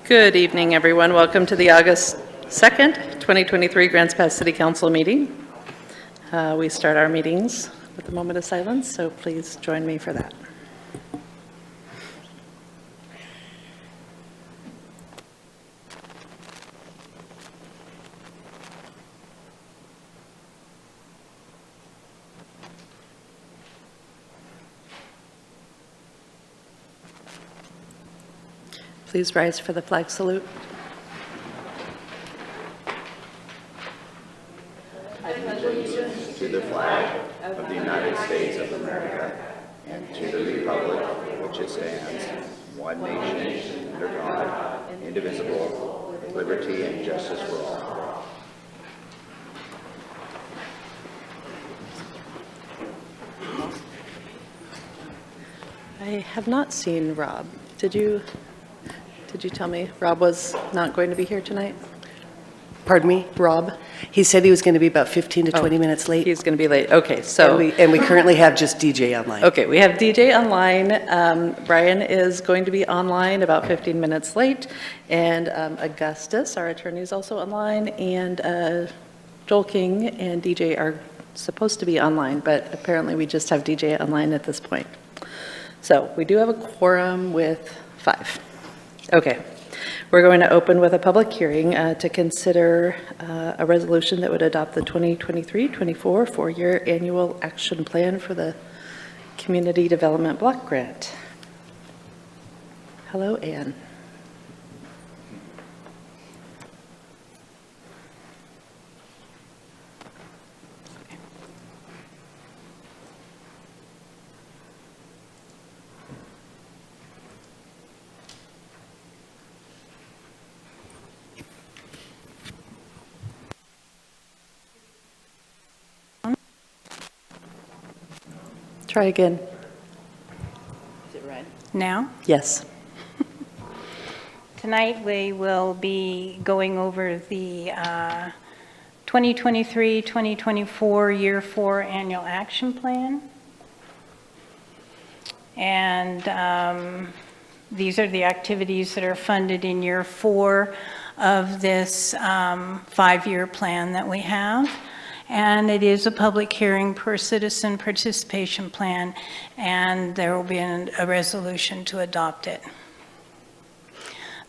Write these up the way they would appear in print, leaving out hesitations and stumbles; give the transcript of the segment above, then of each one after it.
Good evening, everyone. Welcome to the August 2nd, 2023 Grants Pass City Council meeting. We start our meetings with a moment of silence, so please join me for that. Please rise for the flag salute. I pledge allegiance to the flag of the United States of America and to the republic which it stands, one nation, under God, indivisible, with liberty and justice for all. I have not seen Rob. Did you tell me Rob was not going to be here tonight? Pardon me? Rob? He said he was going to be about 15 to 20 minutes late. He's going to be late. Okay, so. And we currently have just DJ online. Okay, we have DJ online. Brian is going to be online about 15 minutes late. And Augustus, our attorney, is also online. And Joel King and DJ are supposed to be online, but apparently we just have DJ online at this point. So we do have a quorum with 5. Okay, we're going to open with a public hearing to consider a resolution that would adopt the 2023-24 4-year annual action plan for the Community Development Block Grant. Hello, Ann. Try again. Is it right? Now? Yes. Tonight we will be going over the 2023-2024 Year 4 Annual Action Plan. And these are the activities that are funded in Year 4 of this 5-year plan that we have. And it is a public hearing per citizen participation plan, and there will be a resolution to adopt it.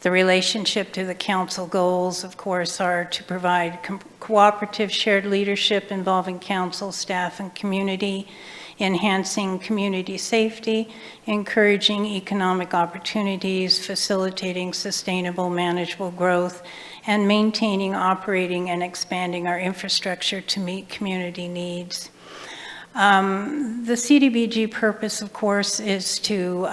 The relationship to the council goals, of course, are to provide cooperative shared leadership involving council, staff, and community, enhancing community safety, encouraging economic opportunities, facilitating sustainable, manageable growth, and maintaining, operating, and expanding our infrastructure to meet community needs. The CDBG purpose, of course, is to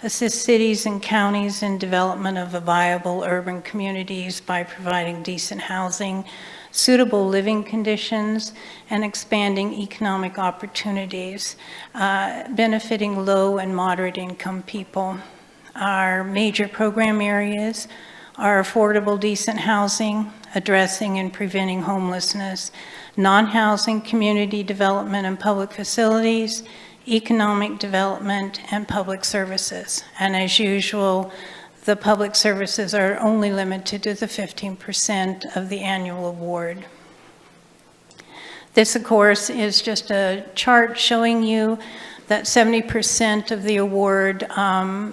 assist cities and counties in development of viable urban communities by providing decent housing, suitable living conditions, and expanding economic opportunities, benefiting low and moderate income people. Our major program areas are affordable, decent housing, addressing and preventing homelessness, non-housing community development and public facilities, economic development, and public services. And as usual, the public services are only limited to the 15% of the annual award. This, of course, is just a chart showing you that 70% of the award,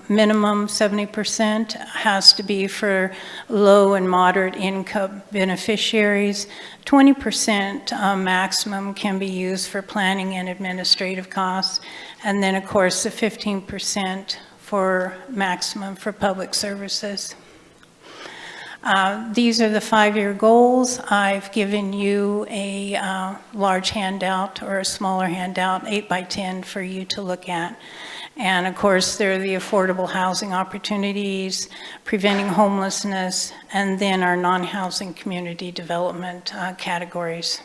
minimum 70%, has to be for low and moderate income beneficiaries. 20% maximum can be used for planning and administrative costs. And then, of course, the 15% for maximum for public services. These are the 5-year goals. I've given you a large handout or a smaller handout, 8x10, for you to look at. And of course, there are the affordable housing opportunities, preventing homelessness, and then our non-housing community development categories.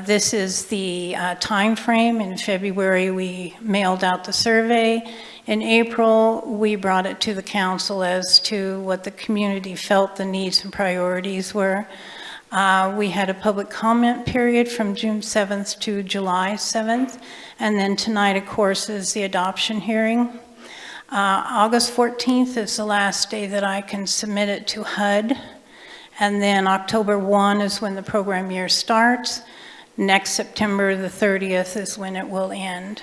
This is the time frame. In February, we mailed out the survey. In April, we brought it to the council as to what the community felt the needs and priorities were. We had a public comment period from June 7th to July 7th. And then tonight, of course, is the adoption hearing. August 14th is the last day that I can submit it to HUD. And then October 1 is when the program year starts. Next September the 30th is when it will end.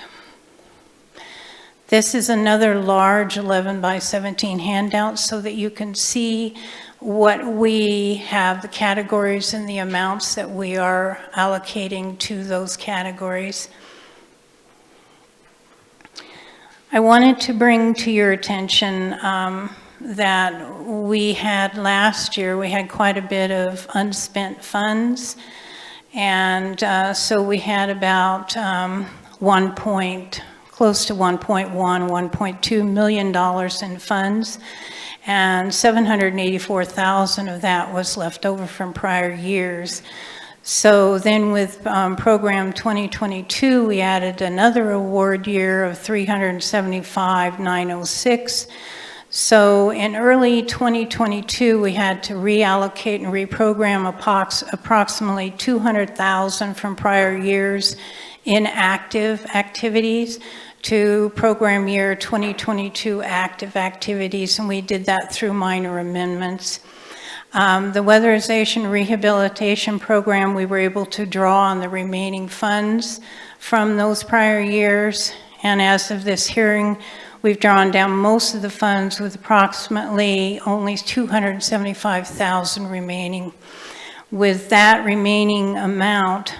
This is another large 11 by 17 handout so that you can see what we have, the categories and the amounts that we are allocating to those categories. I wanted to bring to your attention that we had last year, we had quite a bit of unspent funds. And so we had about close to $1.2 million in funds. And $784,000 of that was left over from prior years. So then with program 2022, we added another award year of $375,906. So in early 2022, we had to reallocate and reprogram approximately $200,000 from prior years in active activities to program year 2022 active activities, and we did that through minor amendments. The weatherization rehabilitation program, we were able to draw on the remaining funds from those prior years, and as of this hearing, we've drawn down most of the funds with approximately only $275,000 remaining. With that remaining amount,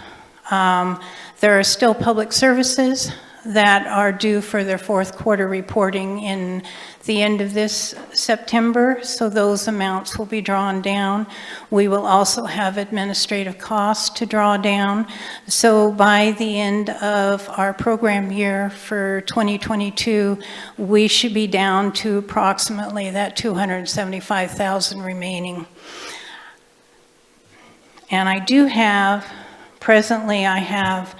there are still public services that are due for their fourth quarter reporting in the end of this September, so those amounts will be drawn down. We will also have administrative costs to draw down. So by the end of our program year for 2022, we should be down to approximately that $275,000 remaining. And I do have, presently I have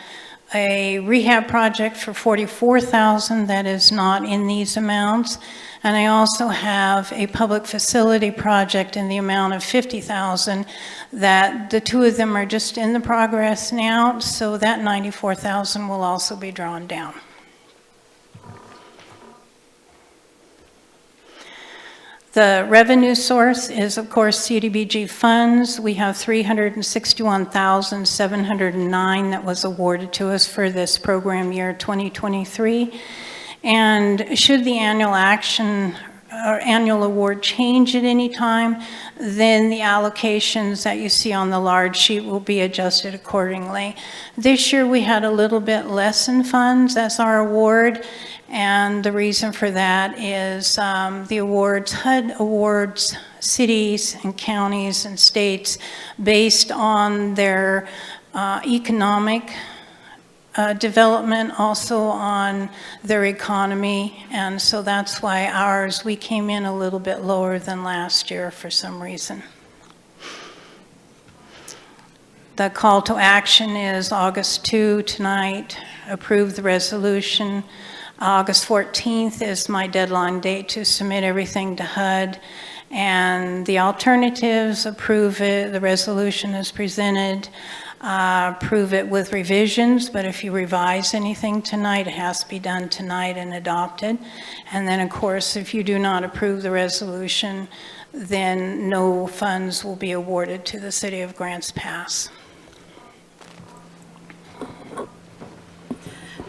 a rehab project for $44,000 that is not in these amounts. And I also have a public facility project in the amount of $50,000 that the two of them are just in the progress now. So that $94,000 will also be drawn down. The revenue source is, of course, CDBG funds. We have $361,709 that was awarded to us for this program year 2023. And should the annual action or annual award change at any time, then the allocations that you see on the large sheet will be adjusted accordingly. This year we had a little bit less in funds as our award. And the reason for that is the awards, HUD awards cities and counties and states based on their economic development, also on their economy. And so that's why ours, we came in a little bit lower than last year for some reason. The call to action is August 2 tonight, approve the resolution. August 14th is my deadline date to submit everything to HUD. And the alternatives, approve it, the resolution is presented, approve it with revisions, but if you revise anything tonight, it has to be done tonight and adopted. And then, of course, if you do not approve the resolution, then no funds will be awarded to the City of Grants Pass.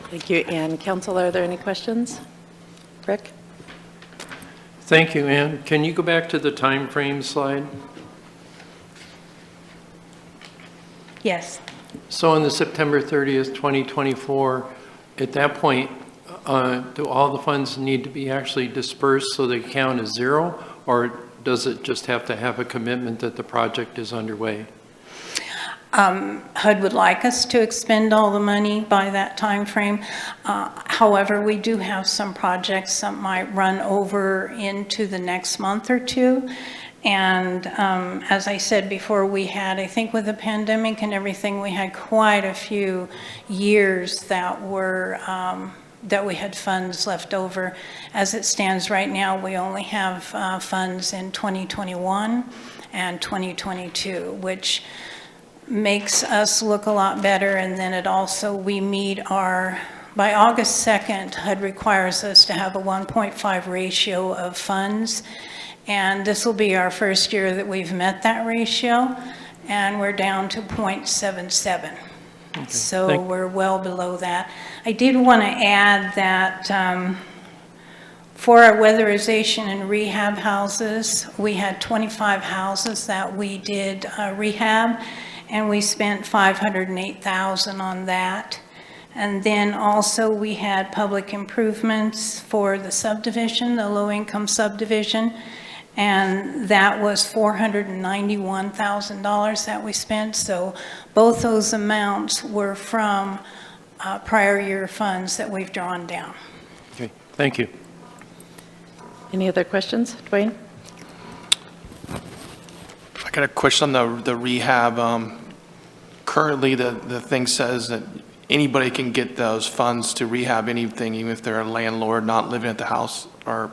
Thank you, Ann. Council, are there any questions? Rick? Thank you, Ann. Can you go back to the time frame slide? Yes. So on the September 30th, 2024, at that point, do all the funds need to be actually dispersed so the account is zero, or does it just have to have a commitment that the project is underway? HUD would like us to expend all the money by that time frame. However, we do have some projects that might run over into the next month or two. And as I said before, we had, I think with the pandemic and everything, we had quite a few years that were that we had funds left over. As it stands right now, we only have funds in 2021 and 2022, which makes us look a lot better. And then it also, we meet our by August 2nd, HUD requires us to have a 1.5 ratio of funds, and this will be our first year that we've met that ratio, and we're down to 0.77. So Thank- we're well below that. I did want to add that for our weatherization and rehab houses, we had 25 houses that we did rehab, and we spent $508,000 on that. And then also we had public improvements for the subdivision, the low-income subdivision, and that was $491,000 that we spent. So both those amounts were from prior year funds that we've drawn down. Okay, thank you. Any other questions? Dwayne? I got a question on the rehab. Currently, the thing says that anybody can get those funds to rehab anything, even if they're a landlord not living at the house or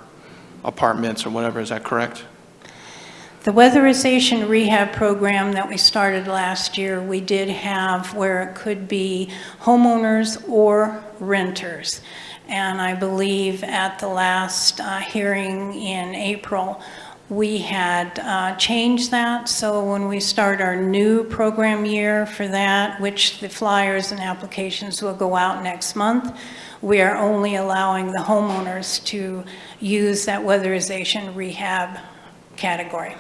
apartments or whatever. Is that correct? The weatherization rehab program that we started last year, we did have where it could be homeowners or renters. And I believe at the last hearing in April, we had changed that. So when we start our new program year for that, which the flyers and applications will go out next month, we are only allowing the homeowners to use that weatherization rehab category.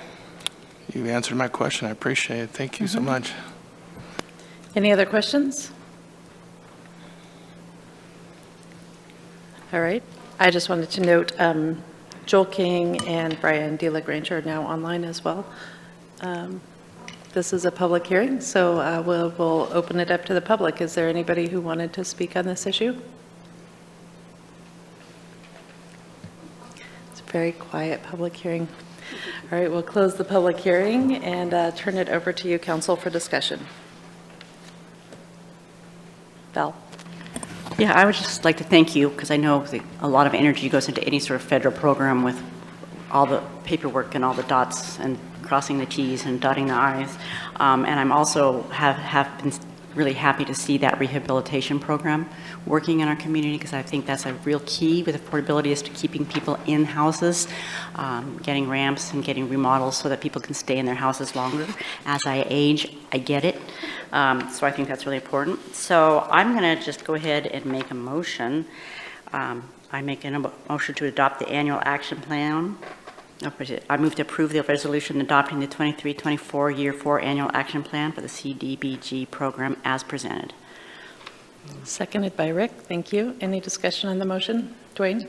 You answered my question. I appreciate it. Thank you so much. Any other questions? All right. I just wanted to note Joel King and Brian De La Grange are now online as well. This is a public hearing, so we'll open it up to the public. Is there anybody who wanted to speak on this issue? It's a very quiet public hearing. All right, we'll close the public hearing and turn it over to you, council, for discussion. Val? Yeah, I would just like to thank you, because I know that a lot of energy goes into any sort of federal program with all the paperwork and all the dots and crossing the Ts and dotting the Is. And I'm also have been really happy to see that rehabilitation program working in our community, because I think that's a real key with affordability, is to keeping people in houses, getting ramps and getting remodels so that people can stay in their houses longer. As I age, I get it. So I think that's really important. So I'm going to just go ahead and make a motion. I make a motion to adopt the annual action plan. I move to approve the resolution adopting the 23-24 Year 4 Annual Action Plan for the CDBG program as presented. Seconded by Rick. Thank you. Any discussion on the motion? Dwayne?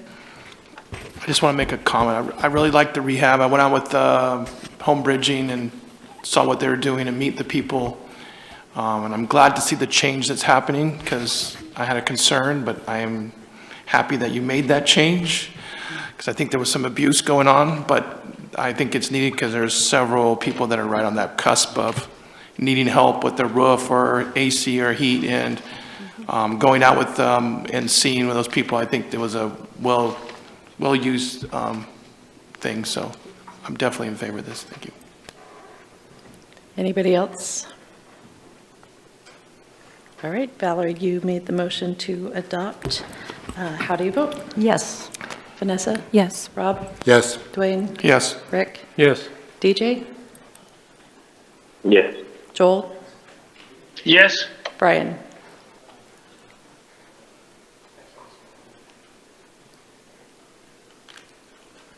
I just want to make a comment. I really like the rehab. I went out with home bridging and saw what they were doing and meet the people. And I'm glad to see the change that's happening, because I had a concern, but I am happy that you made that change, because I think there was some abuse going on, but I think it's needed because there's several people that are right on that cusp of needing help with their roof or AC or heat, and going out with them and seeing with those people, I think there was a well-used thing, so I'm definitely in favor of this. Thank you. Anybody else? All right, Valerie, you made the motion to adopt. How do you vote? Yes. Vanessa? Yes. Rob? Yes. Dwayne? Yes. Rick? Yes. DJ? Yes. Joel? Yes. Brian?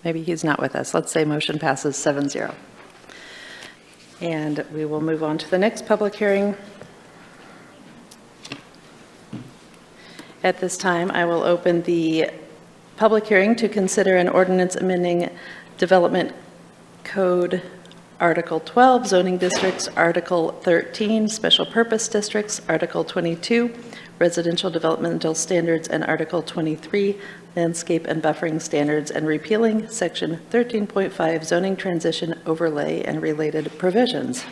Maybe he's not with us. Let's say motion passes 7-0. And we will move on to the next public hearing. At this time, I will open the public hearing to consider an ordinance amending Development Code Article 12, zoning districts, Article 13, special purpose districts, Article 22, residential developmental standards, and Article 23, landscape and buffering standards, and repealing Section 13.5, zoning transition overlay and related provisions.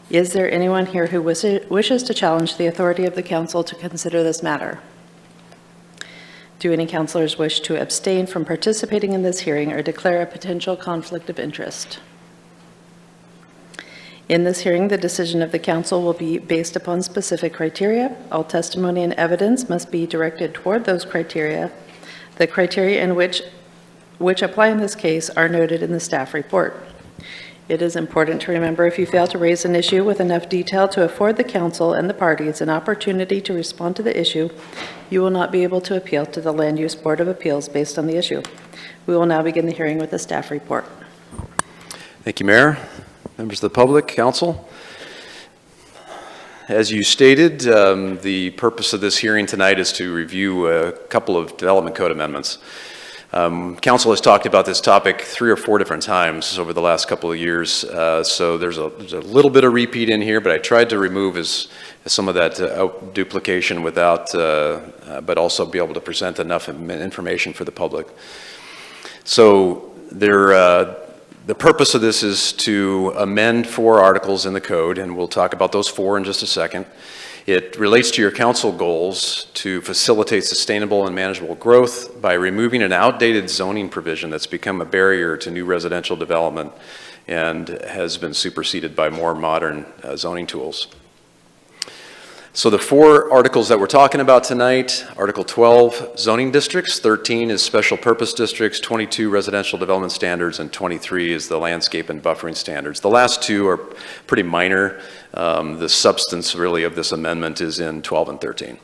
Is there anyone here who wishes to challenge the authority of the council to consider this matter? Do any councilors wish to abstain from participating in this hearing or declare a potential conflict of interest? In this hearing, the decision of the council will be based upon specific criteria. All testimony and evidence must be directed toward those criteria. The criteria in which apply in this case are noted in the staff report. It is important to remember if you fail to raise an issue with enough detail to afford the council and the parties an opportunity to respond to the issue, you will not be able to appeal to the Land Use Board of Appeals based on the issue. We will now begin the hearing with the staff report. Thank you, Mayor, members of the public, council. As you stated, the purpose of this hearing tonight is to review a couple of development code amendments. Council has talked about this topic 3 or 4 different times over the last couple of years, so there's a little bit of repeat in here, but I tried to remove some of that duplication without, but also be able to present enough information for the public. So the purpose of this is to amend 4 articles in the code, and we'll talk about those 4 in just a second. It relates to your council goals to facilitate sustainable and manageable growth by removing an outdated zoning provision that's become a barrier to new residential development and has been superseded by more modern zoning tools. So the 4 articles that we're talking about tonight: Article 12, zoning districts; 13 is special purpose districts; 22, residential development standards; and 23 is the landscape and buffering standards. The last 2 are pretty minor. The substance really of this amendment is in 12 and 13.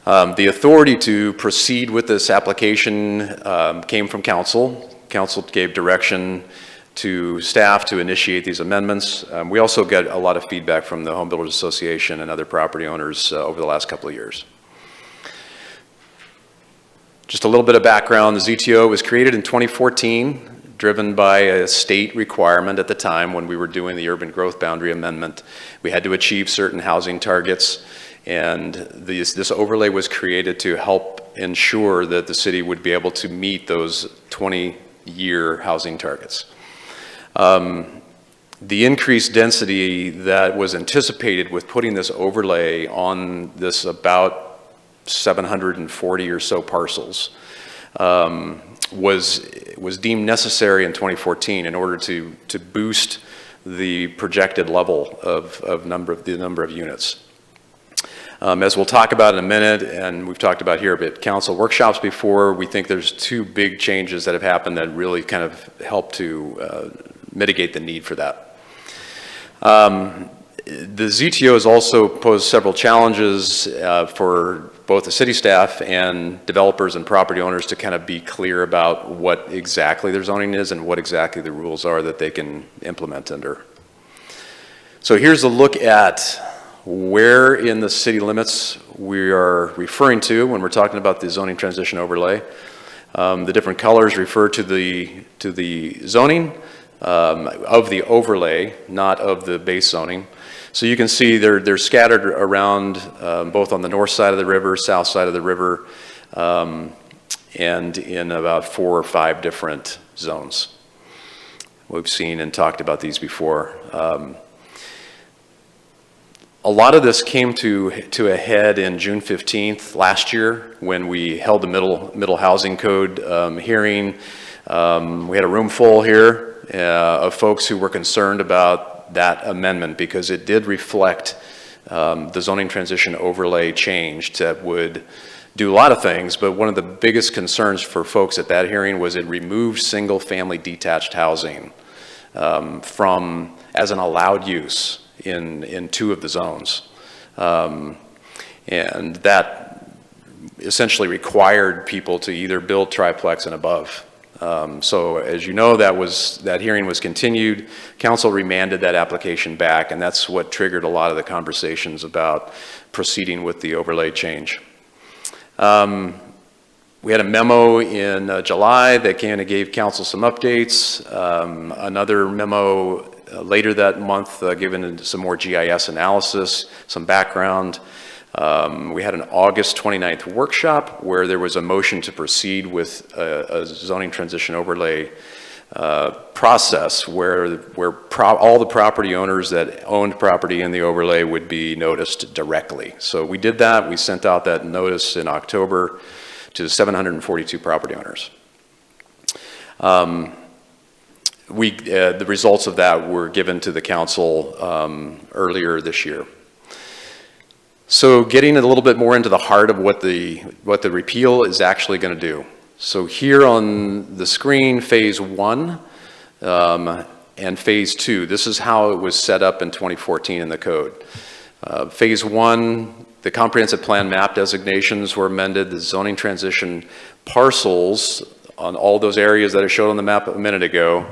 The authority to proceed with this application came from council. Council gave direction to staff to initiate these amendments. We also get a lot of feedback from the Home Builders Association and other property owners over the last couple of years. Just a little bit of background: the ZTO was created in 2014, driven by a state requirement at the time when we were doing the urban growth boundary amendment. We had to achieve certain housing targets, and this overlay was created to help ensure that the city would be able to meet those 20-year housing targets. The increased density that was anticipated with putting this overlay on this about 740 or so parcels was deemed necessary in 2014 in order to boost the projected level of the number of units. As we'll talk about in a minute, and we've talked about here at council workshops before, we think there's 2 big changes that have happened that really kind of help to mitigate the need for that. The ZTO has also posed several challenges for both the city staff and developers and property owners to kind of be clear about what exactly their zoning is and what exactly the rules are that they can implement under. So here's a look at where in the city limits we are referring to when we're talking about the zoning transition overlay. The different colors refer to the zoning of the overlay, not of the base zoning. So you can see they're scattered around both on the north side of the river, south side of the river, and in about 4 or 5 different zones. We've seen and talked about these before. A lot of this came to a head in June 15th last year when we held the middle housing code hearing. We had a room full here of folks who were concerned about that amendment because it did reflect the zoning transition overlay change that would do a lot of things, but one of the biggest concerns for folks at that hearing was it removed single-family detached housing from as an allowed use in 2 of the zones. And that essentially required people to either build triplex and above. So as you know, that hearing was continued. Council remanded that application back, and that's what triggered a lot of the conversations about proceeding with the overlay change. We had a memo in July that kind of gave council some updates. Another memo later that month given some more GIS analysis, some background. We had an August 29th workshop where there was a motion to proceed with a zoning transition overlay process where all the property owners that owned property in the overlay would be noticed directly. So we did that. We sent out that notice in October to 742 property owners. the results of that were given to the council earlier this year. So getting a little bit more into the heart of what the repeal is actually going to do. So here on the screen, phase 1 and phase 2. This is how it was set up in 2014 in the code. Phase 1, the comprehensive plan map designations were amended. The zoning transition parcels on all those areas that I showed on the map a minute ago,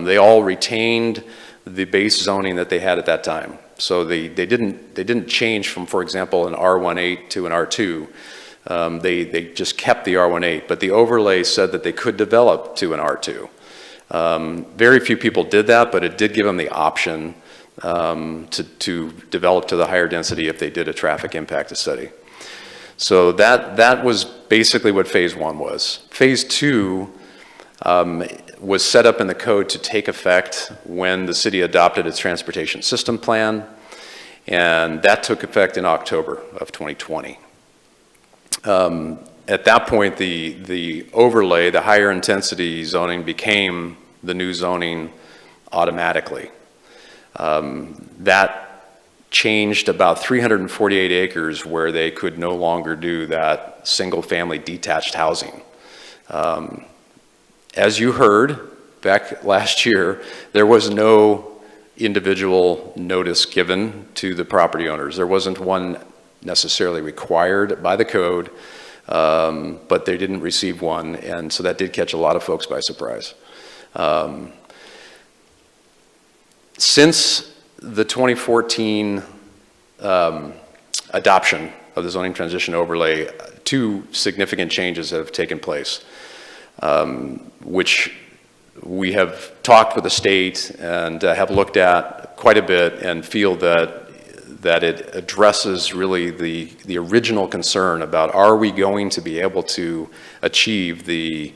they all retained the base zoning that they had at that time. So they didn't change from, for example, an R18 to an R2. They just kept the R18, but the overlay said that they could develop to an R2. Very few people did that, but it did give them the option to develop to the higher density if they did a traffic impact study. So that was basically what phase 1 was. Phase 2 was set up in the code to take effect when the city adopted its transportation system plan, and that took effect in October of 2020. At that point, the overlay, the higher intensity zoning, became the new zoning automatically. That changed about 348 acres where they could no longer do that single-family detached housing. As you heard back last year, there was no individual notice given to the property owners. There wasn't one necessarily required by the code, but they didn't receive one, and so that did catch a lot of folks by surprise. Since the 2014 adoption of the zoning transition overlay, 2 significant changes have taken place, which we have talked with the state and have looked at quite a bit and feel that it addresses really the original concern about, are we going to be able to achieve the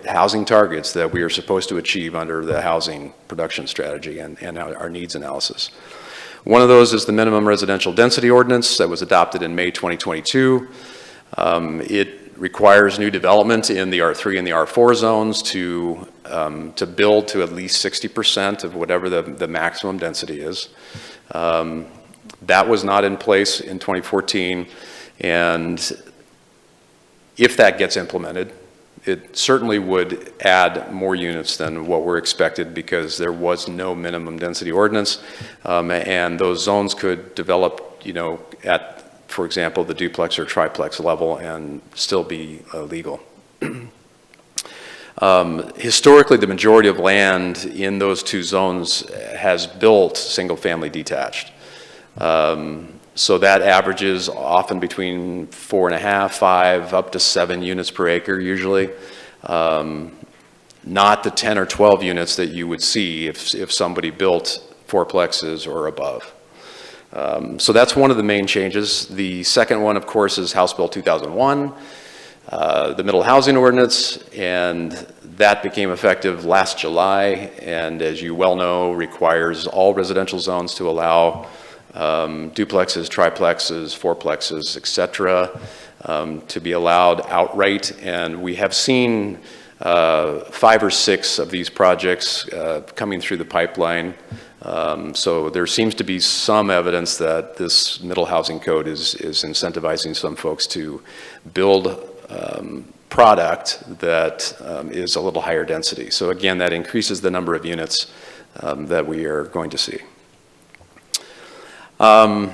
housing targets that we are supposed to achieve under the housing production strategy and our needs analysis. One of those is the minimum residential density ordinance that was adopted in May 2022. It requires new development in the R3 and the R4 zones to build to at least 60% of whatever the maximum density is. That was not in place in 2014, and if that gets implemented, it certainly would add more units than what were expected because there was no minimum density ordinance, and those zones could develop, at, for example, the duplex or triplex level and still be legal. Historically, the majority of land in those 2 zones has built single-family detached. So that averages often between 4.5, 5, up to 7 units per acre usually. Not the 10 or 12 units that you would see if somebody built 4plexes or above. So that's one of the main changes. The second one, of course, is House Bill 2001, the Middle Housing Ordinance, and that became effective last July, and as you well know, requires all residential zones to allow duplexes, triplexes, 4plexes, etc., to be allowed outright. And we have seen 5 or 6 of these projects coming through the pipeline. So there seems to be some evidence that this middle housing code is incentivizing some folks to build product that is a little higher density. So again, that increases the number of units that we are going to see. I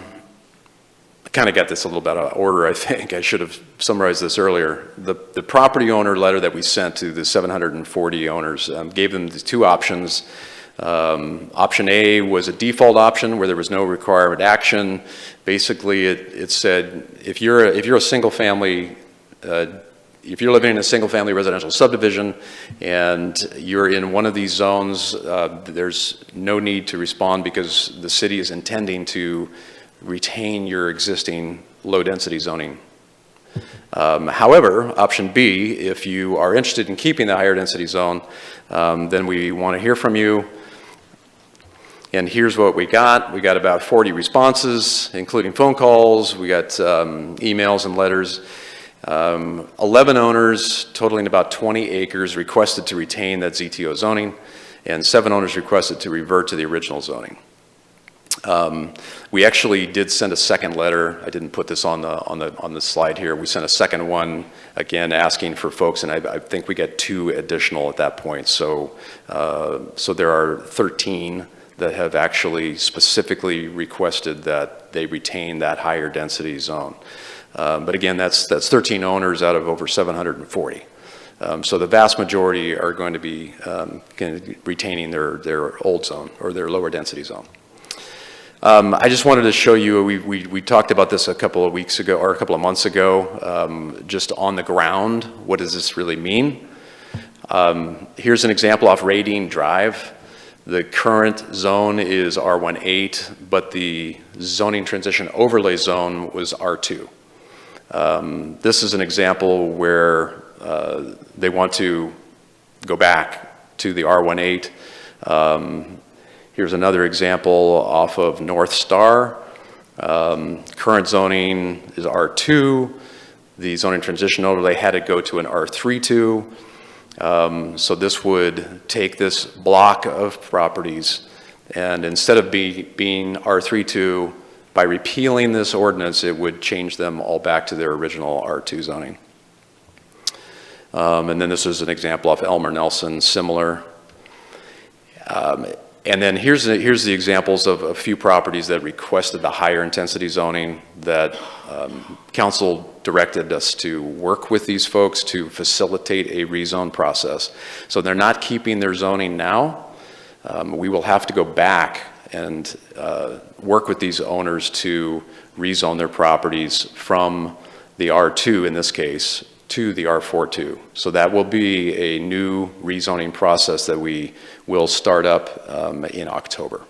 kind of got this a little bit out of order, I think. I should have summarized this earlier. The property owner letter that we sent to the 740 owners gave them the 2 options. Option A was a default option where there was no required action. Basically, it said if you're a single family, if you're living in a single family residential subdivision and you're in one of these zones, there's no need to respond because the city is intending to retain your existing low density zoning. However, option B, if you are interested in keeping the higher density zone, then we want to hear from you. And here's what we got. We got about 40 responses, including phone calls. We got emails and letters. 11 owners totaling about 20 acres requested to retain that ZTO zoning, and 7 owners requested to revert to the original zoning. We actually did send a second letter. I didn't put this on the slide here. We sent a second one, again, asking for folks, and I think we get 2 additional at that point. So there are 13 that have actually specifically requested that they retain that higher density zone. But again, that's 13 owners out of over 740. So the vast majority are going to be retaining their old zone or their lower density zone. I just wanted to show you, we talked about this a couple of weeks ago, or a couple of months ago, just on the ground. What does this really mean? Here's an example off Radine Drive. The current zone is R18, but the zoning transition overlay zone was R2. This is an example where they want to go back to the R18. Here's another example off of North Star. Current zoning is R2. The zoning transition overlay had to go to an R32. So this would take this block of properties, and instead of being R32, by repealing this ordinance, it would change them all back to their original R2 zoning. And then this is an example of Elmer Nelson, similar. And then here's the examples of a few properties that requested the higher intensity zoning that council directed us to work with these folks to facilitate a rezone process. So they're not keeping their zoning now. We will have to go back and work with these owners to rezone their properties from the R2 in this case to the R42. So that will be a new rezoning process that we will start up in October.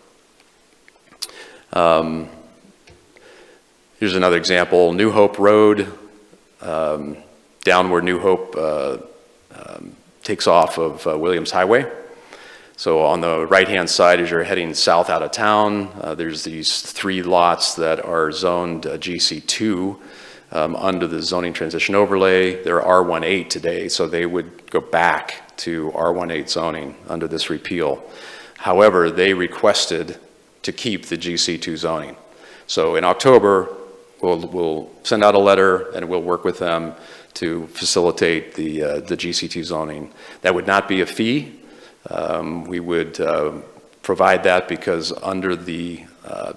Here's another example, New Hope Road, down where New Hope takes off of Williams Highway. So on the right-hand side, as you're heading south out of town, there's these 3 lots that are zoned GC2 under the zoning transition overlay. They're R18 today, so they would go back to R18 zoning under this repeal. However, they requested to keep the GC2 zoning. So in October, we'll send out a letter and we'll work with them to facilitate the GC2 zoning. That would not be a fee. We would provide that because under the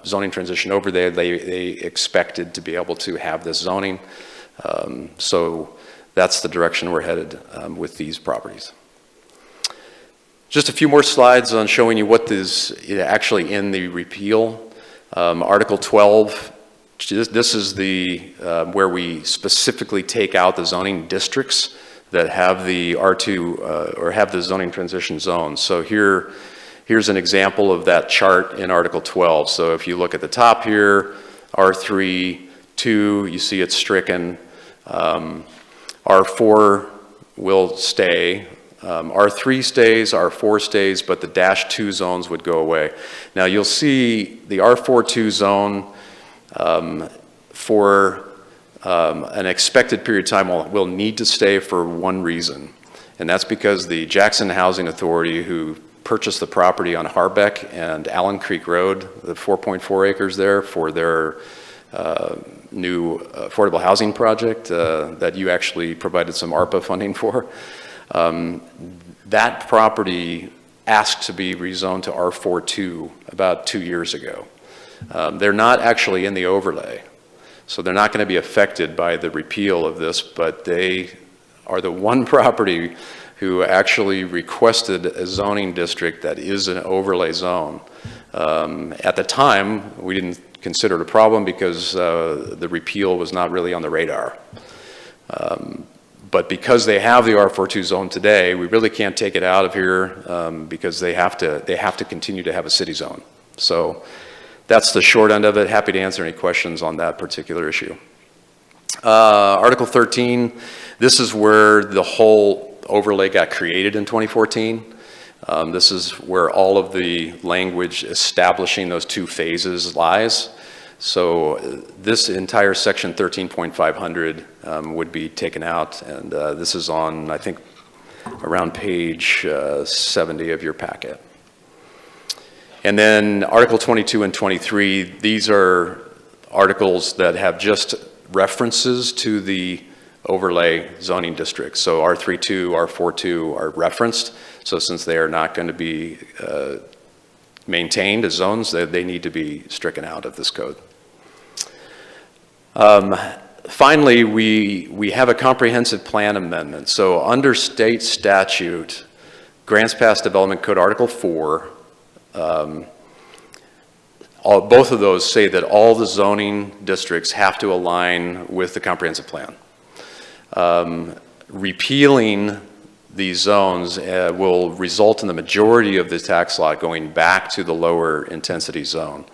zoning transition over there, they expected to be able to have this zoning. So that's the direction we're headed with these properties. Just a few more slides on showing you what is actually in the repeal. Article 12, this is the where we specifically take out the zoning districts that have the R2 or have the zoning transition zones. So here's an example of that chart in Article 12. So if you look at the top here, R3, 2, you see it's stricken. R4 will stay. R3 stays, R4 stays, but the -2 zones would go away. Now you'll see the R42 zone for an expected period of time will need to stay for one reason, and that's because the Jackson Housing Authority, who purchased the property on Harbeck and Allen Creek Road, the 4.4 acres there for their new affordable housing project that you actually provided some ARPA funding for. That property asked to be rezoned to R42 about 2 years ago. They're not actually in the overlay, so they're not going to be affected by the repeal of this, but they are the one property who actually requested a zoning district that is an overlay zone. At the time, we didn't consider it a problem because the repeal was not really on the radar. But because they have the R42 zone today, we really can't take it out of here because they have to continue to have a city zone. So that's the short end of it. Happy to answer any questions on that particular issue. Article 13, this is where the whole overlay got created in 2014. This is where all of the language establishing those 2 phases lies. So this entire section 13.500 would be taken out, and this is on, I think, around page 70 of your packet. And then Article 22 and 23, these are articles that have just references to the overlay zoning districts. So R32, R42 are referenced. So since they are not going to be maintained as zones, they need to be stricken out of this code. Finally, we have a comprehensive plan amendment. So under state statute, Grants Pass Development Code Article 4, both of those say that all the zoning districts have to align with the comprehensive plan. Repealing these zones will result in the majority of the tax lot going back to the lower intensity zone.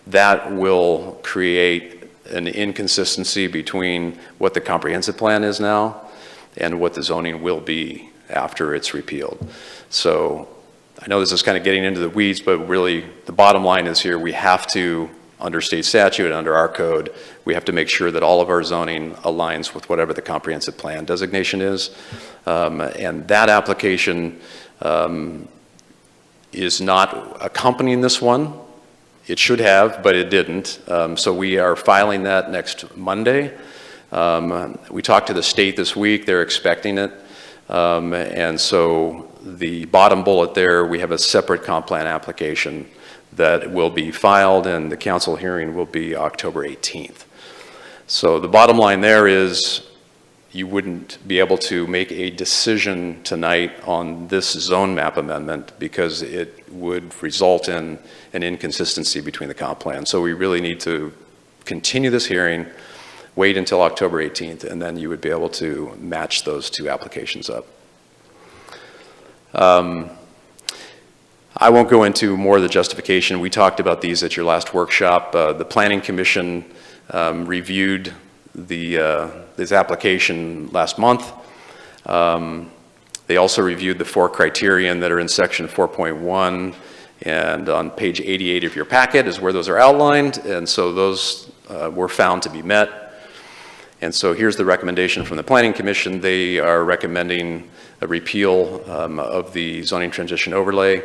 That will create an inconsistency between what the comprehensive plan is now and what the zoning will be after it's repealed. So I know this is kind of getting into the weeds, but really the bottom line is here, we have to, under state statute and under our code, we have to make sure that all of our zoning aligns with whatever the comprehensive plan designation is. And that application is not accompanying this one. It should have, but it didn't. So we are filing that next Monday. We talked to the state this week. They're expecting it. And so the bottom bullet there, we have a separate comp plan application that will be filed, and the council hearing will be October 18th. So the bottom line there is you wouldn't be able to make a decision tonight on this zone map amendment because it would result in an inconsistency between the comp plan. So we really need to continue this hearing, wait until October 18th, and then you would be able to match those two applications up. I won't go into more of the justification. We talked about these at your last workshop. The Planning Commission reviewed this application last month. They also reviewed the 4 criterion that are in section 4.1, and on page 88 of your packet is where those are outlined, and so those were found to be met. And so here's the recommendation from the Planning Commission. They are recommending a repeal of the zoning transition overlay.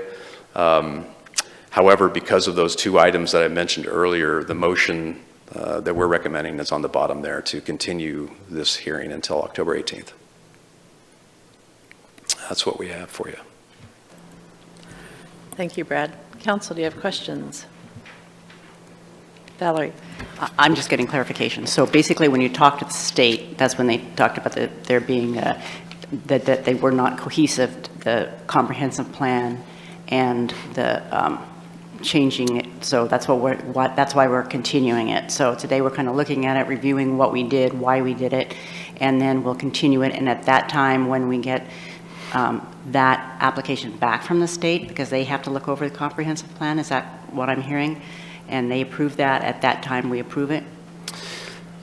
However, because of those 2 items that I mentioned earlier, the motion that we're recommending is on the bottom there to continue this hearing until October 18th. That's what we have for you. Thank you, Brad. Council, do you have questions? Valerie? I'm just getting clarification. So basically, when you talk to the state, that's when they talked about there being, that they were not cohesive, the comprehensive plan and the changing it. So that's that's why we're continuing it. So today we're kind of looking at it, reviewing what we did, why we did it, and then we'll continue it. And at that time, when we get that application back from the state, because they have to look over the comprehensive plan, is that what I'm hearing? And they approve that, at that time we approve it?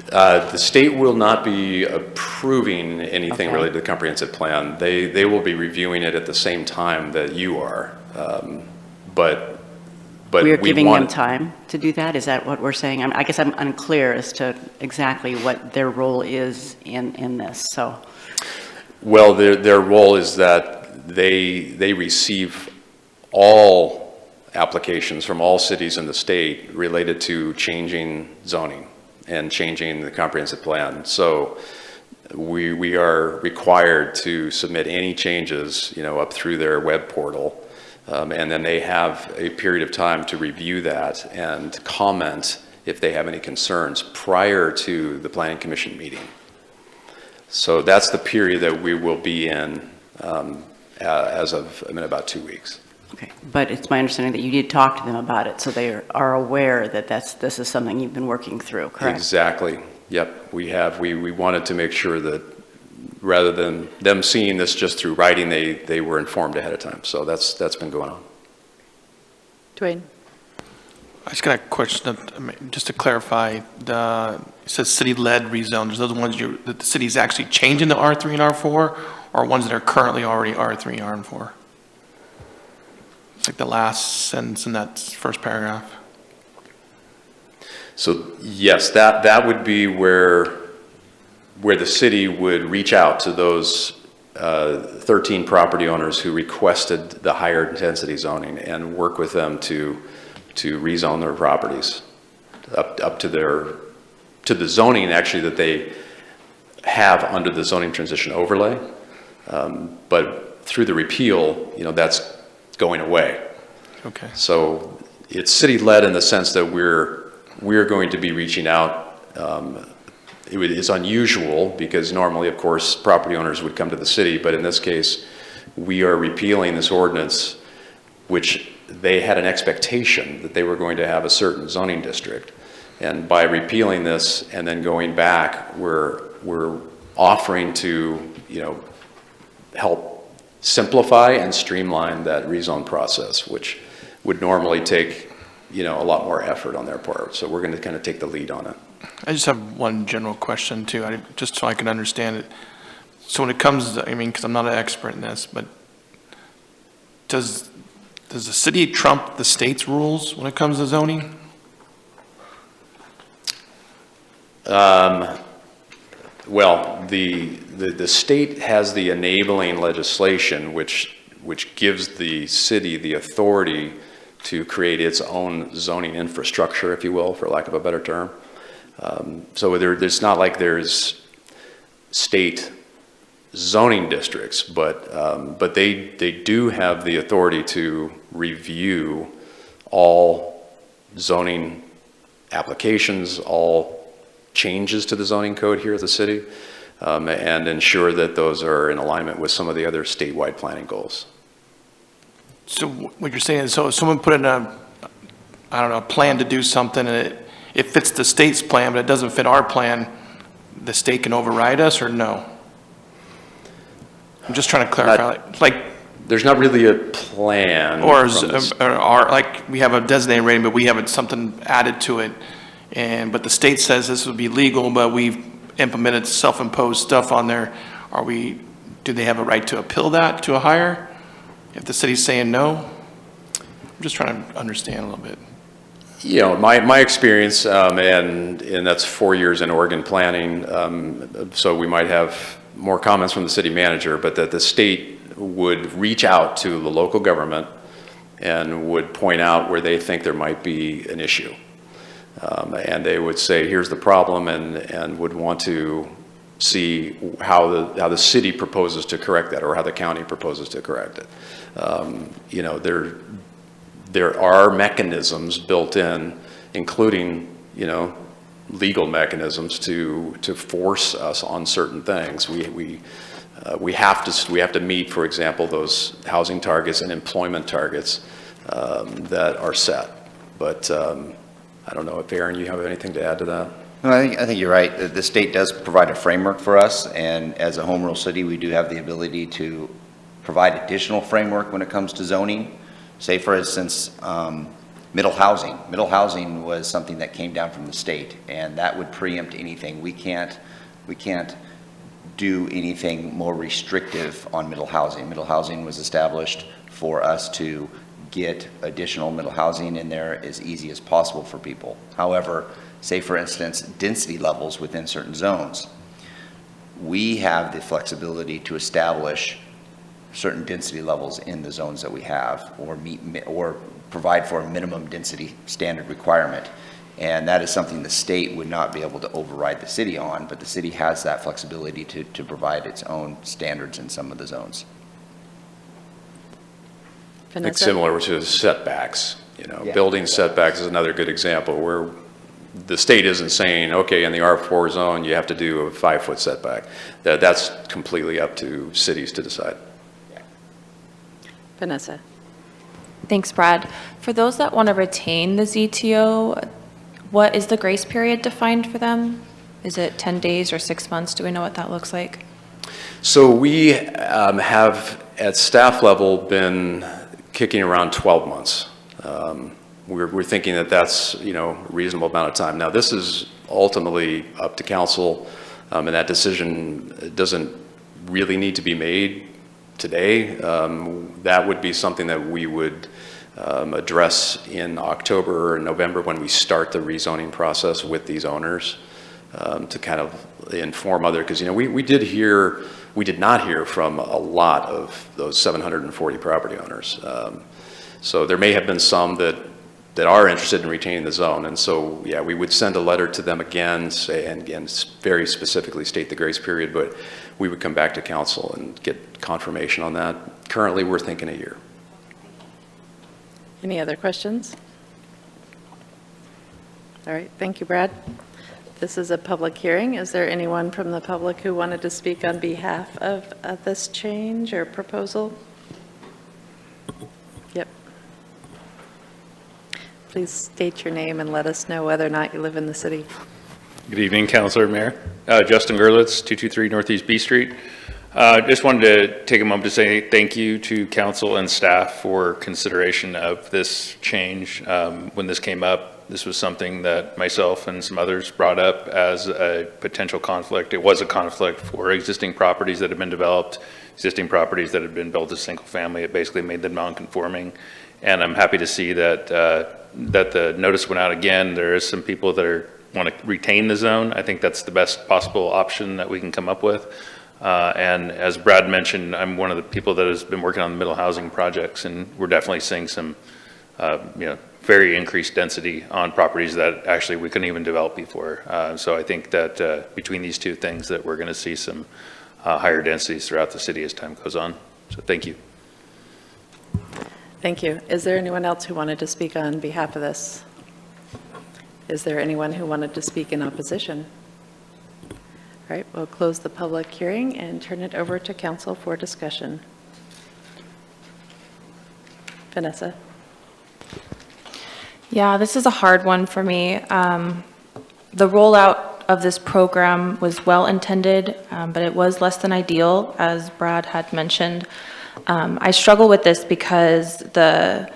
The state will not be approving anything Okay. related to the comprehensive plan. They will be reviewing it at the same time that you are. But We are we giving want them time to do that? Is that what we're saying? I guess I'm unclear as to exactly what their role is in this, so. Well, their role is that they receive all applications from all cities in the state related to changing zoning and changing the comprehensive plan. So we are required to submit any changes, up through their web portal. And then they have a period of time to review that and comment if they have any concerns prior to the Planning Commission meeting. So that's the period that we will be in as of in about 2 weeks. Okay, but it's my understanding that you did talk to them about it, so they are aware that this is something you've been working through, correct? Exactly. Yep, we have. We wanted to make sure that rather than them seeing this just through writing, they were informed ahead of time. So that's been going on. Dwayne? I just got a question, just to clarify, it says city-led rezones. Are those the ones that the city's actually changing to R3 and R4, or ones that are currently already R3, R4? It's like the last sentence in that first paragraph. So yes, that would be where the city would reach out to those 13 property owners who requested the higher intensity zoning and work with them to rezone their properties up to the zoning actually that they have under the zoning transition overlay. But through the repeal, that's going away. Okay. So it's city-led in the sense that we're going to be reaching out. It is unusual because normally, of course, property owners would come to the city, but in this case, we are repealing this ordinance, which they had an expectation that they were going to have a certain zoning district. And by repealing this and then going back, we're offering to, help simplify and streamline that rezone process, which would normally take, a lot more effort on their part. So we're going to kind of take the lead on it. I just have one general question too, just so I can understand it. So when it comes, because I'm not an expert in this, but does the city trump the state's rules when it comes to zoning? Well, the state has the enabling legislation, which gives the city the authority to create its own zoning infrastructure, if you will, for lack of a better term. So it's not like there's state zoning districts, but they do have the authority to review all zoning applications, all changes to the zoning code here at the city, and ensure that those are in alignment with some of the other statewide planning goals. So what you're saying is, so if someone put in a plan to do something and it fits the state's plan, but it doesn't fit our plan, the state can override us or no? I'm just trying to clarify, there's not really a plan. or we have a designated rating, but we have something added to it. But the state says this would be legal, but we've implemented self-imposed stuff on there. Do they have a right to appeal that to a higher if the city's saying no? I'm just trying to understand a little bit. My experience, and that's 4 years in Oregon planning, so we might have more comments from the city manager, but that the state would reach out to the local government and would point out where they think there might be an issue. And they would say, here's the problem, and would want to see how the city proposes to correct that, or how the county proposes to correct it. There are mechanisms built in, including, legal mechanisms to force us on certain things. We have to meet, for example, those housing targets and employment targets that are set. But I don't know if Aaron, you have anything to add to that? No, I think you're right. The state does provide a framework for us, and as a home rule city, we do have the ability to provide additional framework when it comes to zoning. Say, for instance, middle housing. Middle housing was something that came down from the state, and that would preempt anything. We can't do anything more restrictive on middle housing. Middle housing was established for us to get additional middle housing in there as easy as possible for people. However, say for instance, density levels within certain zones. We have the flexibility to establish certain density levels in the zones that we have, or provide for a minimum density standard requirement. And that is something the state would not be able to override the city on, but the city has that flexibility to provide its own standards in some of the zones. I think similar to setbacks, Yeah. Building setbacks is another good example where the state isn't saying, okay, in the R4 zone, you have to do a 5-foot setback. That's completely up to cities to decide. Vanessa. Thanks, Brad. For those that want to retain the ZTO, what is the grace period defined for them? Is it 10 days or 6 months? Do we know what that looks like? So we have, at staff level, been kicking around 12 months. We're thinking that that's, a reasonable amount of time. Now, this is ultimately up to council, and that decision doesn't really need to be made today. That would be something that we would address in October or November when we start the rezoning process with these owners, to kind of inform because, we did not hear from a lot of those 740 property owners. So there may have been some that are interested in retaining the zone. And so, yeah, we would send a letter to them again, and again, very specifically state the grace period, but we would come back to council and get confirmation on that. Currently, we're thinking a year. Any other questions? All right, thank you, Brad. This is a public hearing. Is there anyone from the public who wanted to speak on behalf of this change or proposal? Yep. Please state your name and let us know whether or not you live in the city. Good evening, Councilor, Mayor. Justin Gerlitz, 223 Northeast B Street. Just wanted to take a moment to say thank you to council and staff for consideration of this change. When this came up, this was something that myself and some others brought up as a potential conflict. It was a conflict for existing properties that have been developed, existing properties that have been built as single family. It basically made them non-conforming. And I'm happy to see that that the notice went out again. There is some people that want to retain the zone. I think that's the best possible option that we can come up with. And as Brad mentioned, I'm one of the people that has been working on the middle housing projects, and we're definitely seeing some, very increased density on properties that actually we couldn't even develop before. So I think that between these two things that we're going to see some higher densities throughout the city as time goes on. So thank you. Thank you. Is there anyone else who wanted to speak on behalf of this? Is there anyone who wanted to speak in opposition? All right, we'll close the public hearing and turn it over to council for discussion. Vanessa? Yeah, this is a hard one for me. The rollout of this program was well intended, but it was less than ideal, as Brad had mentioned. I struggle with this because the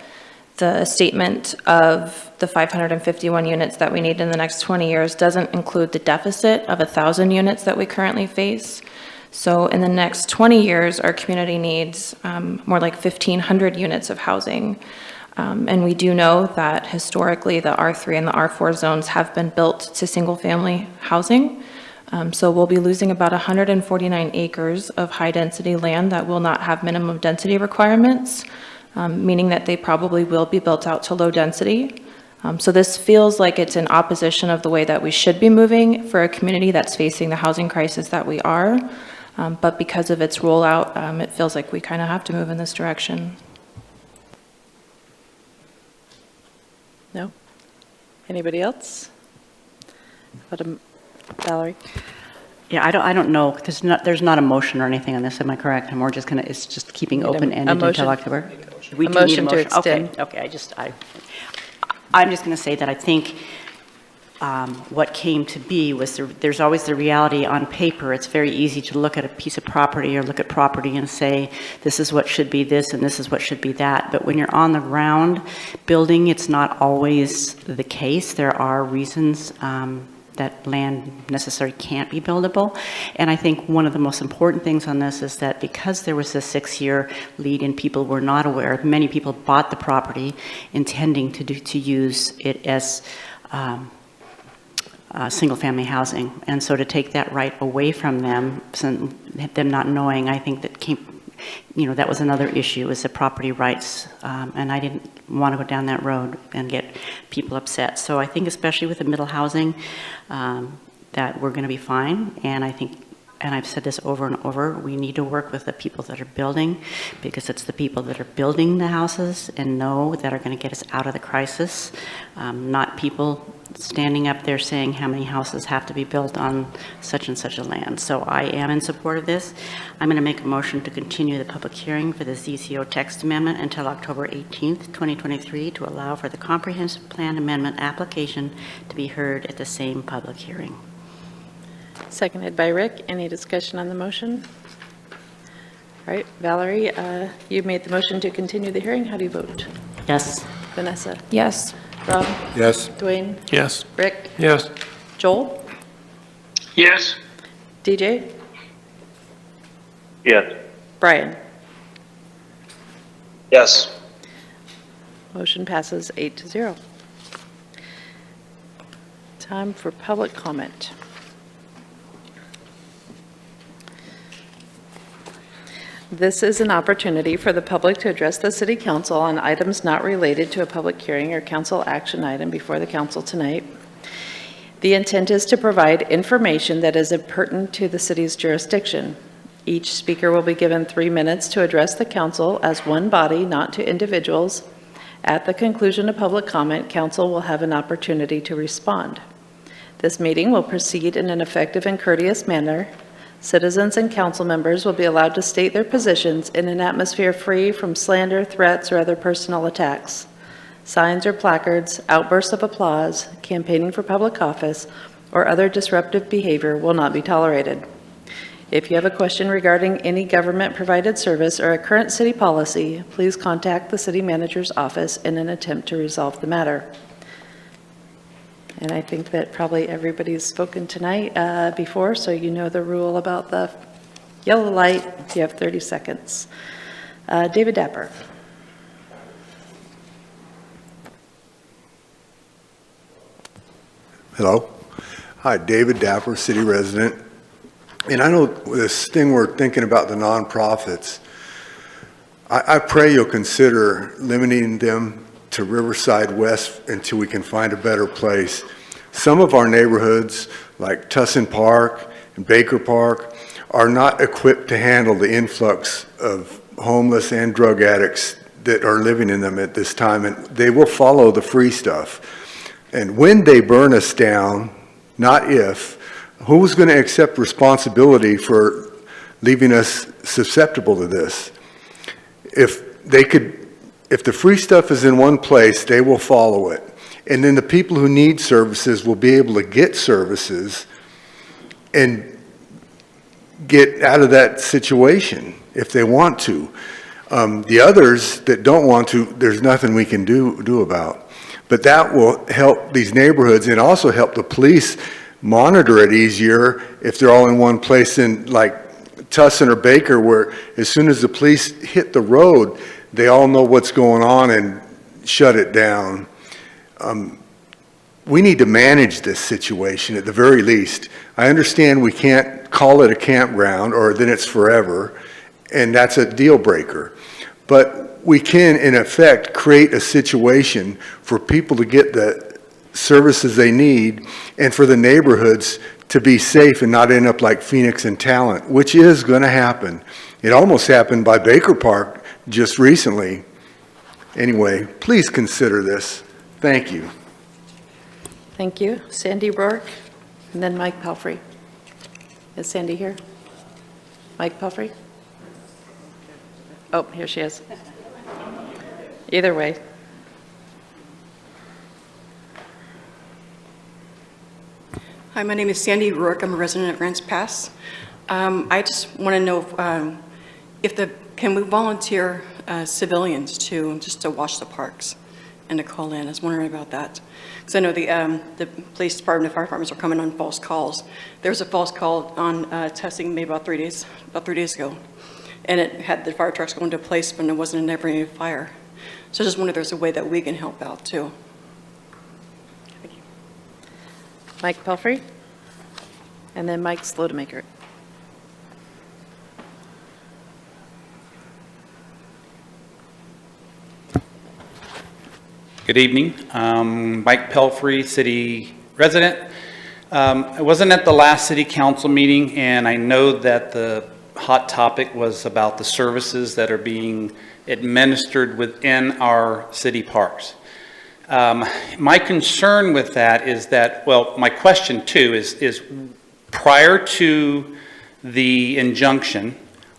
statement of the 551 units that we need in the next 20 years doesn't include the deficit of 1,000 units that we currently face. So in the next 20 years, our community needs more like 1,500 units of housing. And we do know that historically the R3 and the R4 zones have been built to single-family housing. So we'll be losing about 149 acres of high-density land that will not have minimum density requirements, meaning that they probably will be built out to low density. So this feels like it's in opposition of the way that we should be moving for a community that's facing the housing crisis that we are. But because of its rollout, it feels like we kind of have to move in this direction. No? Anybody else? Valerie? Yeah, I don't know. There's not a motion or anything on this. Am I correct? And we're just going to, it's just keeping open-ended until October? We do need a motion to extend. Okay, I'm just going to say that I think what came to be was there's always the reality on paper. It's very easy to look at a piece of property or look at property and say, this is what should be this and this is what should be that. But when you're on the ground building, it's not always the case. There are reasons that land necessarily can't be buildable. And I think one of the most important things on this is that because there was a 6-year lead and people were not aware, many people bought the property intending to use it as single-family housing. And so to take that right away from them, them not knowing, I think that that was another issue, is the property rights. And I didn't want to go down that road and get people upset. So I think especially with the middle housing, that we're going to be fine. And I think, and I've said this over and over, we need to work with the people that are building, because it's the people that are building the houses and know that are going to get us out of the crisis, not people standing up there saying how many houses have to be built on such and such a land. So I am in support of this. I'm going to make a motion to continue the public hearing for the ZCO text amendment until October 18th, 2023, to allow for the comprehensive plan amendment application to be heard at the same public hearing. Seconded by Rick. Any discussion on the motion? All right, Valerie, you made the motion to continue the hearing. How do you vote? Yes. Vanessa? Yes. Rob? Yes. Dwayne? Yes. Rick? Yes. Joel? Yes. DJ? Yes. Brian? Yes. Motion passes 8-0. Time for public comment. This is an opportunity for the public to address the City Council on items not related to a public hearing or council action item before the council tonight. The intent is to provide information that is pertinent to the city's jurisdiction. Each speaker will be given 3 minutes to address the council as one body, not to individuals. At the conclusion of public comment, council will have an opportunity to respond. This meeting will proceed in an effective and courteous manner. Citizens and council members will be allowed to state their positions in an atmosphere free from slander, threats, or other personal attacks. Signs or placards, outbursts of applause, campaigning for public office, or other disruptive behavior will not be tolerated. If you have a question regarding any government-provided service or a current city policy, please contact the city manager's office in an attempt to resolve the matter. And I think that probably everybody's spoken tonight before, so you know the rule about the yellow light. You have 30 seconds. David Dapper. Hello. Hi, David Dapper, city resident. And I know this thing we're thinking about the nonprofits, I pray you'll consider limiting them to Riverside West until we can find a better place. Some of our neighborhoods, like Tussin Park and Baker Park, are not equipped to handle the influx of homeless and drug addicts that are living in them at this time, and they will follow the free stuff. And when they burn us down, not if, who's going to accept responsibility for leaving us susceptible to this? If the free stuff is in one place, they will follow it. And then the people who need services will be able to get services and get out of that situation if they want to. The others that don't want to, there's nothing we can do about. But that will help these neighborhoods and also help the police monitor it easier if they're all in one place, in like Tussin or Baker, where as soon as the police hit the road, they all know what's going on and shut it down. We need to manage this situation at the very least. I understand we can't call it a campground or then it's forever, and that's a deal breaker. But we can, in effect, create a situation for people to get the services they need and for the neighborhoods to be safe and not end up like Phoenix and Talent, which is going to happen. It almost happened by Baker Park just recently. Anyway, please consider this. Thank you. Thank you. Sandy Rourke, and then Mike Pelfrey. Is Sandy here? Mike Pelfrey? Oh, here she is. Either way. Hi, my name is Sandy Rourke. I'm a resident of Grants Pass. I just want to know can we volunteer civilians just to watch the parks and to call in? I was wondering about that. Because I know the police department and fire departments are coming on false calls. There was a false call on testing maybe about 3 days ago. And it had the fire trucks going to a place, but there wasn't never any fire. So I just wonder if there's a way that we can help out too. Mike Pelfrey, and then Mike Slotemaker. Good evening. Mike Pelfrey, city resident. I wasn't at the last city council meeting, and I know that the hot topic was about the services that are being administered within our city parks. My concern with that is that, well, my question too is prior to the injunction,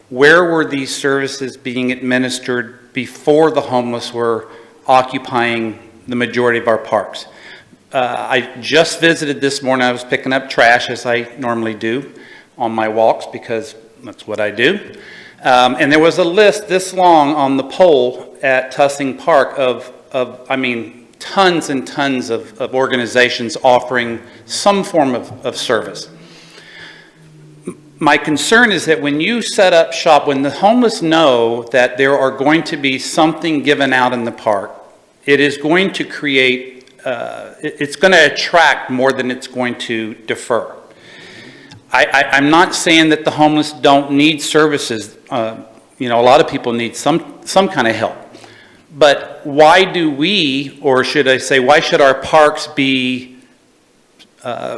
where were these services being administered before the homeless were occupying the majority of our parks? I just visited this morning. I was picking up trash as I normally do on my walks because that's what I do. And there was a list this long on the pole at Tussin Park of tons and tons of organizations offering some form of service. My concern is that when you set up shop, when the homeless know that there are going to be something given out in the park, it is going to create, it's going to attract more than it's going to defer. I'm not saying that the homeless don't need services. You know, a lot of people need some kind of help. But why do we, or should I say, why should our parks be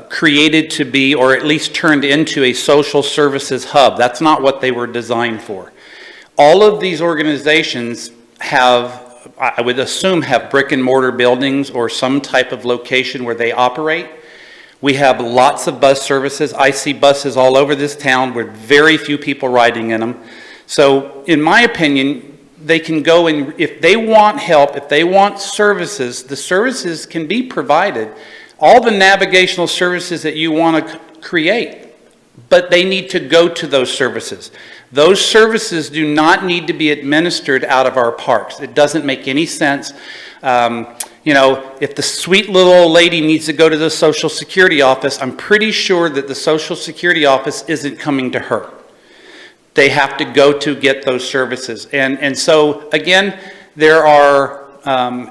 created to be, or at least turned into a social services hub? That's not what they were designed for. All of these organizations have, I would assume, have brick and mortar buildings or some type of location where they operate. We have lots of bus services. I see buses all over this town with very few people riding in them. So in my opinion, they can go and, if they want help, if they want services, the services can be provided. All the navigational services that you want to create, but they need to go to those services. Those services do not need to be administered out of our parks. It doesn't make any sense. You know, if the sweet little old lady needs to go to the Social Security office, I'm pretty sure that the Social Security office isn't coming to her. They have to go to get those services. And so, again, there are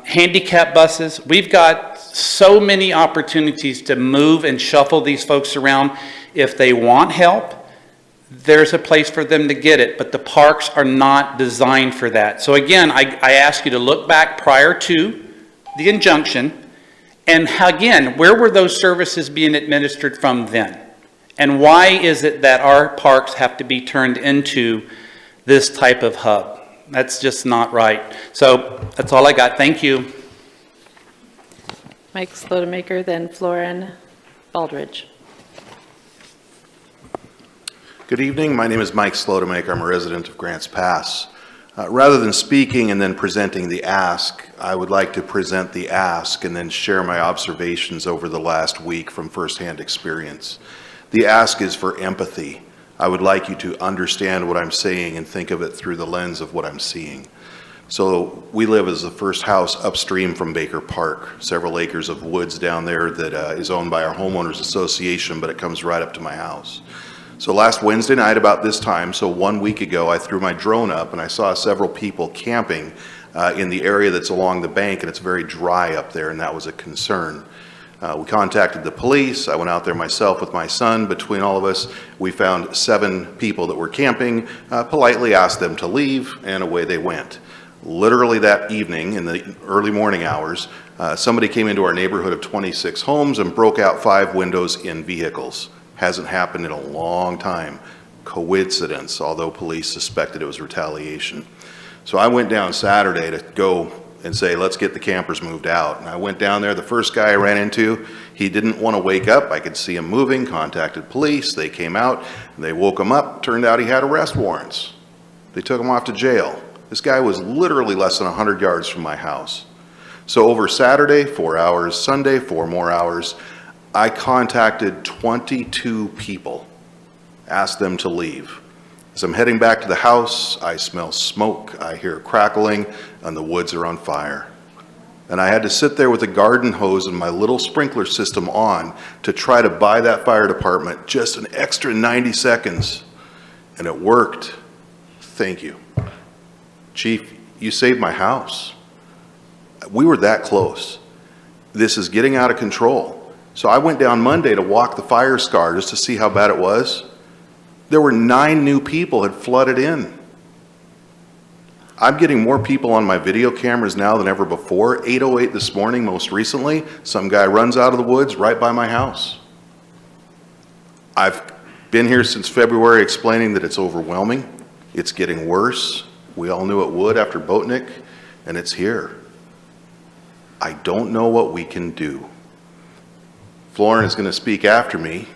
handicap buses. We've got so many opportunities to move and shuffle these folks around. If they want help, there's a place for them to get it, but the parks are not designed for that. So again, I ask you to look back prior to the injunction, and again, where were those services being administered from then? And why is it that our parks have to be turned into this type of hub? That's just not right. So that's all I got. Thank you. Mike Slotemaker, then Florin Baldridge. Good evening. My name is Mike Slotemaker. I'm a resident of Grants Pass. Rather than speaking and then presenting the ask, I would like to present the ask and then share my observations over the last week from firsthand experience. The ask is for empathy. I would like you to understand what I'm saying and think of it through the lens of what I'm seeing. So we live as the first house upstream from Baker Park, several acres of woods down there that is owned by our homeowners association, but it comes right up to my house. So last Wednesday night about this time, so 1 week ago, I threw my drone up and I saw several people camping in the area that's along the bank, and it's very dry up there, and that was a concern. We contacted the police. I went out there myself with my son. Between all of us, we found 7 people that were camping, politely asked them to leave, and away they went. Literally that evening, in the early morning hours, somebody came into our neighborhood of 26 homes and broke out 5 windows in vehicles. Hasn't happened in a long time. Coincidence, although police suspected it was retaliation. So I went down Saturday to go and say, let's get the campers moved out. And I went down there. The first guy I ran into, he didn't want to wake up. I could see him moving, contacted police. They came out, and they woke him up. Turned out he had arrest warrants. They took him off to jail. This guy was literally less than 100 yards from my house. So over Saturday, 4 hours, Sunday, 4 more hours, I contacted 22 people, asked them to leave. As I'm heading back to the house, I smell smoke, I hear crackling, and the woods are on fire. And I had to sit there with a garden hose and my little sprinkler system on to try to buy that fire department just an extra 90 seconds. And it worked. Thank you. Chief, you saved my house. We were that close. This is getting out of control. So I went down Monday to walk the fire scar just to see how bad it was. There were 9 new people had flooded in. I'm getting more people on my video cameras now than ever before. 8:08 this morning, most recently, some guy runs out of the woods right by my house. I've been here since February explaining that it's overwhelming. It's getting worse. We all knew it would after Boatnick, and it's here. I don't know what we can do. Florin is going to speak after me.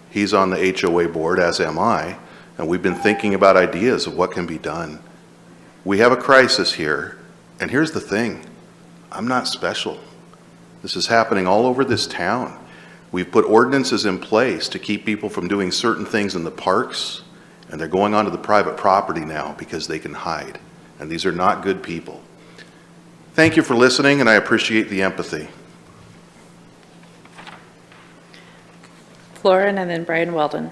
He's on the HOA board, as am I, and we've been thinking about ideas of what can be done. We have a crisis here, and here's the thing. I'm not special. This is happening all over this town. We've put ordinances in place to keep people from doing certain things in the parks, and they're going onto the private property now because they can hide, and these are not good people. Thank you for listening, and I appreciate the empathy. Florin, and then Brian Weldon.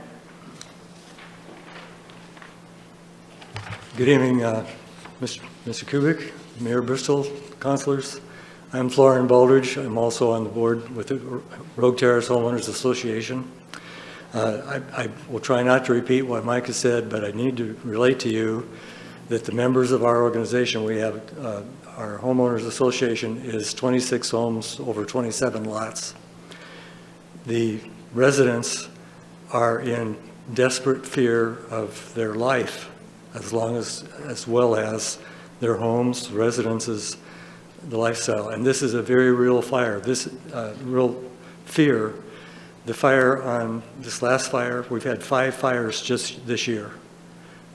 Good evening, Mr. Kubik, Mayor Bristol, councilors. I'm Florin Baldridge. I'm also on the board with the Rogue Terrace Homeowners Association. I will try not to repeat what Mike has said, but I need to relate to you that the members of our organization, we have our homeowners association is 26 homes over 27 lots. The residents are in desperate fear of their life as well as their homes, residences, the lifestyle. And this is a very real fire. This real fear. The fire on this last fire, we've had 5 fires just this year.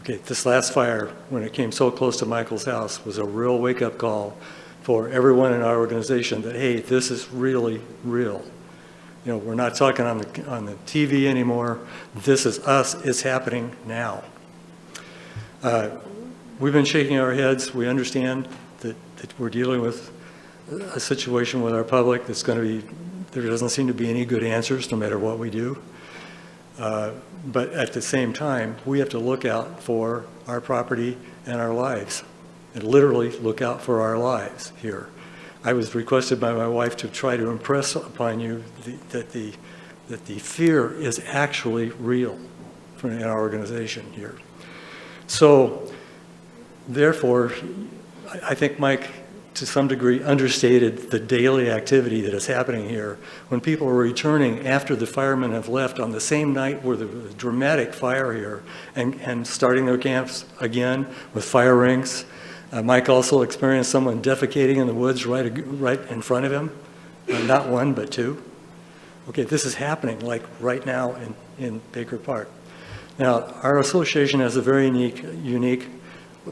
Okay, this last fire, when it came so close to Michael's house, was a real wake-up call for everyone in our organization that, hey, this is really real. You know, we're not talking on the TV anymore. This is us. It's happening now. We've been shaking our heads. We understand that we're dealing with a situation with our public that's going to be, there doesn't seem to be any good answers no matter what we do. But at the same time, we have to look out for our property and our lives, and literally look out for our lives here. I was requested by my wife to try to impress upon you that the fear is actually real in our organization here. So, therefore, I think Mike, to some degree, understated the daily activity that is happening here. When people are returning after the firemen have left on the same night where there was a dramatic fire here and starting their camps again with fire rings. Mike also experienced someone defecating in the woods right in front of him. Not one, but 2. Okay, this is happening like right now in Baker Park. Now, our association has a very unique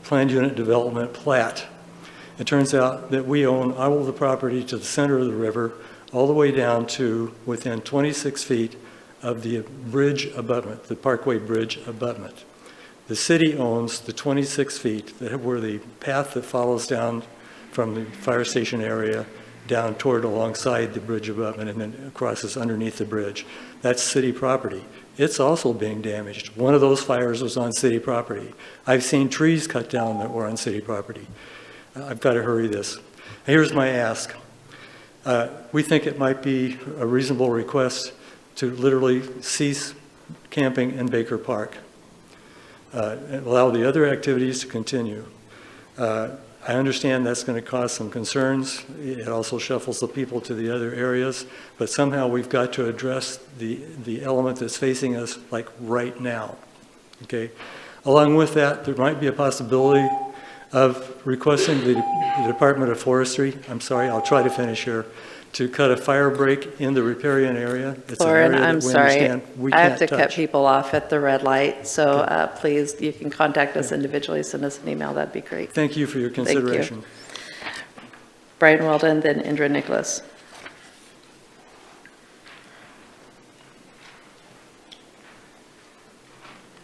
planned unit development plat. It turns out that we own all of the property to the center of the river, all the way down to within 26 feet of the bridge abutment, the Parkway Bridge abutment. The city owns the 26 feet where the path that follows down from the fire station area down toward alongside the bridge abutment and then crosses underneath the bridge. That's city property. It's also being damaged. One of those fires was on city property. I've seen trees cut down that were on city property. I've got to hurry this. Here's my ask. We think it might be a reasonable request to literally cease camping in Baker Park and allow the other activities to continue. I understand that's going to cause some concerns. It also shuffles the people to the other areas, but somehow we've got to address the element that's facing us like right now, okay? Along with that, there might be a possibility of requesting the Department of Forestry, I'm sorry, I'll try to finish here, to cut a fire break in the riparian area. It's an Lauren, area that I'm we sorry. understand we I have can't to cut touch. people off at the red light, so please, you can contact us individually, send us an email, that'd be great. Thank you for your Thank you. consideration. Brian Weldon, then Indra Nicholas.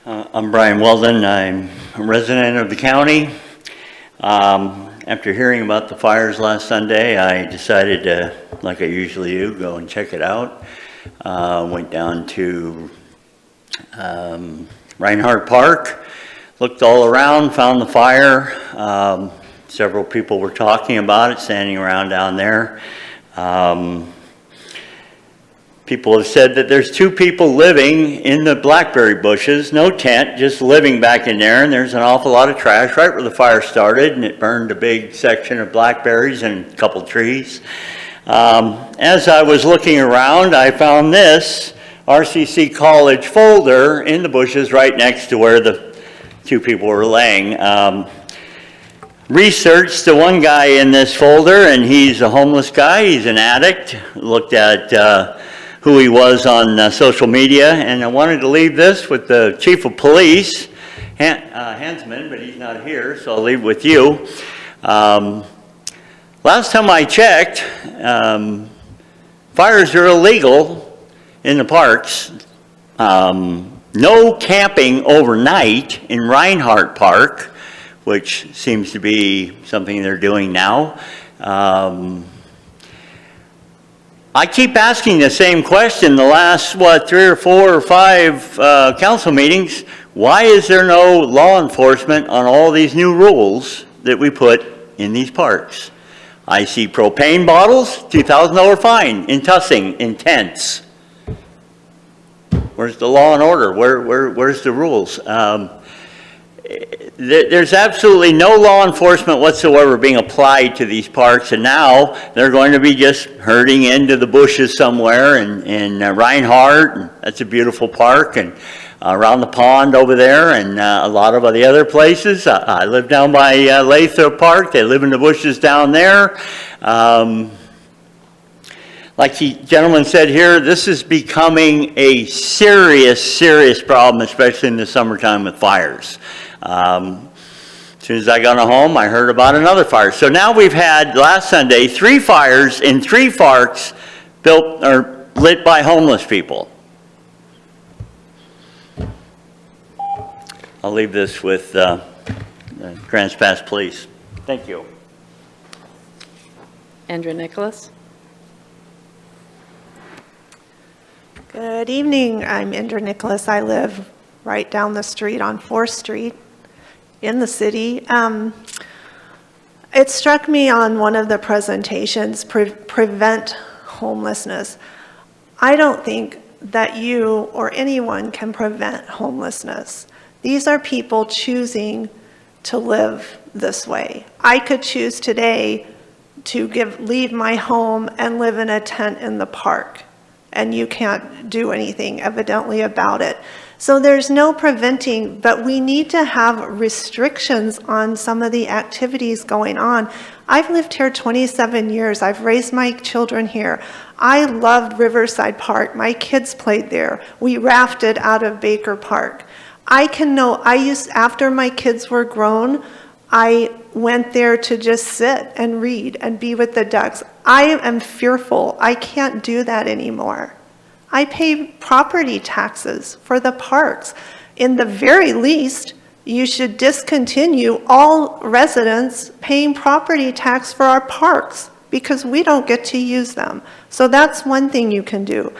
I'm Brian Weldon. I'm a resident of the county. After hearing about the fires last Sunday, I decided to, like I usually do, go and check it out. Went down to Reinhardt Park, looked all around, found the fire. Several people were talking about it, standing around down there. People have said that there's 2 people living in the blackberry bushes, no tent, just living back in there, and there's an awful lot of trash right where the fire started, and it burned a big section of blackberries and a couple trees. As I was looking around, I found this RCC College folder in the bushes right next to where the 2 people were laying. Researched the one guy in this folder, and he's a homeless guy, he's an addict. Looked at who he was on social media, and I wanted to leave this with the Chief of Police, Hansman, but he's not here, so I'll leave it with you. Last time I checked, fires are illegal in the parks. No camping overnight in Reinhardt Park, which seems to be something they're doing now. I keep asking the same question the last, 3 or 4 or 5 council meetings. Why is there no law enforcement on all these new rules that we put in these parks? I see propane bottles, $2,000 fine in Tussing, in tents. Where's the law and order? Where's the rules? There's absolutely no law enforcement whatsoever being applied to these parks, and now they're going to be just herding into the bushes somewhere in Reinhardt, and that's a beautiful park, and around the pond over there, and a lot of the other places. I live down by Lathrop Park. They live in the bushes down there. Like the gentleman said here, this is becoming a serious problem, especially in the summertime with fires. As soon as I got home, I heard about another fire. So now we've had, last Sunday, 3 fires in 3 parks built or lit by homeless people. I'll leave this with Grants Pass Police. Thank you. Andrea Nicholas. Good evening. I'm Indra Nicholas. I live right down the street on 4th Street in the city. It struck me on one of the presentations, prevent homelessness. I don't think that you or anyone can prevent homelessness. These are people choosing to live this way. I could choose today to leave my home and live in a tent in the park, and you can't do anything evidently about it. So there's no preventing, but we need to have restrictions on some of the activities going on. I've lived here 27 years. I've raised my children here. I loved Riverside Park. My kids played there. We rafted out of Baker Park. After my kids were grown, I went there to just sit and read and be with the ducks. I am fearful. I can't do that anymore. I pay property taxes for the parks. In the very least, you should discontinue all residents paying property tax for our parks because we don't get to use them. So that's one thing you can do.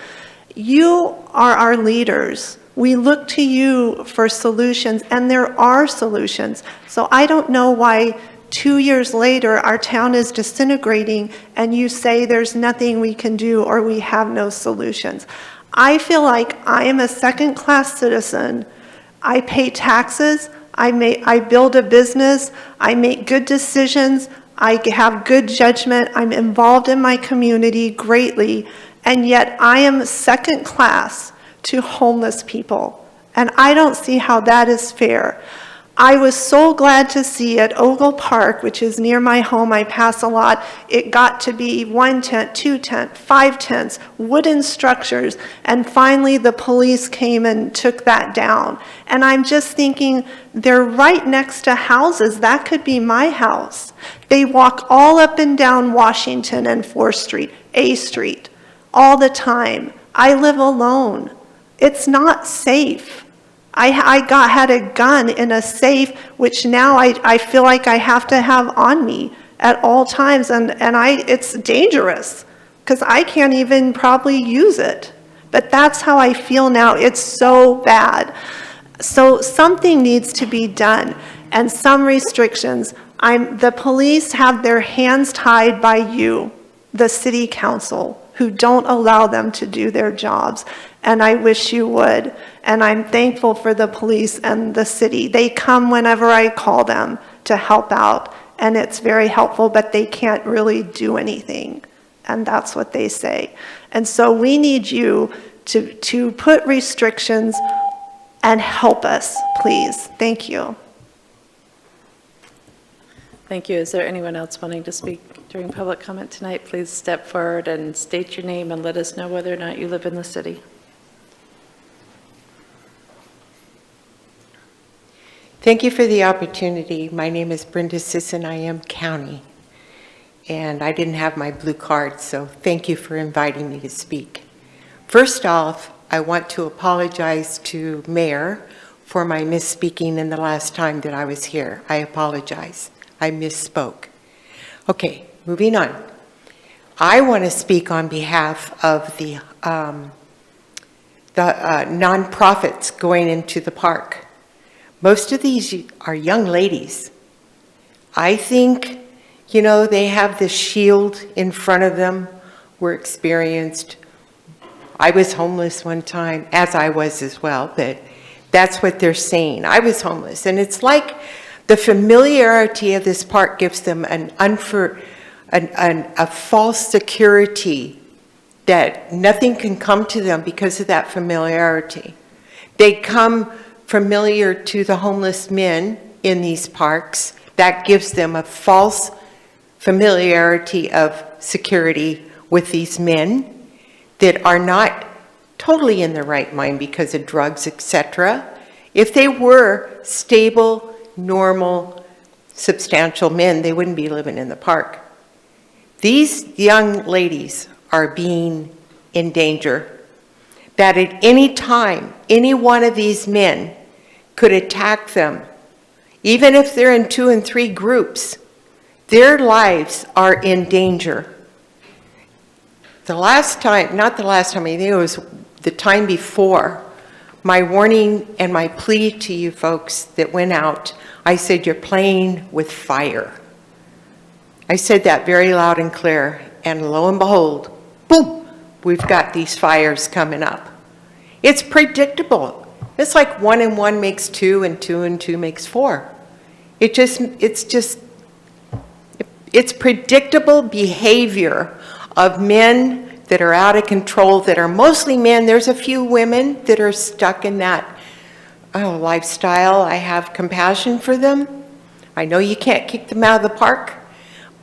You are our leaders. We look to you for solutions, and there are solutions. So I don't know why 2 years later our town is disintegrating and you say there's nothing we can do or we have no solutions. I feel like I am a second-class citizen. I pay taxes, I build a business, I make good decisions, I have good judgment, I'm involved in my community greatly, and yet I am second class to homeless people. And I don't see how that is fair. I was so glad to see at Ogle Park, which is near my home, I pass a lot, it got to be 1 tent, 2 tent, 5 tents, wooden structures, and finally the police came and took that down. And I'm just thinking, they're right next to houses. That could be my house. They walk all up and down Washington and 4th Street, A Street, all the time. I live alone. It's not safe. I had a gun in a safe, which now I feel like I have to have on me at all times, and it's dangerous because I can't even probably use it. But that's how I feel now. It's so bad. So something needs to be done, and some restrictions. The police have their hands tied by you, the city council, who don't allow them to do their jobs. And I wish you would. And I'm thankful for the police and the city. They come whenever I call them to help out. And it's very helpful, but they can't really do anything. And that's what they say. And so we need you to put restrictions and help us, please. Thank you. Thank you. Is there anyone else wanting to speak during public comment tonight? Please step forward and state your name and let us know whether or not you live in the city. Thank you for the opportunity. My name is Brenda Sisson. I am county, and I didn't have my blue card, so thank you for inviting me to speak. First off, I want to apologize to Mayor for my misspeaking in the last time that I was here. I apologize. I misspoke. Okay, moving on. I want to speak on behalf of the nonprofits going into the park. Most of these are young ladies. I think You know, they have this shield in front of them. We're experienced. I was homeless one time, as I was as well, but that's what they're saying. I was homeless. And it's like the familiarity of this park gives them a false security that nothing can come to them because of that familiarity. They come familiar to the homeless men in these parks. That gives them a false familiarity of security with these men that are not totally in their right mind because of drugs, etc. If they were stable, normal, substantial men, they wouldn't be living in the park. These young ladies are being in danger, that at any time, any one of these men could attack them. Even if they're in 2 and 3 groups, their lives are in danger. The last time, not the last time, I think it was the time before, my warning and my plea to you folks that went out, I said, you're playing with fire. I said that very loud and clear, and lo and behold, boom, we've got these fires coming up. It's predictable. It's like 1 and 1 makes 2, and 2 and 2 makes 4. It's predictable behavior of men that are out of control, that are mostly men. There's a few women that are stuck in that lifestyle. I have compassion for them. I know you can't kick them out of the park,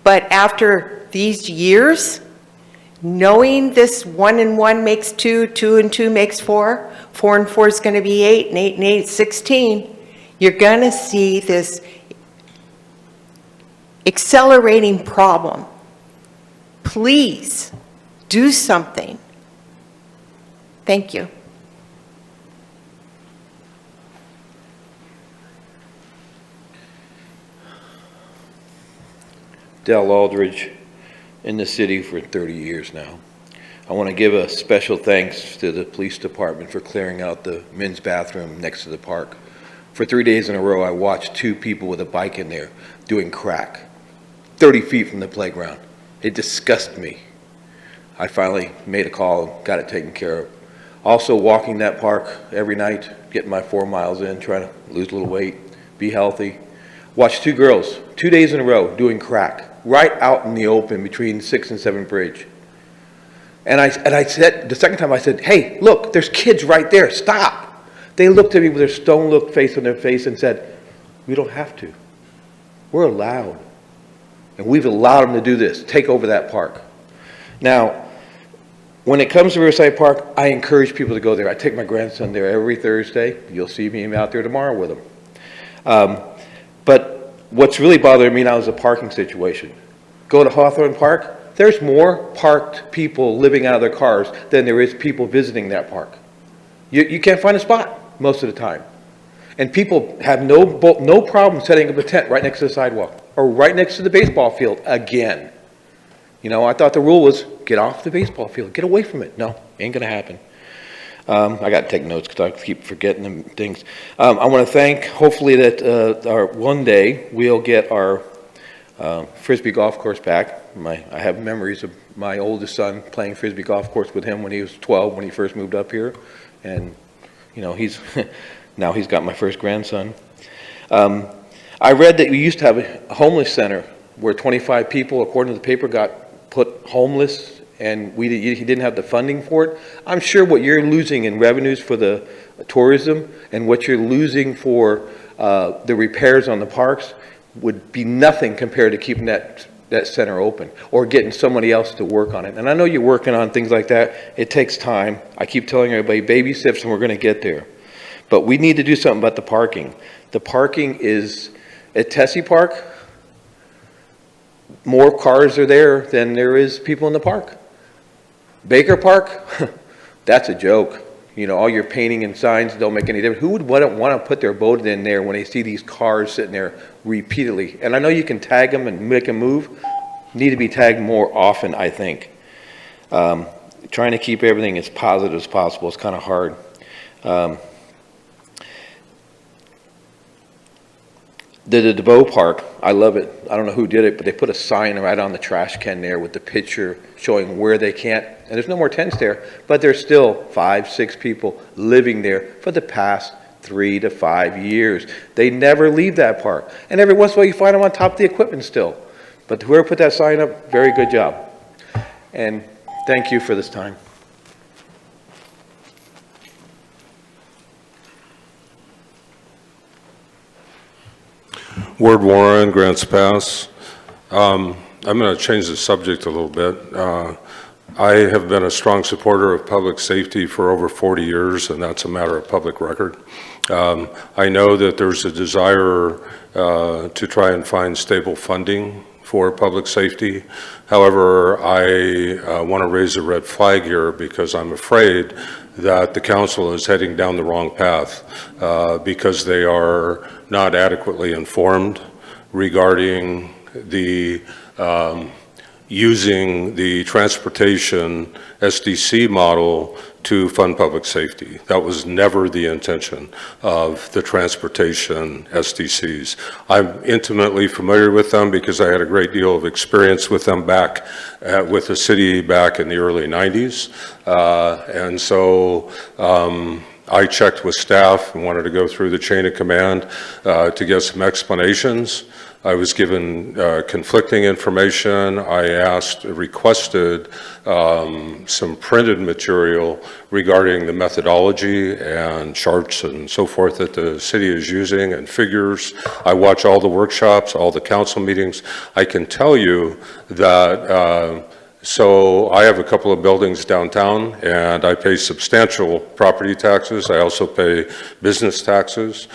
but after these years, knowing this 1 and 1 makes 2, 2 and 2 makes 4, 4 and 4 is going to be 8, and 8 and 8 is 16, you're going to see this accelerating problem. Please do something. Thank you. Dell Aldridge, in the city for 30 years now. I want to give a special thanks to the police department for clearing out the men's bathroom next to the park. For 3 days in a row, I watched 2 people with a bike in there doing crack, 30 feet from the playground. It disgusted me. I finally made a call, got it taken care of. Also walking that park every night, getting my 4 miles in, trying to lose a little weight, be healthy. Watched 2 girls, 2 days in a row, doing crack, right out in the open between 6th and 7th Bridge. And I said, the second time I said, hey, look, there's kids right there, stop. They looked at me with their stone-looked face on their face and said, we don't have to. We're allowed. And we've allowed them to do this, take over that park. Now, when it comes to Riverside Park, I encourage people to go there. I take my grandson there every Thursday. You'll see me out there tomorrow with him. But what's really bothering me now is the parking situation. Go to Hawthorne Park, there's more parked people living out of their cars than there is people visiting that park. You can't find a spot most of the time. And people have no problem setting up a tent right next to the sidewalk or right next to the baseball field again. You know, I thought the rule was get off the baseball field, get away from it. No, ain't gonna happen. I got to take notes because I keep forgetting them things. I want to thank, hopefully that one day we'll get our Frisbee golf course back. I have memories of my oldest son playing Frisbee golf course with him when he was 12, when he first moved up here. And, you know, now he's got my first grandson. I read that we used to have a homeless center where 25 people, according to the paper, got put homeless, and he didn't have the funding for it. I'm sure what you're losing in revenues for the tourism and what you're losing for the repairs on the parks would be nothing compared to keeping that center open or getting somebody else to work on it. And I know you're working on things like that. It takes time. I keep telling everybody, baby steps, and we're going to get there. But we need to do something about the parking. The parking is, at Tessie Park, more cars are there than there is people in the park. Baker Park, that's a joke. You know, all your painting and signs don't make any difference. Who would want to put their boat in there when they see these cars sitting there repeatedly? And I know you can tag them and make them move. Need to be tagged more often, I think. Trying to keep everything as positive as possible is kind of hard. The DeVoe Park, I love it. I don't know who did it, but they put a sign right on the trash can there with the picture showing where they can't, and there's no more tents there, but there's still 5, 6 people living there for the past 3 to 5 years. They never leave that park. And every once in a while you find them on top of the equipment still. But whoever put that sign up, very good job. And thank you for this time. Ward Warren, Grants Pass. I'm going to change the subject a little bit. I have been a strong supporter of public safety for over 40 years, and that's a matter of public record. I know that there's a desire to try and find stable funding for public safety. However, I want to raise a red flag here because I'm afraid that the council is heading down the wrong path because they are not adequately informed regarding the using the transportation SDC model to fund public safety. That was never the intention of the transportation SDCs. I'm intimately familiar with them because I had a great deal of experience with them back with the city back in the early 90s. And so I checked with staff and wanted to go through the chain of command to get some explanations. I was given conflicting information. I requested some printed material regarding the methodology and charts and so forth that the city is using and figures. I watch all the workshops, all the council meetings. I can tell you that so I have a couple of buildings downtown and I pay substantial property taxes. I also pay business taxes.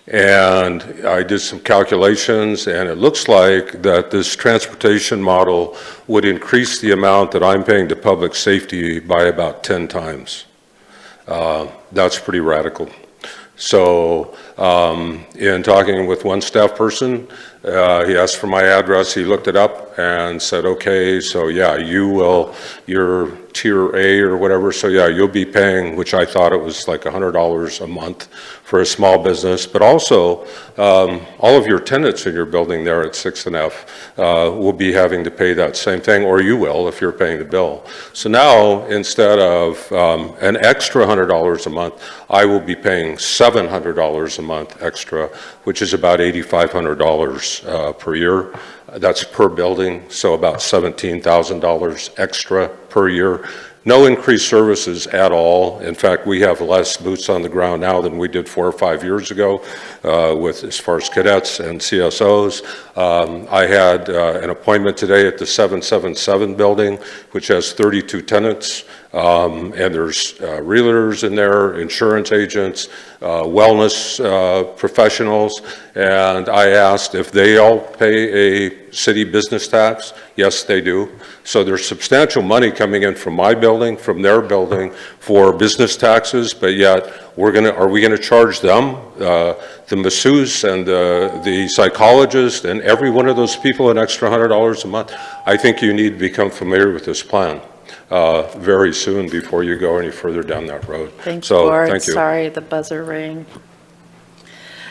And I did some calculations, and it looks like that this transportation model would increase the amount that I'm paying to public safety by about 10 times. That's pretty radical. So in talking with one staff person, he asked for my address, he looked it up and said, okay, so yeah, you're tier A or whatever, so yeah, you'll be paying, which I thought it was like $100 a month for a small business, but also all of your tenants in your building there at 6th and F will be having to pay that same thing, or you will if you're paying the bill. So now, instead of an extra $100 a month, I will be paying $700 a month extra, which is about $8,500 per year. That's per building, so about $17,000 extra per year. No increased services at all. In fact, we have less boots on the ground now than we did 4 or 5 years ago with as far as cadets and CSOs. I had an appointment today at the 777 building, which has 32 tenants. And there's realtors in there, insurance agents, wellness professionals, and I asked if they all pay a city business tax. Yes, they do. So there's substantial money coming in from my building, from their building, for business taxes, but yet are we gonna charge them, the masseuse and the psychologist and every one of those people an extra $100 a month? I think you need to become familiar with this plan very soon before you go any further down that road. Thanks, Board. Thank you. Sorry, the buzzer rang.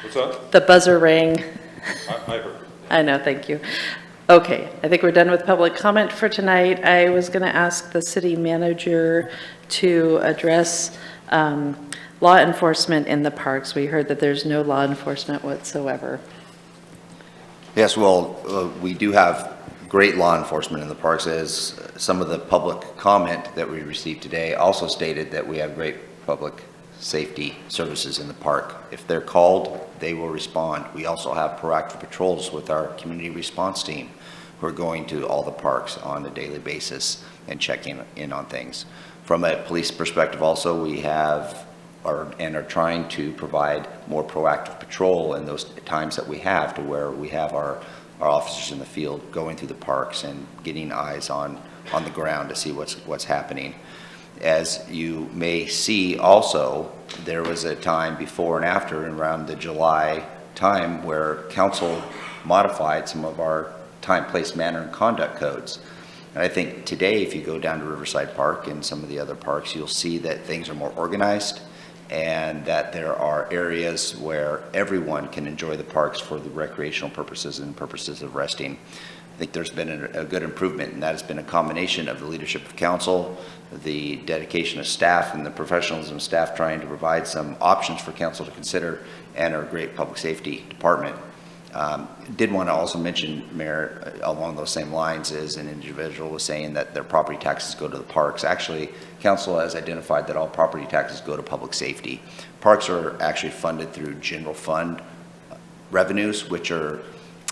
What's that? The buzzer rang. I heard. I know, thank you. Okay, I think we're done with public comment for tonight. I was going to ask the city manager to address law enforcement in the parks. We heard that there's no law enforcement whatsoever. Yes, well, we do have great law enforcement in the parks, as some of the public comment that we received today also stated that we have great public safety services in the park. If they're called, they will respond. We also have proactive patrols with our community response team who are going to all the parks on a daily basis and checking in on things. From a police perspective also, we have are trying to provide more proactive patrol in those times that we have, to where we have our officers in the field going through the parks and getting eyes on the ground to see what's happening. As you may see also, there was a time before and after, around the July time, where council modified some of our time, place, manner, and conduct codes. And I think today, if you go down to Riverside Park and some of the other parks, you'll see that things are more organized and that there are areas where everyone can enjoy the parks for the recreational purposes and purposes of resting. I think there's been a good improvement, and that has been a combination of the leadership of council, the dedication of staff, and the professionalism of staff trying to provide some options for council to consider, and our great public safety department. Did want to also mention, Mayor, along those same lines, is an individual was saying that their property taxes go to the parks. Actually, council has identified that all property taxes go to public safety. Parks are actually funded through general fund revenues, which are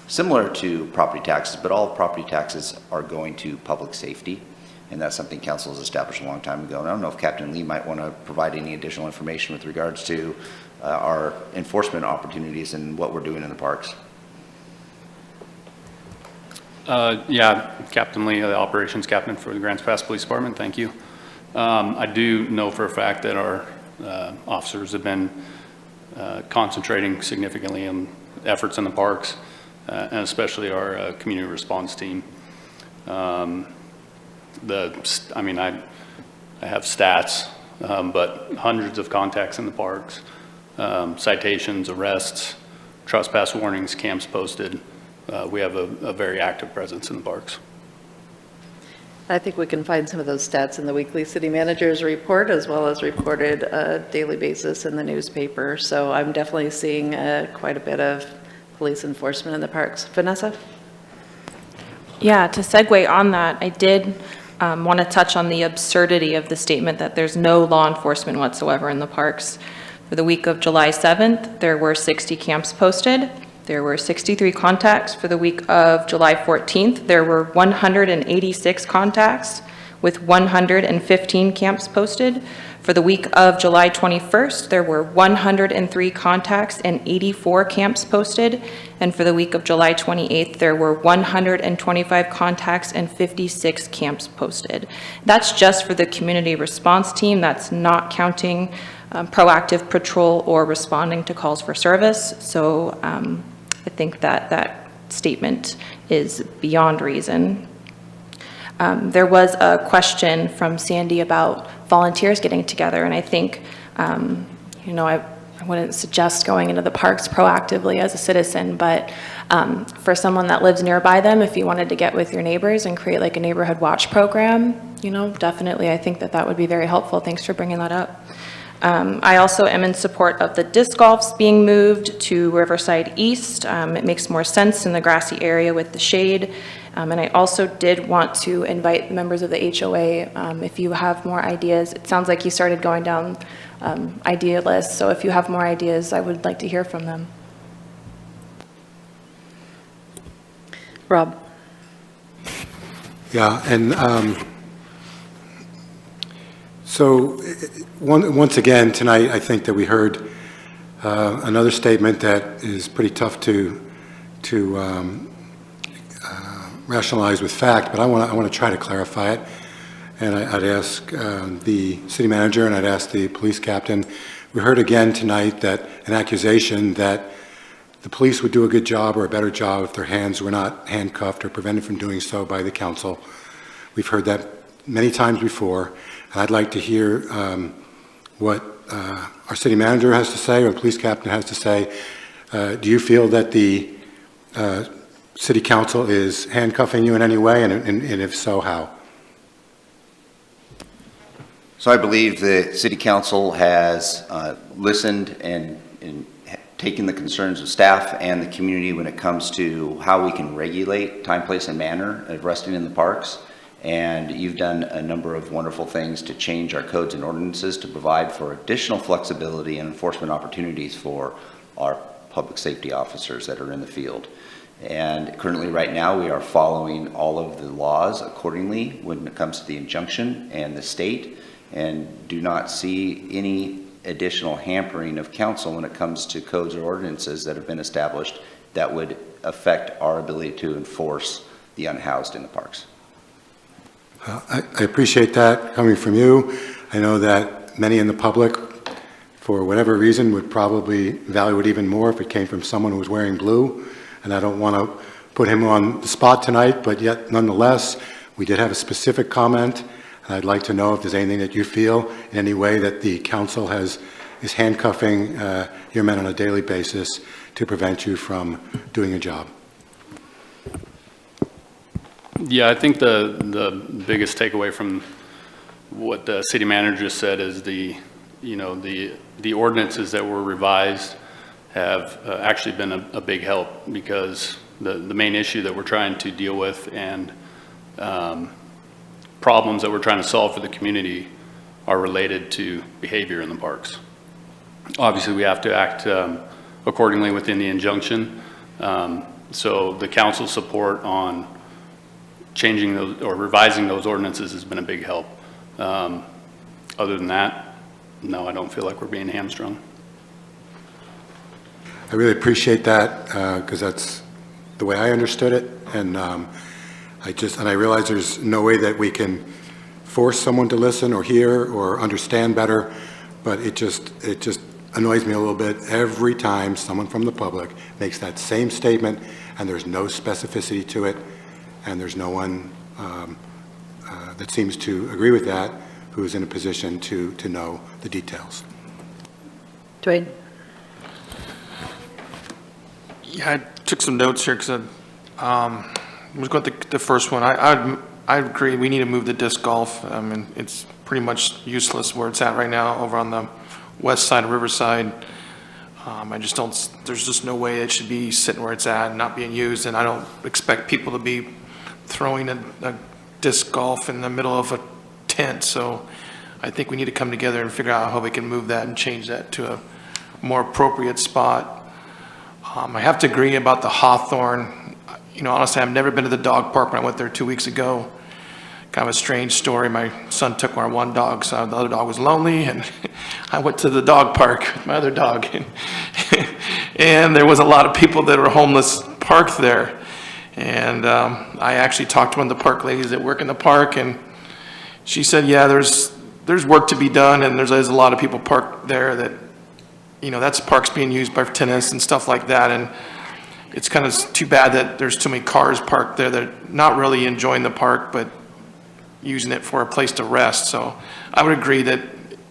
similar to property taxes, but all property taxes are going to public safety. And that's something council has established a long time ago. And I don't know if Captain Lee might want to provide any additional information with regards to our enforcement opportunities and what we're doing in the parks. Yeah, Captain Lee, the operations captain for the Grants Pass Police Department. Thank you. I do know for a fact that our officers have been concentrating significantly on efforts in the parks, and especially our community response team. I mean, I have stats, but hundreds of contacts in the parks, citations, arrests, trespass warnings, camps posted. We have a very active presence in the parks. I think we can find some of those stats in the weekly city manager's report, as well as reported daily basis in the newspaper. So I'm definitely seeing quite a bit of police enforcement in the parks. Vanessa? Yeah, to segue on that, I did want to touch on the absurdity of the statement that there's no law enforcement whatsoever in the parks. For the week of July 7th, there were 60 camps posted. There were 63 contacts. For the week of July 14th, there were 186 contacts with 115 camps posted. For the week of July 21st, there were 103 contacts and 84 camps posted. And for the week of July 28th, there were 125 contacts and 56 camps posted. That's just for the community response team. That's not counting proactive patrol or responding to calls for service. So I think that that statement is beyond reason. There was a question from Sandy about volunteers getting together, and I think, you know, I wouldn't suggest going into the parks proactively as a citizen, but for someone that lives nearby them, if you wanted to get with your neighbors and create like a neighborhood watch program, you know, definitely I think that that would be very helpful. Thanks for bringing that up. I also am in support of the disc golfs being moved to Riverside East. It makes more sense in the grassy area with the shade. And I also did want to invite members of the HOA, if you have more ideas. It sounds like you started going down idea lists, so if you have more ideas, I would like to hear from them. Rob? Yeah, and so once again tonight, I think that we heard another statement that is pretty tough to rationalize with fact, but I want to try to clarify it. And I'd ask the city manager and I'd ask the police captain. We heard again tonight that an accusation that the police would do a good job or a better job if their hands were not handcuffed or prevented from doing so by the council. We've heard that many times before. And I'd like to hear what our city manager has to say or the police captain has to say. Do you feel that the city council is handcuffing you in any way, and if so, how? So I believe the city council has listened and taken the concerns of staff and the community when it comes to how we can regulate time, place, and manner of resting in the parks. And you've done a number of wonderful things to change our codes and ordinances to provide for additional flexibility and enforcement opportunities for our public safety officers that are in the field. And currently right now we are following all of the laws accordingly when it comes to the injunction and the state, and do not see any additional hampering of council when it comes to codes or ordinances that have been established that would affect our ability to enforce the unhoused in the parks. I appreciate that coming from you. I know that many in the public, for whatever reason, would probably value it even more if it came from someone who was wearing blue. And I don't want to put him on the spot tonight, but yet nonetheless, we did have a specific comment. And I'd like to know if there's anything that you feel in any way that the council has is handcuffing your men on a daily basis to prevent you from doing your job. Yeah, I think the biggest takeaway from what the city manager just said is the ordinances that were revised have actually been a big help, because the main issue that we're trying to deal with and problems that we're trying to solve for the community are related to behavior in the parks. Obviously, we have to act accordingly within the injunction. So the council's support on changing those or revising those ordinances has been a big help. Other than that, no, I don't feel like we're being hamstrung. I really appreciate that because that's the way I understood it, and I realize there's no way that we can force someone to listen or hear or understand better, but it just annoys me a little bit every time someone from the public makes that same statement and there's no specificity to it, and there's no one that seems to agree with that who is in a position to know the details. Dwayne? Yeah, I took some notes here because I was going to the first one. I agree. We need to move the disc golf. I mean, it's pretty much useless where it's at right now over on the west side of Riverside. I just don't, there's just no way it should be sitting where it's at and not being used. And I don't expect people to be throwing a disc golf in the middle of a tent. So I think we need to come together and figure out how we can move that and change that to a more appropriate spot. I have to agree about the Hawthorne. You know, honestly, I've never been to the dog park. When I went there 2 weeks ago, kind of a strange story. My son took our one dog, so the other dog was lonely, and I went to the dog park with my other dog, and there was a lot of people that were homeless parked there. And I actually talked to one of the park ladies that work in the park, and she said, yeah, there's work to be done, and there's a lot of people parked there that, you know, that's parks being used by tennis and stuff like that. And it's kind of too bad that there's too many cars parked there that are not really enjoying the park, but using it for a place to rest. So I would agree that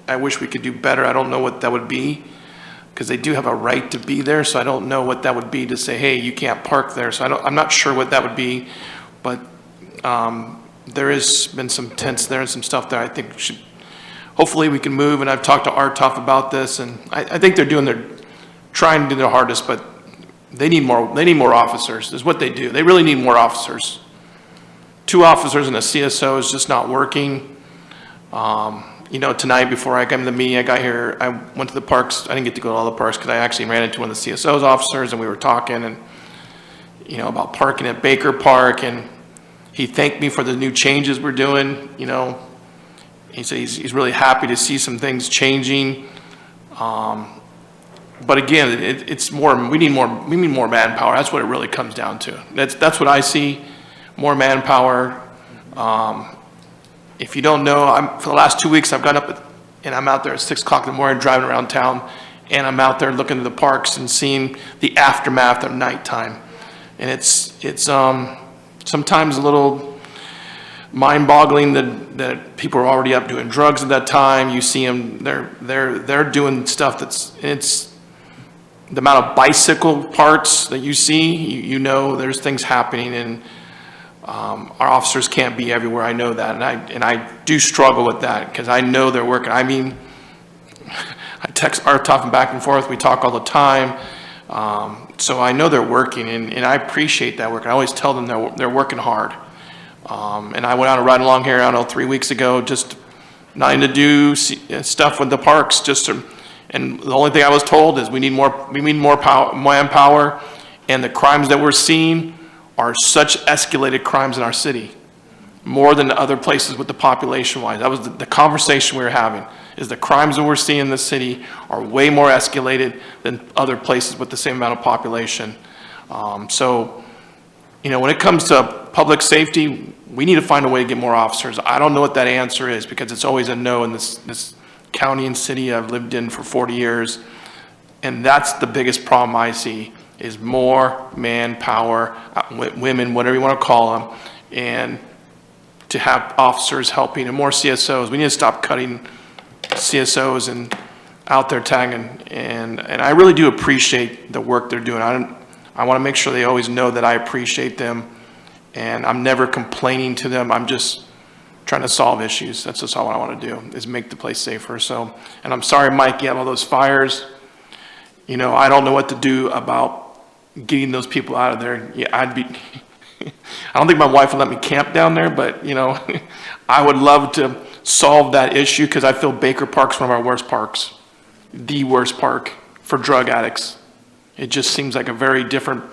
I wish we could do better. I don't know what that would be, because they do have a right to be there. So I don't know what that would be to say, hey, you can't park there. So I'm not sure what that would be, but there has been some tents there and some stuff there I think should, hopefully we can move. And I've talked to RTOF about this, and I think they're trying to do their hardest, but they need more officers is what they do. They really need more officers. 2 officers and a CSO is just not working. You know, tonight before I came to the meeting, I got here, I went to the parks. I didn't get to go to all the parks because I actually ran into one of the CSO's officers, and we were talking and, you know, about parking at Baker Park, and he thanked me for the new changes we're doing. You know, he said he's really happy to see some things changing. But again, it's more, we need more manpower. That's what it really comes down to. That's what I see, more manpower. If you don't know, for the last 2 weeks, I've got up and I'm out there at 6 o'clock in the morning driving around town, and I'm out there looking at the parks and seeing the aftermath of nighttime. And it's sometimes a little mind-boggling that people are already up doing drugs at that time. You see them, they're doing stuff it's the amount of bicycle parts that you see, you know there's things happening, and our officers can't be everywhere. I know that, and I do struggle with that because I know they're working. I mean, I text RTOF back and forth. We talk all the time, so I know they're working, and I appreciate that work. I always tell them they're working hard. And I went out and ride along here, I don't know, 3 weeks ago, just nothing to do, stuff with the parks, and the only thing I was told is we need more manpower, and the crimes that we're seeing are such escalated crimes in our city, more than the other places with the population-wise. That was the conversation we were having, is the crimes that we're seeing in the city are way more escalated than other places with the same amount of population. So, you know, when it comes to public safety, we need to find a way to get more officers. I don't know what that answer is, because it's always a no in this county and city I've lived in for 40 years. And that's the biggest problem I see, is more manpower, women, whatever you want to call them, and to have officers helping and more CSOs. We need to stop cutting CSOs and out there tagging, and I really do appreciate the work they're doing. I want to make sure they always know that I appreciate them, and I'm never complaining to them. I'm just trying to solve issues. That's just all I want to do, is make the place safer. So, and I'm sorry, Mike, you have all those fires. You know, I don't know what to do about getting those people out of there. Yeah, I don't think my wife would let me camp down there, but, you know, I would love to solve that issue, because I feel Baker Park's one of our worst parks, the worst park for drug addicts. It just seems like a very different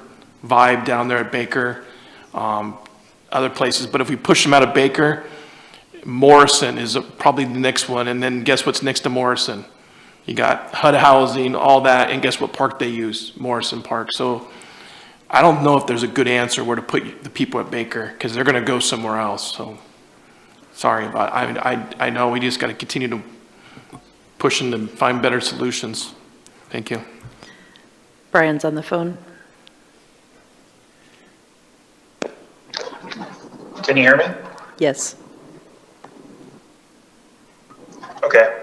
vibe down there at Baker, other places. But if we push them out of Baker, Morrison is probably the next one, and then guess what's next to Morrison? You got HUD housing, all that, and guess what park they use? Morrison Park. So I don't know if there's a good answer where to put the people at Baker, because they're going to go somewhere else. So sorry about it. I know we just got to continue to push them to find better solutions. Thank you. Brian's on the phone. Can you hear me? Yes. Okay.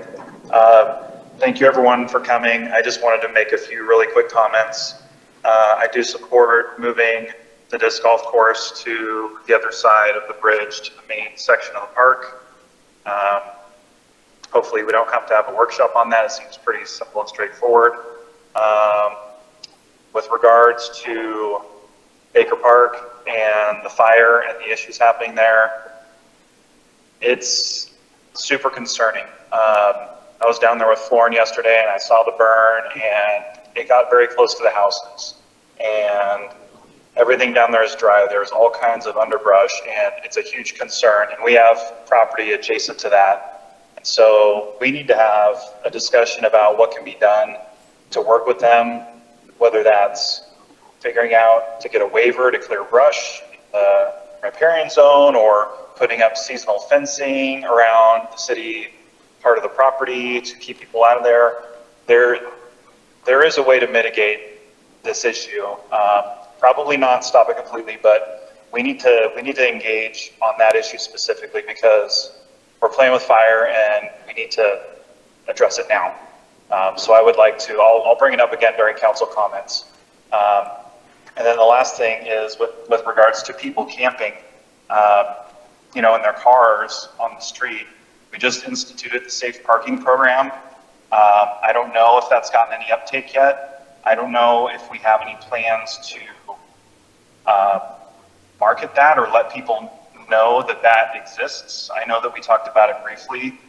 Thank you everyone for coming. I just wanted to make a few really quick comments. I do support moving the disc golf course to the other side of the bridge to the main section of the park. Hopefully we don't have to have a workshop on that. It seems pretty simple and straightforward. With regards to Baker Park and the fire and the issues happening there, it's super concerning. I was down there with Florin yesterday and I saw the burn, and it got very close to the houses, and everything down there is dry. There's all kinds of underbrush, and it's a huge concern, and we have property adjacent to that. And so we need to have a discussion about what can be done to work with them, whether that's figuring out to get a waiver to clear brush in the riparian zone, or putting up seasonal fencing around the city part of the property to keep people out of there. There is a way to mitigate this issue. Probably not stop it completely, but we need to engage on that issue specifically, because we're playing with fire and we need to address it now. So I would like to, I'll bring it up again during council comments. And then the last thing is with regards to people camping, you know, in their cars on the street. We just instituted the safe parking program. I don't know if that's gotten any uptake yet. I don't know if we have any plans to market that or let people know that that exists. I know that we talked about it briefly.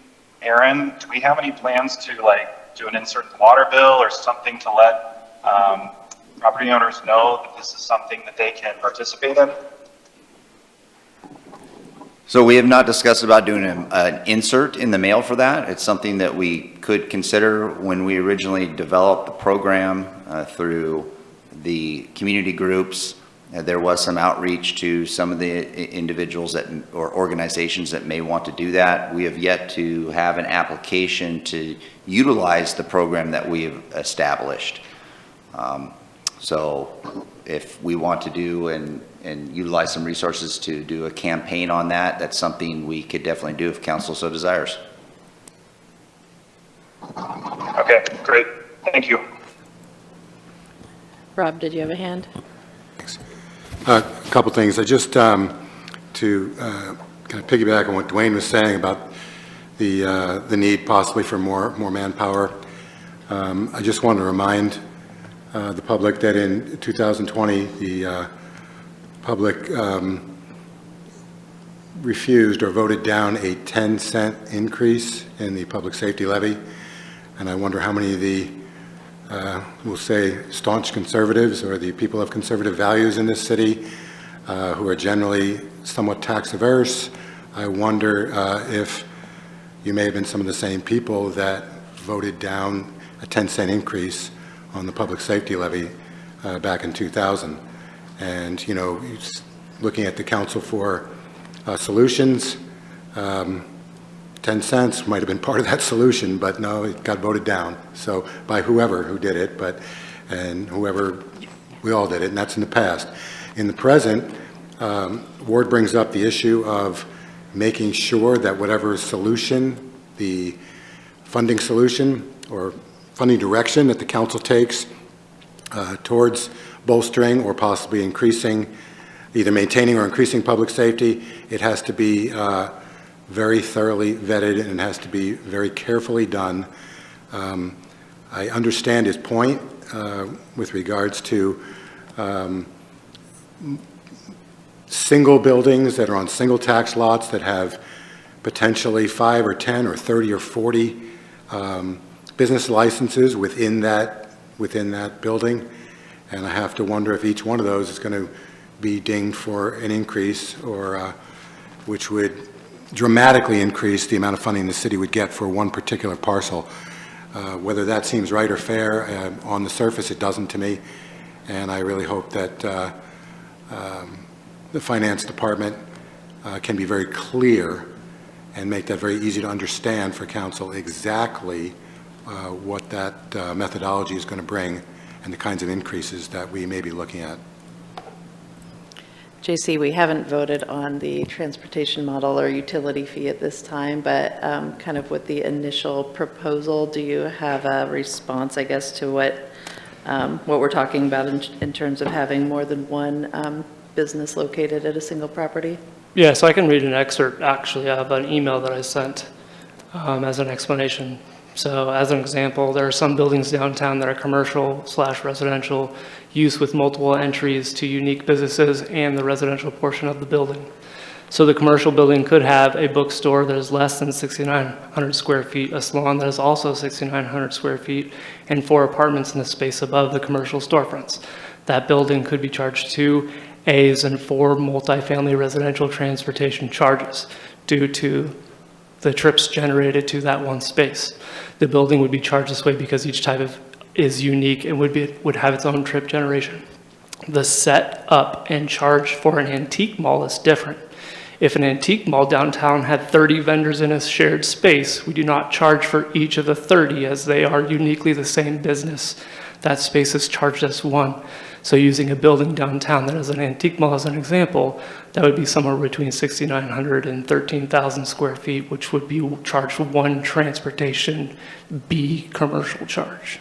Aaron, do we have any plans to like do an insert in the water bill or something to let property owners know that this is something that they can participate in? So we have not discussed about doing an insert in the mail for that. It's something that we could consider. When we originally developed the program through the community groups, there was some outreach to some of the individuals that, or organizations that may want to do that. We have yet to have an application to utilize the program that we have established. So if we want to do and utilize some resources to do a campaign on that, that's something we could definitely do if council so desires. Okay, great. Thank you. Rob, did you have a hand? A couple things. I just, to kind of piggyback on what Dwayne was saying about the need possibly for more manpower. I just want to remind the public that in 2020, the public refused or voted down a 10-cent increase in the public safety levy. And I wonder how many of the, we'll say, staunch conservatives or the people of conservative values in this city who are generally somewhat tax averse. I wonder if you may have been some of the same people that voted down a 10-cent increase on the public safety levy back in 2000. And, you know, looking at the council for solutions, 10 cents might have been part of that solution, but no, it got voted down. So by whoever who did it, and whoever, we all did it, and that's in the past. In the present, Ward brings up the issue of making sure that whatever solution, the funding solution, or funding direction that the council takes towards bolstering or possibly increasing, either maintaining or increasing public safety, it has to be very thoroughly vetted and has to be very carefully done. I understand his point with regards to single buildings that are on single tax lots that have potentially 5 or 10 or 30 or 40 business licenses within that building. And I have to wonder if each one of those is going to be dinged for an increase, or which would dramatically increase the amount of funding the city would get for one particular parcel. Whether that seems right or fair, on the surface it doesn't to me, and I really hope that the finance department can be very clear and make that very easy to understand for council exactly what that methodology is going to bring and the kinds of increases that we may be looking at. JC, we haven't voted on the transportation model or utility fee at this time, but kind of with the initial proposal, do you have a response, I guess, to what we're talking about in terms of having more than one business located at a single property? Yeah, so I can read an excerpt actually of an email that I sent as an explanation. So as an example, there are some buildings downtown that are commercial/residential use with multiple entries to unique businesses and the residential portion of the building. So the commercial building could have a bookstore that is less than 6,900 square feet, a salon that is also 6,900 square feet, and 4 apartments in the space above the commercial storefronts. That building could be charged 2 A's and 4 multifamily residential transportation charges due to the trips generated to that one space. The building would be charged this way because each type is unique and would have its own trip generation. The set up and charge for an antique mall is different. If an antique mall downtown had 30 vendors in a shared space, we do not charge for each of the 30 as they are uniquely the same business. That space is charged as one. So using a building downtown that is an antique mall as an example, that would be somewhere between 6,900 and 13,000 square feet, which would be charged for one transportation B commercial charge.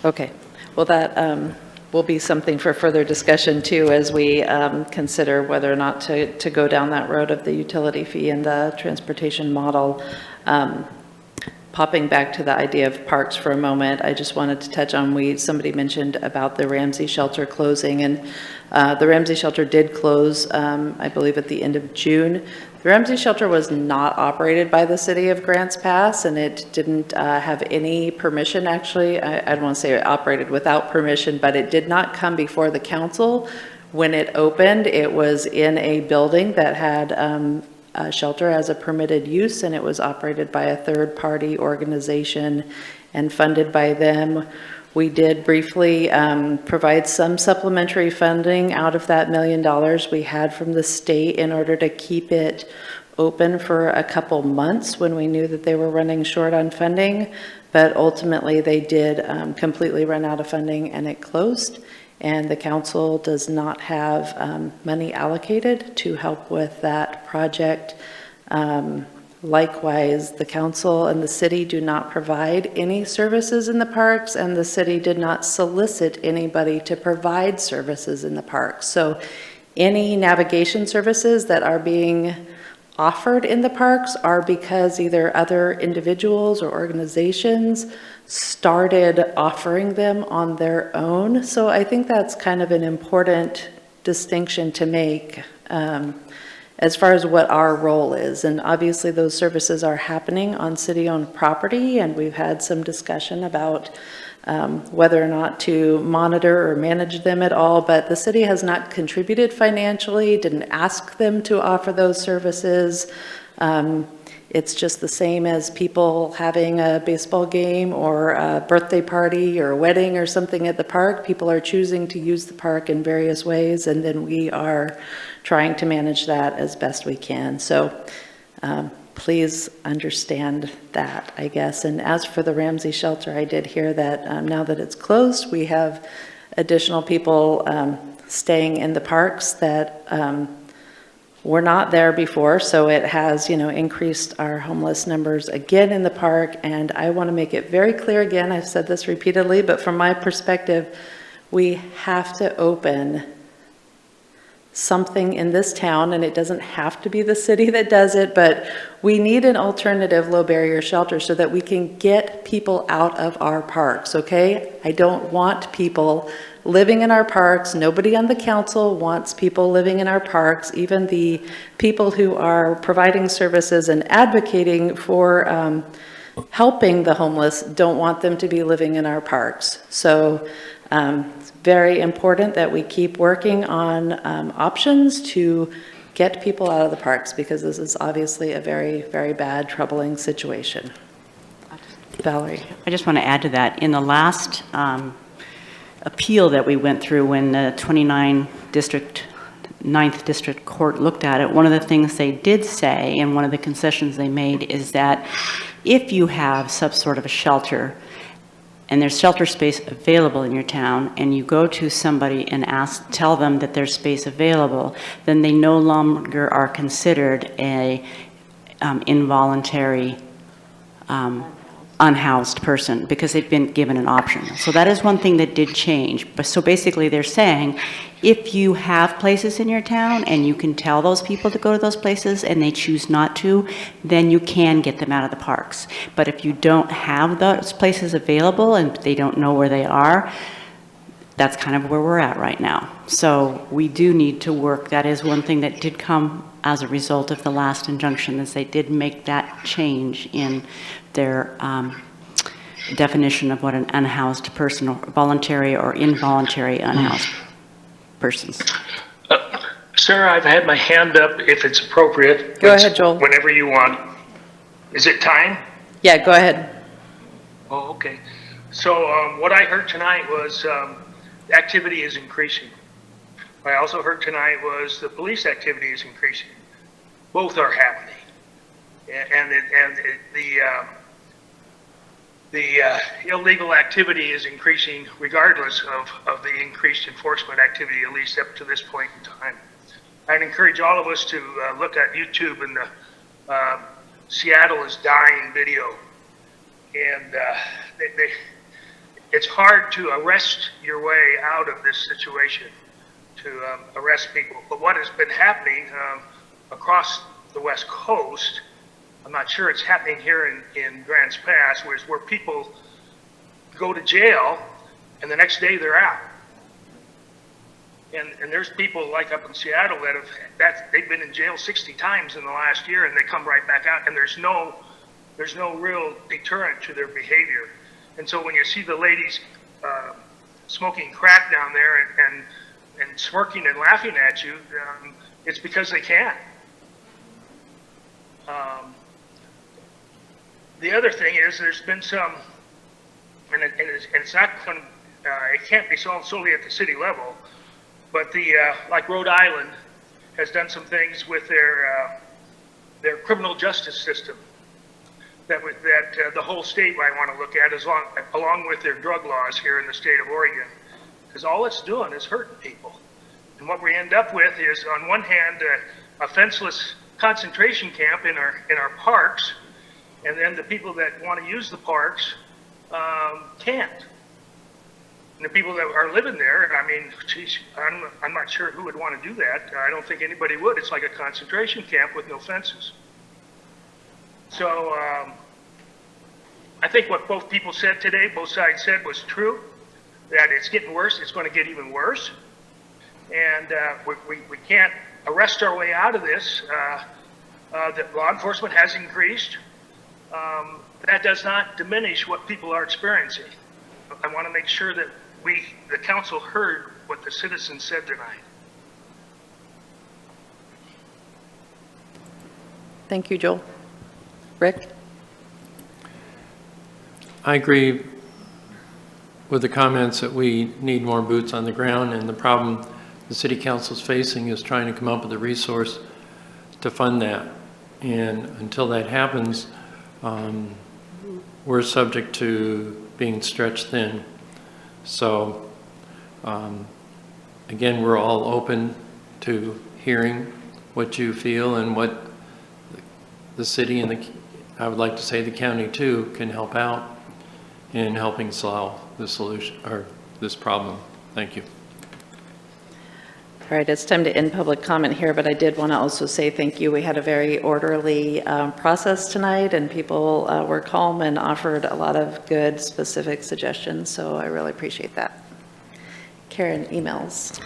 Okay, well that will be something for further discussion too as we consider whether or not to go down that road of the utility fee and the transportation model. Popping back to the idea of parks for a moment, I just wanted to touch on, somebody mentioned about the Ramsey shelter closing, and the Ramsey shelter did close, I believe at the end of June. The Ramsey shelter was not operated by the city of Grants Pass, and it didn't have any permission, actually. I don't want to say it operated without permission, but it did not come before the council. When it opened, it was in a building that had a shelter as a permitted use, and it was operated by a third-party organization and funded by them. We did briefly provide some supplementary funding out of that $1 million we had from the state in order to keep it open for a couple months when we knew that they were running short on funding, but ultimately they did completely run out of funding and it closed. And the council does not have money allocated to help with that project. Likewise, the council and the city do not provide any services in the parks, and the city did not solicit anybody to provide services in the parks. So any navigation services that are being offered in the parks are because either other individuals or organizations started offering them on their own. So I think that's kind of an important distinction to make as far as what our role is. And obviously those services are happening on city-owned property, and we've had some discussion about whether or not to monitor or manage them at all, but the city has not contributed financially, didn't ask them to offer those services. It's just the same as people having a baseball game or a birthday party or a wedding or something at the park. People are choosing to use the park in various ways, and then we are trying to manage that as best we can. So please understand that, I guess. And as for the Ramsey shelter, I did hear that now that it's closed, we have additional people staying in the parks that were not there before, so it has, increased our homeless numbers again in the park. And I want to make it very clear again, I've said this repeatedly, but from my perspective, we have to open something in this town, and it doesn't have to be the city that does it, but we need an alternative low barrier shelter so that we can get people out of our parks, okay? I don't want people living in our parks. Nobody on the council wants people living in our parks. Even the people who are providing services and advocating for helping the homeless don't want them to be living in our parks. So it's very important that we keep working on options to get people out of the parks, because this is obviously a very, very bad, troubling situation. Valerie. I just want to add to that. In the last appeal that we went through when the 9th District Court looked at it, one of the things they did say, and one of the concessions they made, is that if you have some sort of a shelter, and there's shelter space available in your town, and you go to somebody and tell them that there's space available, then they no longer are considered a involuntary unhoused person, because they've been given an option. So that is one thing that did change. But so basically they're saying, if you have places in your town and you can tell those people to go to those places and they choose not to, then you can get them out of the parks. But if you don't have those places available and they don't know where they are, that's kind of where we're at right now. So we do need to work. That is one thing that did come as a result of the last injunction, is they did make that change in their definition of what an unhoused person, or voluntary or involuntary unhoused persons. Sir, I've had my hand up if it's appropriate. Go ahead, Joel. Whenever you want. Is it time? Yeah, go ahead. Oh, okay. So what I heard tonight was activity is increasing. What I also heard tonight was the police activity is increasing. Both are happening. And the illegal activity is increasing regardless of the increased enforcement activity, at least up to this point in time. I'd encourage all of us to look at YouTube and the Seattle is Dying video. And it's hard to arrest your way out of this situation, to arrest people. But what has been happening across the West Coast, I'm not sure it's happening here in Grants Pass, where people go to jail and the next day they're out. And there's people like up in Seattle they've been in jail 60 times in the last year, and they come right back out, and there's no real deterrent to their behavior. And so when you see the ladies smoking crack down there and smirking and laughing at you, it's because they can. The other thing is there's been some, and it's not, it can't be solved solely at the city level, but like Rhode Island has done some things with their criminal justice system that the whole state might want to look at, along with their drug laws here in the state of Oregon, because all it's doing is hurting people. And what we end up with is, on one hand, a fenceless concentration camp in our parks, and then the people that want to use the parks can't. And the people that are living there, I mean, geez, I'm not sure who would want to do that. I don't think anybody would. It's like a concentration camp with no fences. So I think what both people said today, both sides said, was true, that it's getting worse. It's going to get even worse. And we can't arrest our way out of this. The law enforcement has increased. That does not diminish what people are experiencing. I want to make sure that the council heard what the citizens said tonight. Thank you, Joel. Rick? I agree with the comments that we need more boots on the ground, and the problem the city council is facing is trying to come up with a resource to fund that. And until that happens, we're subject to being stretched thin. So again, we're all open to hearing what you feel and what the city and I would like to say the county too, can help out in helping solve the solution or this problem. Thank you. All right, it's time to end public comment here, but I did want to also say thank you. We had a very orderly process tonight, and people were calm and offered a lot of good, specific suggestions, so I really appreciate that. Karen, emails.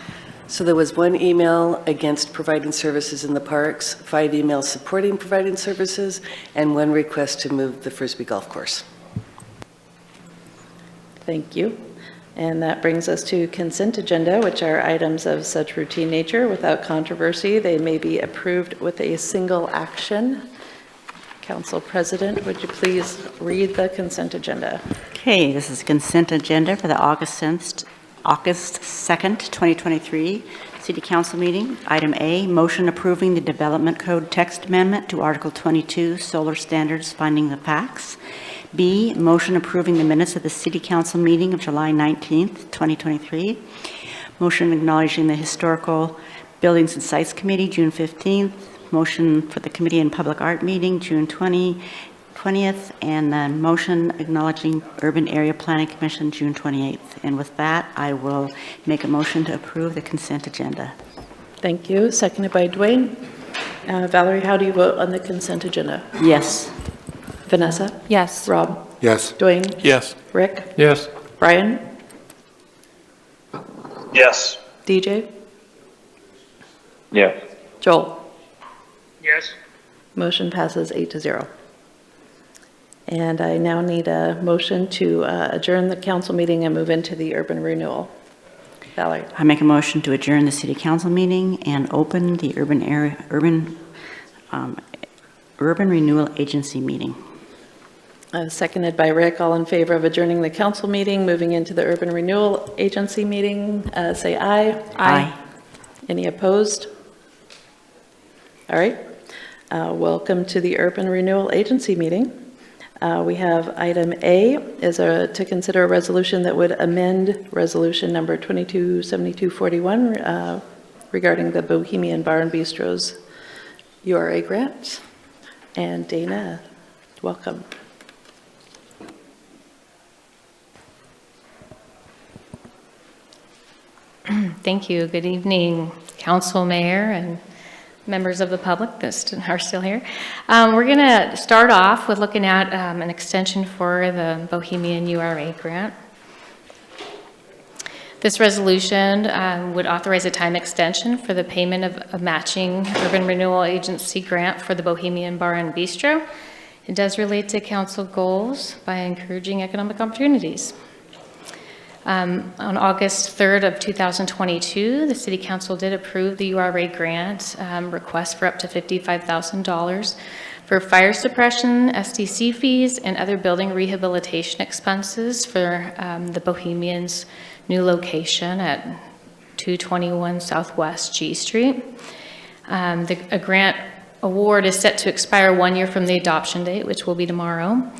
So there was one email against providing services in the parks, 5 emails supporting providing services, and 1 request to move the Frisbee golf course. Thank you. And that brings us to consent agenda, which are items of such routine nature without controversy. They may be approved with a single action. Council President, would you please read the consent agenda? Okay, this is consent agenda for the August 2nd, 2023 City Council meeting. Item A, motion approving the Development Code text amendment to Article 22, Solar Standards Finding the Facts. B, motion approving the minutes of the City Council meeting of July 19th, 2023. Motion acknowledging the Historical Buildings and Sites Committee, June 15th. Motion for the Committee on Public Art meeting, June 20th. And then motion acknowledging Urban Area Planning Commission, June 28th. And with that, I will make a motion to approve the consent agenda. Thank you. Seconded by Dwayne. Valerie, how do you vote on the consent agenda? Yes. Vanessa? Yes. Rob? Yes. Dwayne? Yes. Rick? Yes. Brian? Yes. DJ? Yes. Joel? Yes. Motion passes 8-0. And I now need a motion to adjourn the council meeting and move into the urban renewal. Valerie? I make a motion to adjourn the City Council meeting and open the Urban Renewal Agency meeting. Seconded by Rick. All in favor of adjourning the council meeting, moving into the Urban Renewal Agency meeting, say aye. Aye. Any opposed? All right. Welcome to the Urban Renewal Agency meeting. We have item A is to consider a resolution that would amend resolution number 227241 regarding the Bohemian Bar Bistro's URA grant. And Dana, welcome. Thank you. Good evening, Council, Mayor, and members of the public that are still here. We're going to start off with looking at an extension for the Bohemian URA grant. This resolution would authorize a time extension for the payment of a matching Urban Renewal Agency grant for the Bohemian Bar and Bistro. It does relate to council goals by encouraging economic opportunities. On August 3rd of 2022, the City Council did approve the URA grant request for up to $55,000 for fire suppression, SDC fees, and other building rehabilitation expenses for the Bohemian's new location at 221 Southwest G Street. A grant award is set to expire 1 year from the adoption date, which will be tomorrow.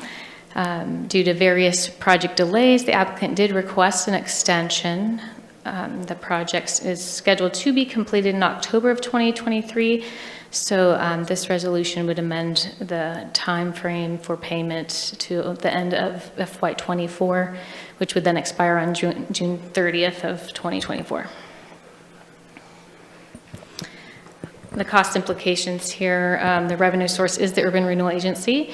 Due to various project delays, the applicant did request an extension. The project is scheduled to be completed in October of 2023, so this resolution would amend the time frame for payment to the end of FY24, which would then expire on June 30th of 2024. The cost implications here, the revenue source is the Urban Renewal Agency.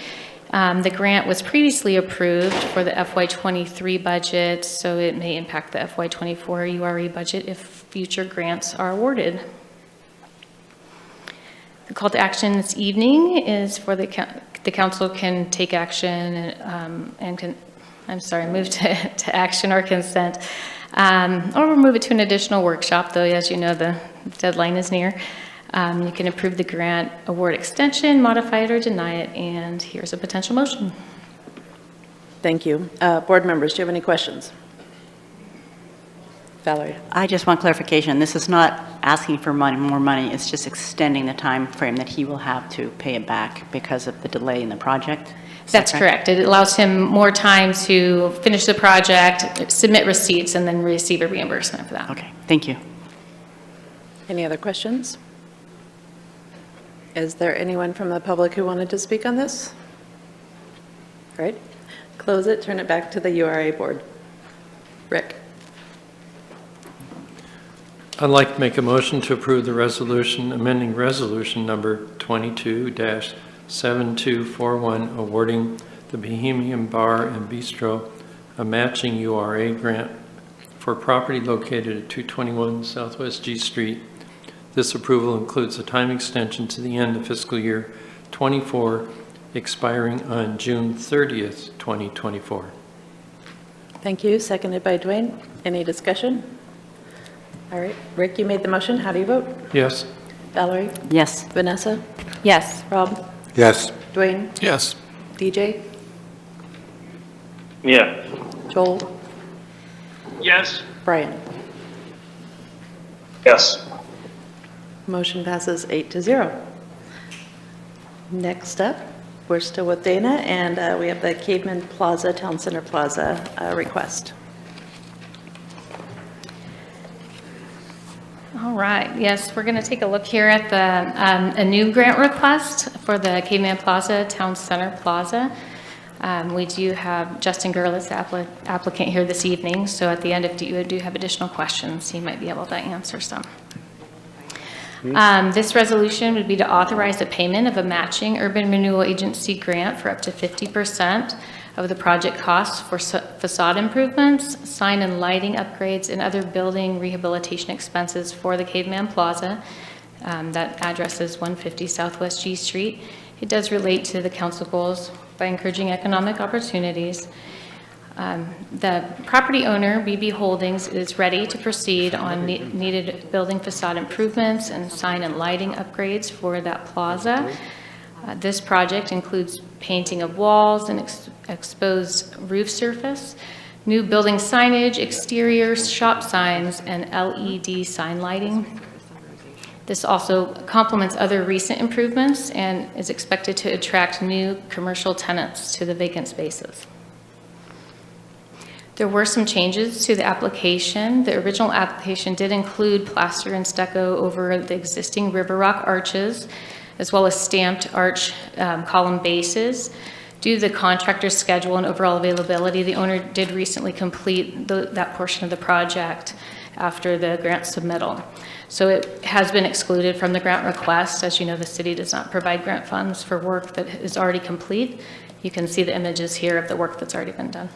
The grant was previously approved for the FY23 budget, so it may impact the FY24 URE budget if future grants are awarded. The call to action this evening is for the council can take action and can, move to action or consent, or move it to an additional workshop, though, as you know, the deadline is near. You can approve the grant award extension, modify it, or deny it, and here's a potential motion. Thank you. Board members, do you have any questions? Valerie? I just want clarification. This is not asking for more money. It's just extending the time frame that he will have to pay it back because of the delay in the project. That's correct. It allows him more time to finish the project, submit receipts, and then receive a reimbursement for that. Okay, thank you. Any other questions? Is there anyone from the public who wanted to speak on this? All right, close it, turn it back to the URA board. Rick? I'd like to make a motion to approve the resolution, amending resolution number 22-7241, awarding the Bohemian Bar and Bistro a matching URA grant for property located at 221 Southwest G Street. This approval includes a time extension to the end of fiscal year 24, expiring on June 30th, 2024. Thank you, seconded by Dwayne. Any discussion? All right, Rick, you made the motion. How do you vote? Yes. Valerie? Yes. Vanessa? Yes. Rob? Yes. Dwayne? Yes. DJ? Yes. Joel? Yes. Brian? Yes. Motion passes 8-0. Next up, we're still with Dana, and we have the Caveman Plaza, Town Center Plaza request. All right, yes, we're going to take a look here at the a new grant request for the Caveman Plaza, Town Center Plaza. We do have Justin Gerlis, applicant here this evening, so at the end, if you do have additional questions, he might be able to answer some. This resolution would be to authorize the payment of a matching Urban Renewal Agency grant for up to 50% of the project costs for facade improvements, sign and lighting upgrades, and other building rehabilitation expenses for the Caveman Plaza. That address is 150 Southwest G Street. It does relate to the council goals by encouraging economic opportunities. The property owner, BB Holdings, is ready to proceed on needed building facade improvements and sign and lighting upgrades for that plaza. This project includes painting of walls and exposed roof surface, new building signage, exterior shop signs, and LED sign lighting. This also complements other recent improvements and is expected to attract new commercial tenants to the vacant spaces. There were some changes to the application. The original application did include plaster and stucco over the existing River Rock arches, as well as stamped arch column bases. Due to the contractor's schedule and overall availability, the owner did recently complete that portion of the project after the grant submittal. So it has been excluded from the grant request. As you know, the city does not provide grant funds for work that is already complete. You can see the images here of the work that's already been done.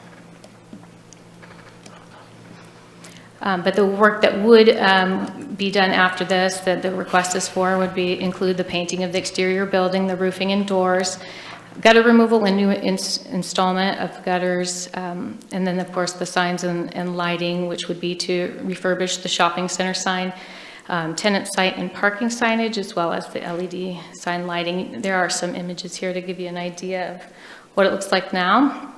But the work that would be done after this, that the request is for, would include the painting of the exterior building, the roofing and doors, gutter removal and new installment of gutters, and then of course the signs and lighting, which would be to refurbish the shopping center sign, tenant site and parking signage, as well as the LED sign lighting. There are some images here to give you an idea of what it looks like now.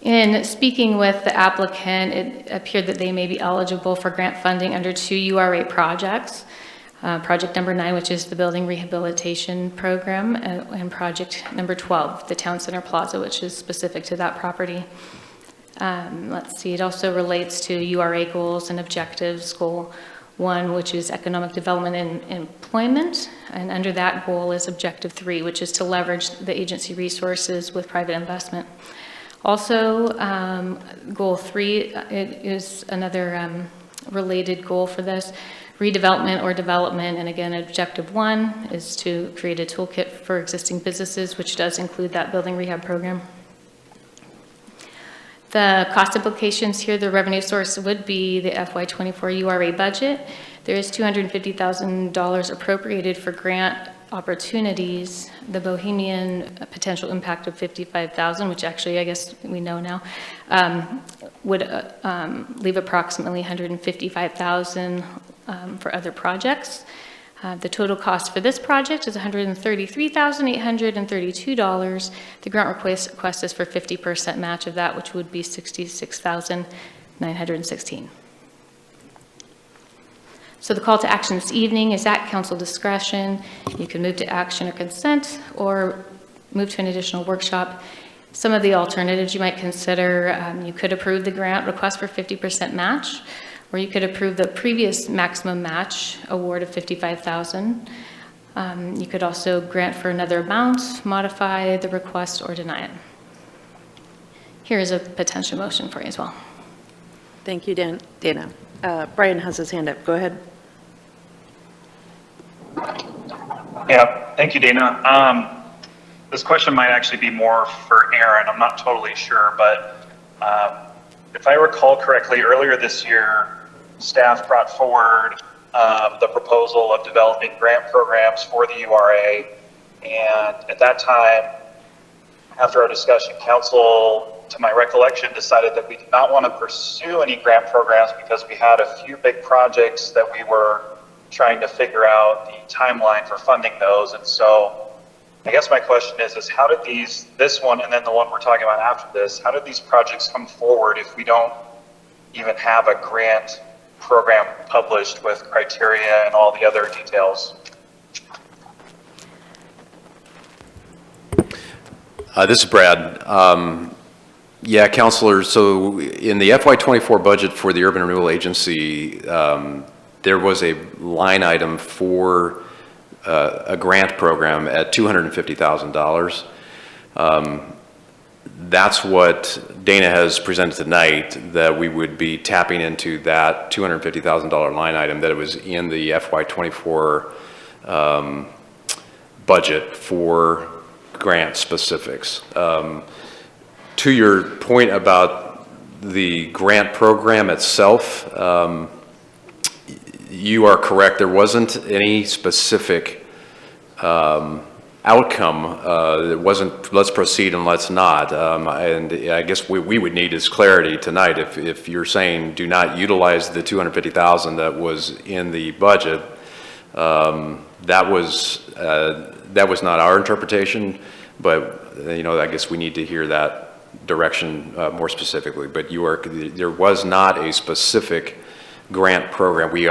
In speaking with the applicant, it appeared that they may be eligible for grant funding under 2 URA projects. Project number 9, which is the Building Rehabilitation Program, and project number 12, the Town Center Plaza, which is specific to that property. Let's see, it also relates to URA goals and objectives. Goal 1, which is economic development and employment, and under that goal is objective 3, which is to leverage the agency resources with private investment. Also, goal 3 is another related goal for this, redevelopment or development, and again, objective 1 is to create a toolkit for existing businesses, which does include that building rehab program. The cost implications here, the revenue source would be the FY24 URA budget. There is $250,000 appropriated for grant opportunities. The Bohemian potential impact of $55,000, which actually I guess we know now, would leave approximately $155,000 for other projects. The total cost for this project is $133,832. The grant request is for 50% match of that, which would be $66,916. So the call to action this evening is at council discretion. You can move to action or consent, or move to an additional workshop. Some of the alternatives you might consider, you could approve the grant request for 50% match, or you could approve the previous maximum match award of $55,000. You could also grant for another amount, modify the request, or deny it. Here is a potential motion for you as well. Thank you, Dana. Brian has his hand up. Go ahead. Yeah, thank you, Dana. This question might actually be more for Aaron. I'm not totally sure, but if I recall correctly, earlier this year, staff brought forward the proposal of developing grant programs for the URA. And at that time, after our discussion, council, to my recollection, decided that we did not want to pursue any grant programs because we had a few big projects that we were trying to figure out the timeline for funding those. And so I guess my question is how did this one and then the one we're talking about after this, how did these projects come forward if we don't even have a grant program published with criteria and all the other details? This is Brad. Yeah, councilors, so in the FY24 budget for the Urban Renewal Agency, there was a line item for a grant program at $250,000. That's what Dana has presented tonight, that we would be tapping into that $250,000 line item that was in the FY24 budget for grant specifics. To your point about the grant program itself, you are correct. There wasn't any specific outcome. It wasn't, let's proceed and let's not. And I guess we would need is clarity tonight. If you're saying do not utilize the $250,000 that was in the budget, that was not our interpretation. But I guess we need to hear that direction more specifically. But there was not a specific grant program. We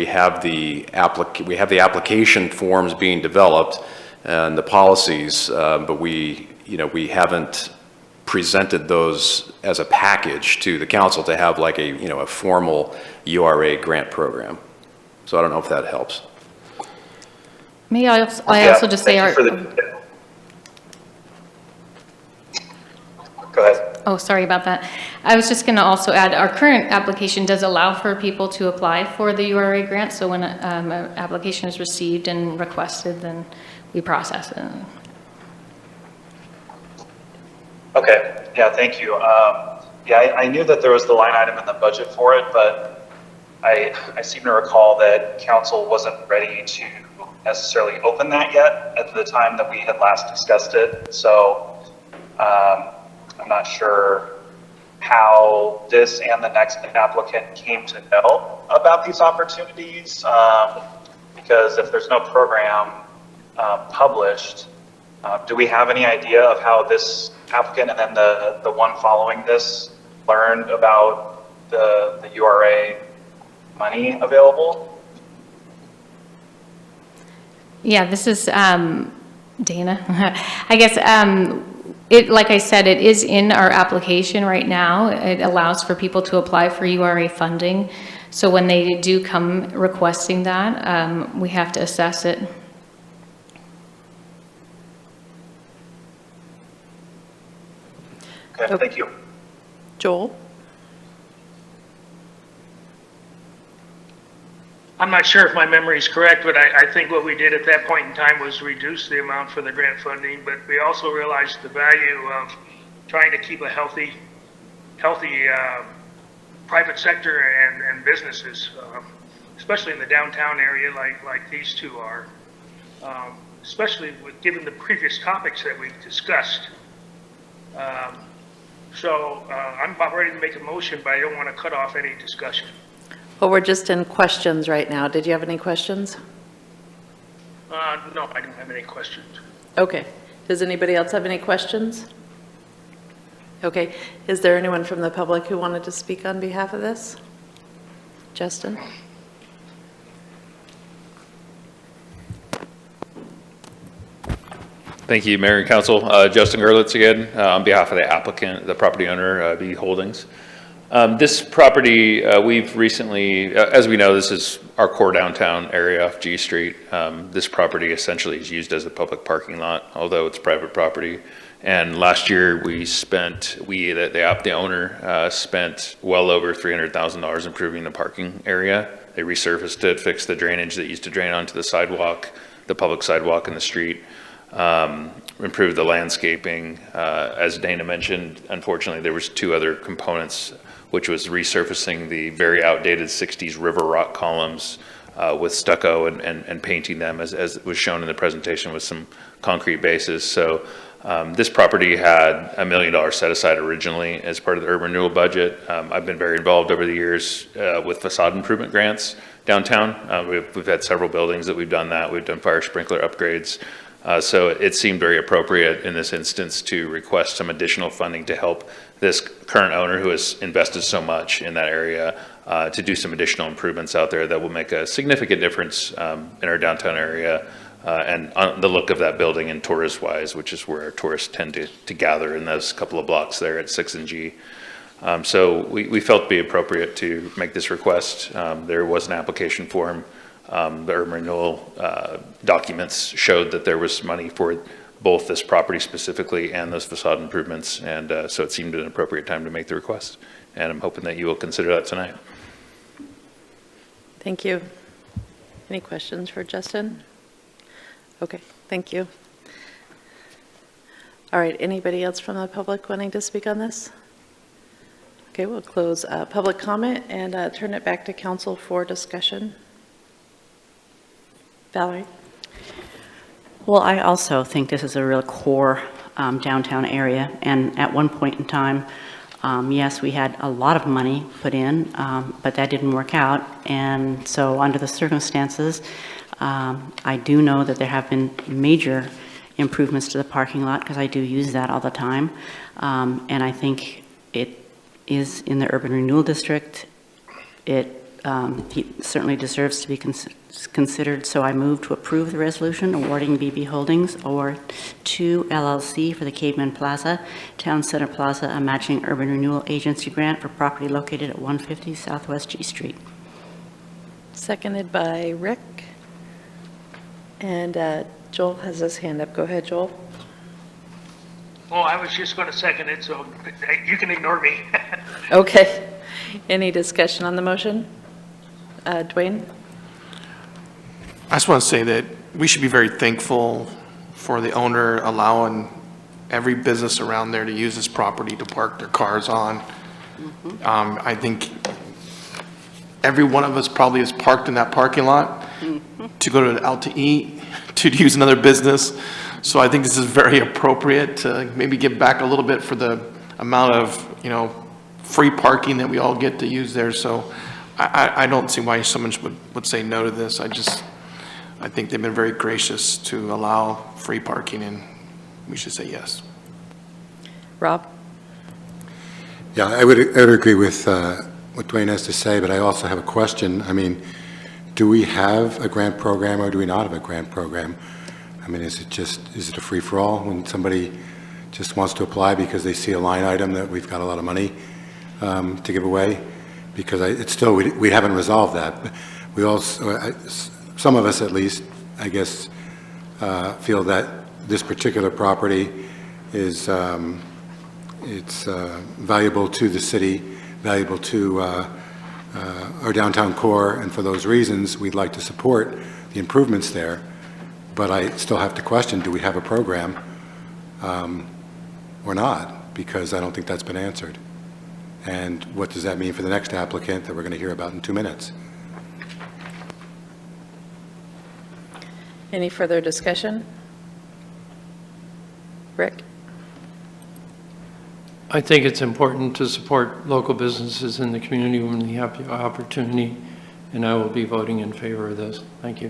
have the application forms being developed and the policies, but we haven't presented those as a package to the council to have like a formal URA grant program. So I don't know if that helps. May I also just say our. Go ahead. Oh, sorry about that. I was just going to also add, our current application does allow for people to apply for the URA grant. So when an application is received and requested, then we process it. Okay. Yeah, thank you. Yeah, I knew that there was the line item in the budget for it, but I seem to recall that council wasn't ready to necessarily open that yet at the time that we had last discussed it. So I'm not sure how this and the next applicant came to know about these opportunities, because if there's no program published, do we have any idea of how this applicant and then the one following this learned about the URA money available? Yeah, this is Dana. I guess like I said, it is in our application right now. It allows for people to apply for URA funding. So when they do come requesting that, we have to assess it. Okay, thank you. Joel? I'm not sure if my memory is correct, but I think what we did at that point in time was reduce the amount for the grant funding, but we also realized the value of trying to keep a healthy private sector and businesses, especially in the downtown area like these two are, especially given the previous topics that we've discussed. So I'm about ready to make a motion, but I don't want to cut off any discussion. Well, we're just in questions right now. Did you have any questions? No, I don't have any questions. Okay. Does anybody else have any questions? Okay. Is there anyone from the public who wanted to speak on behalf of this? Justin? Thank you, Mayor and Council. Justin Gerlitz again, on behalf of the applicant, the property owner, BB Holdings. This property, we've recently, as we know, this is our core downtown area off G Street. This property essentially is used as a public parking lot, although it's private property. And last year the owner spent well over $300,000 improving the parking area. They resurfaced it, fixed the drainage that used to drain onto the sidewalk, the public sidewalk in the street, improved the landscaping. As Dana mentioned, unfortunately, there was two other components, which was resurfacing the very outdated 60s river rock columns with stucco and painting them, as was shown in the presentation, with some concrete bases. So this property had $1 million set aside originally as part of the urban renewal budget. I've been very involved over the years with facade improvement grants downtown. We've had several buildings that we've done that. We've done fire sprinkler upgrades. So it seemed very appropriate in this instance to request some additional funding to help this current owner who has invested so much in that area to do some additional improvements out there that will make a significant difference in our downtown area and on the look of that building and tourist-wise, which is where our tourists tend to gather in those couple of blocks there at 6 and G. So we felt it'd be appropriate to make this request. There was an application form. The urban renewal documents showed that there was money for both this property specifically and those facade improvements, and so it seemed an appropriate time to make the request, and I'm hoping that you will consider that tonight. Thank you. Any questions for Justin? Okay, thank you. All right, anybody else from the public wanting to speak on this? Okay, we'll close public comment and turn it back to council for discussion. Valerie? Well, I also think this is a real core downtown area, and at one point in time, yes, we had a lot of money put in, but that didn't work out, and so under the circumstances, I do know that there have been major improvements to the parking lot, because I do use that all the time, and I think it is in the urban renewal district. It certainly deserves to be considered, so I move to approve the resolution awarding BB Holdings OR2 LLC for the Caveman Plaza, Town Center Plaza, a matching Urban Renewal Agency grant for property located at 150 Southwest G Street. Seconded by Rick. And Joel has his hand up. Go ahead, Joel. Oh, I was just going to second it, so you can ignore me. Okay. Any discussion on the motion? Dwayne? I just want to say that we should be very thankful for the owner allowing every business around there to use this property to park their cars on. I think every one of us probably is parked in that parking lot to go out to eat, to use another business. So I think this is very appropriate to maybe give back a little bit for the amount of, free parking that we all get to use there. So I don't see why someone would say no to this. I think they've been very gracious to allow free parking, and we should say yes. Rob? Yeah, I would agree with what Dwayne has to say, but I also have a question. I mean, do we have a grant program or do we not have a grant program? I mean, is it a free-for-all when somebody just wants to apply because they see a line item that we've got a lot of money to give away? Because it's still, we haven't resolved that. We also, some of us at least, I guess, feel that this particular property is, it's valuable to the city, valuable to our downtown core, and for those reasons, we'd like to support the improvements there. But I still have to question, do we have a program or not? Because I don't think that's been answered. And what does that mean for the next applicant that we're going to hear about in 2 minutes? Any further discussion? Rick? I think it's important to support local businesses in the community when we have the opportunity, and I will be voting in favor of this. Thank you.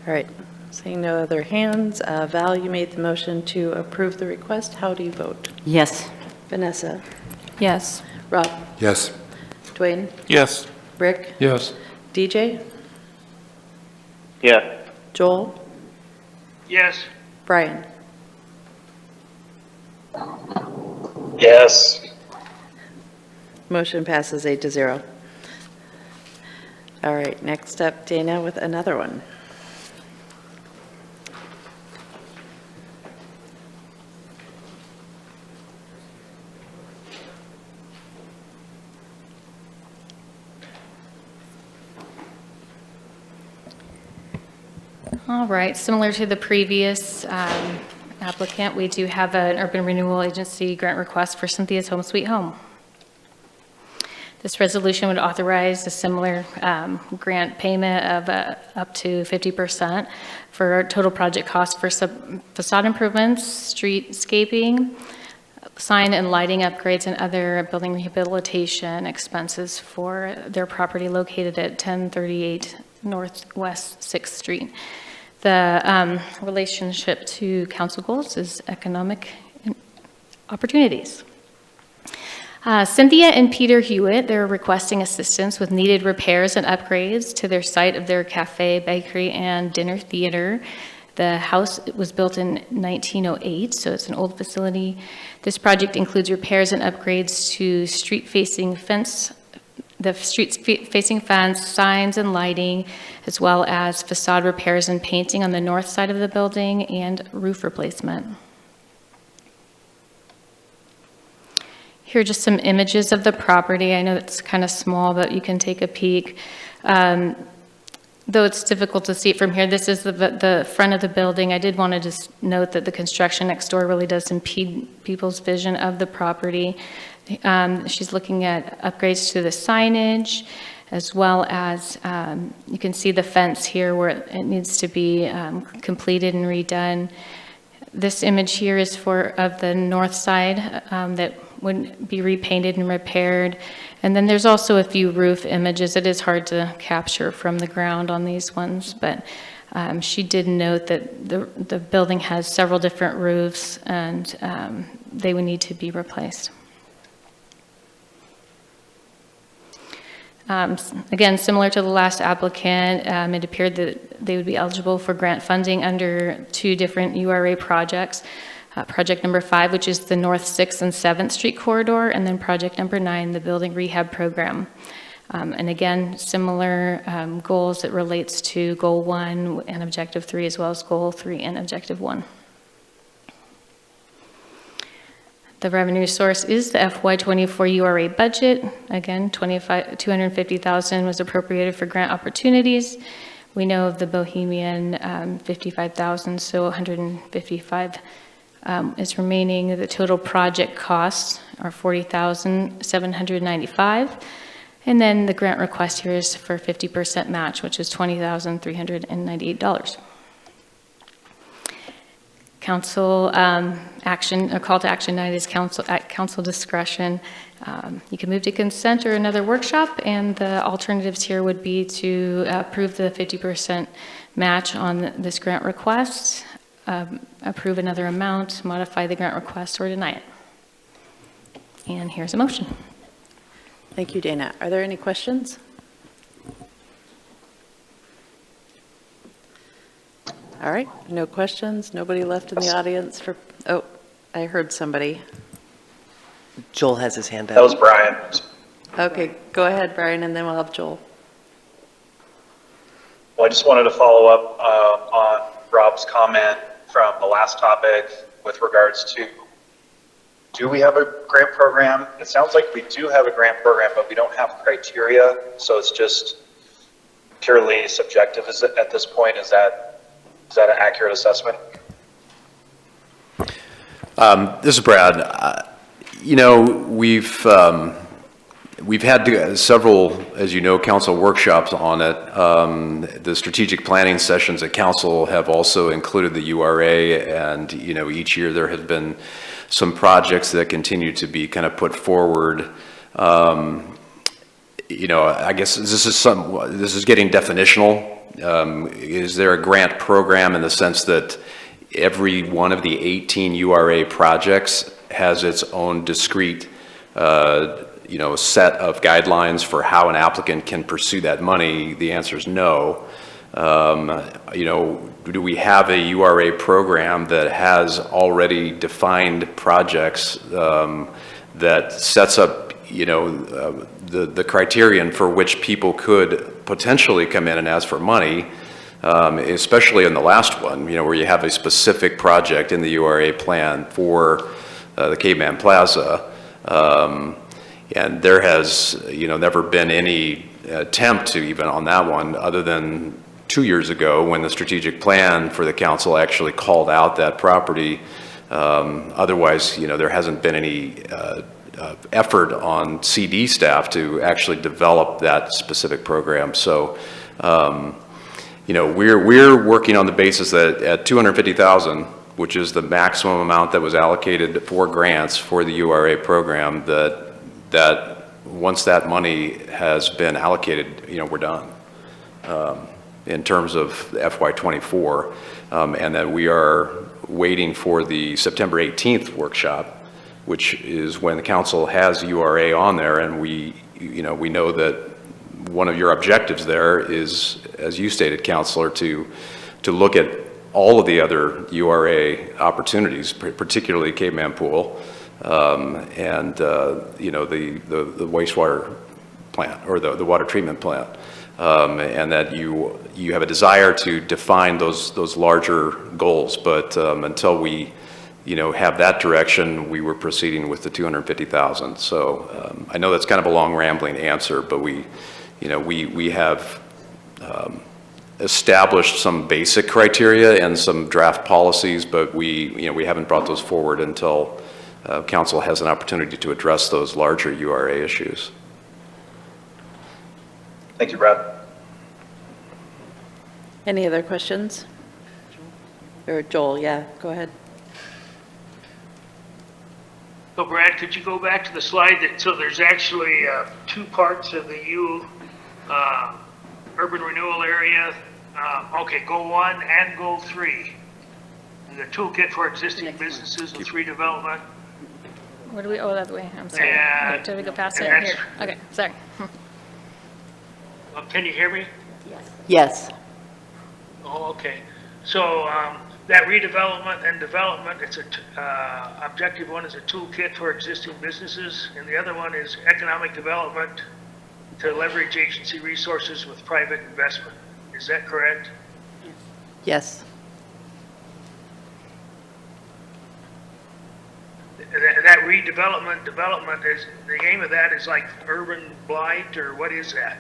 All right. Seeing no other hands, Val, you made the motion to approve the request. How do you vote? Yes. Vanessa? Yes. Rob? Yes. Dwayne? Yes. Rick? Yes. DJ? Yeah. Joel? Yes. Brian? Yes. Motion passes 8-0. All right, next up, Dana with another one. All right, similar to the previous applicant, we do have an Urban Renewal Agency grant request for Cynthia's Home Sweet Home. This resolution would authorize a similar grant payment of up to 50% for total project cost for facade improvements, streetscaping, sign and lighting upgrades, and other building rehabilitation expenses for their property located at 1038 Northwest 6th Street. The relationship to council goals is economic opportunities. Cynthia and Peter Hewitt, they're requesting assistance with needed repairs and upgrades to their site of their cafe, bakery, and dinner theater. The house was built in 1908, so it's an old facility. This project includes repairs and upgrades to street-facing fence, signs and lighting, as well as facade repairs and painting on the north side of the building and roof replacement. Here are just some images of the property. I know it's kind of small, but you can take a peek. Though it's difficult to see it from here, this is the front of the building. I did want to just note that the construction next door really does impede people's vision of the property. She's looking at upgrades to the signage, as well as you can see the fence here where it needs to be completed and redone. This image here is of the north side that would be repainted and repaired. And then there's also a few roof images. It is hard to capture from the ground on these ones, but she did note that the building has several different roofs, and they would need to be replaced. Again, similar to the last applicant, it appeared that they would be eligible for grant funding under two different URA projects. Project number 5, which is the North 6th and 7th Street corridor, and then project number 9, the building rehab program. And again, similar goals that relates to goal 1 and objective 3, as well as goal 3 and objective 1. The revenue source is the FY24 URA budget. Again, $250,000 was appropriated for grant opportunities. We know of the Bohemian $55,000, so $155,000 is remaining. The total project costs are $40,795, and then the grant request here is for 50% match, which is $20,398. Council action, a call to action night is at council discretion. You can move to consent or another workshop, and the alternatives here would be to approve the 50% match on this grant request, approve another amount, modify the grant request, or deny it. And here's a motion. Thank you, Dana. Are there any questions? All right, no questions. Nobody left in the audience for, oh, I heard somebody. Joel has his hand up. That was Brian. Okay, go ahead, Brian, and then we'll have Joel. Well, I just wanted to follow up on Rob's comment from the last topic with regards to, do we have a grant program? It sounds like we do have a grant program, but we don't have criteria, so it's just purely subjective at this point. Is that an accurate assessment? This is Brad. You know, we've had several, as you know, council workshops on it. The strategic planning sessions at council have also included the URA, and you know, each year there have been some projects that continue to be kind of put forward. You know, I guess this is getting definitional. Is there a grant program in the sense that every one of the 18 URA projects has its own discrete you know, set of guidelines for how an applicant can pursue that money? The answer is no. You know, do we have a URA program that has already defined projects that sets up, you know, the criterion for which people could potentially come in and ask for money, especially in the last one, you know, where you have a specific project in the URA plan for the Caveman Plaza. And there has, you know, never been any attempt to even on that one, other than 2 years ago when the strategic plan for the council actually called out that property. Otherwise, you know, there hasn't been any effort on CD staff to actually develop that specific program. So, you know, we're working on the basis that at $250,000, which is the maximum amount that was allocated for grants for the URA program, that once that money has been allocated, you know, we're done in terms of FY24, and that we are waiting for the September 18th workshop, which is when the council has URA on there, and we know that one of your objectives there is, as you stated, Councilor, to look at all of the other URA opportunities, particularly Caveman Pool, and you know, the wastewater plant or the water treatment plant, and that you have a desire to define those larger goals, but until we, you know, have that direction, we were proceeding with the 250,000. So I know that's kind of a long rambling answer, but we have established some basic criteria and some draft policies, but we haven't brought those forward until council has an opportunity to address those larger URA issues. Thank you, Brad. Any other questions? Or Joel, yeah, go ahead. So Brad, could you go back to the slide so there's actually two parts of the urban renewal area. Okay, goal 1 and goal 3. The toolkit for existing businesses and redevelopment. Where do we, oh, that way, I'm sorry. Did we go past it? Here, okay, sorry. Can you hear me? Yes. Oh, okay. So that redevelopment and development, it's objective 1 is a toolkit for existing businesses, and the other one is economic development to leverage agency resources with private investment. Is that correct? Yes. That redevelopment, development is, the aim of that is like urban blight, or what is that?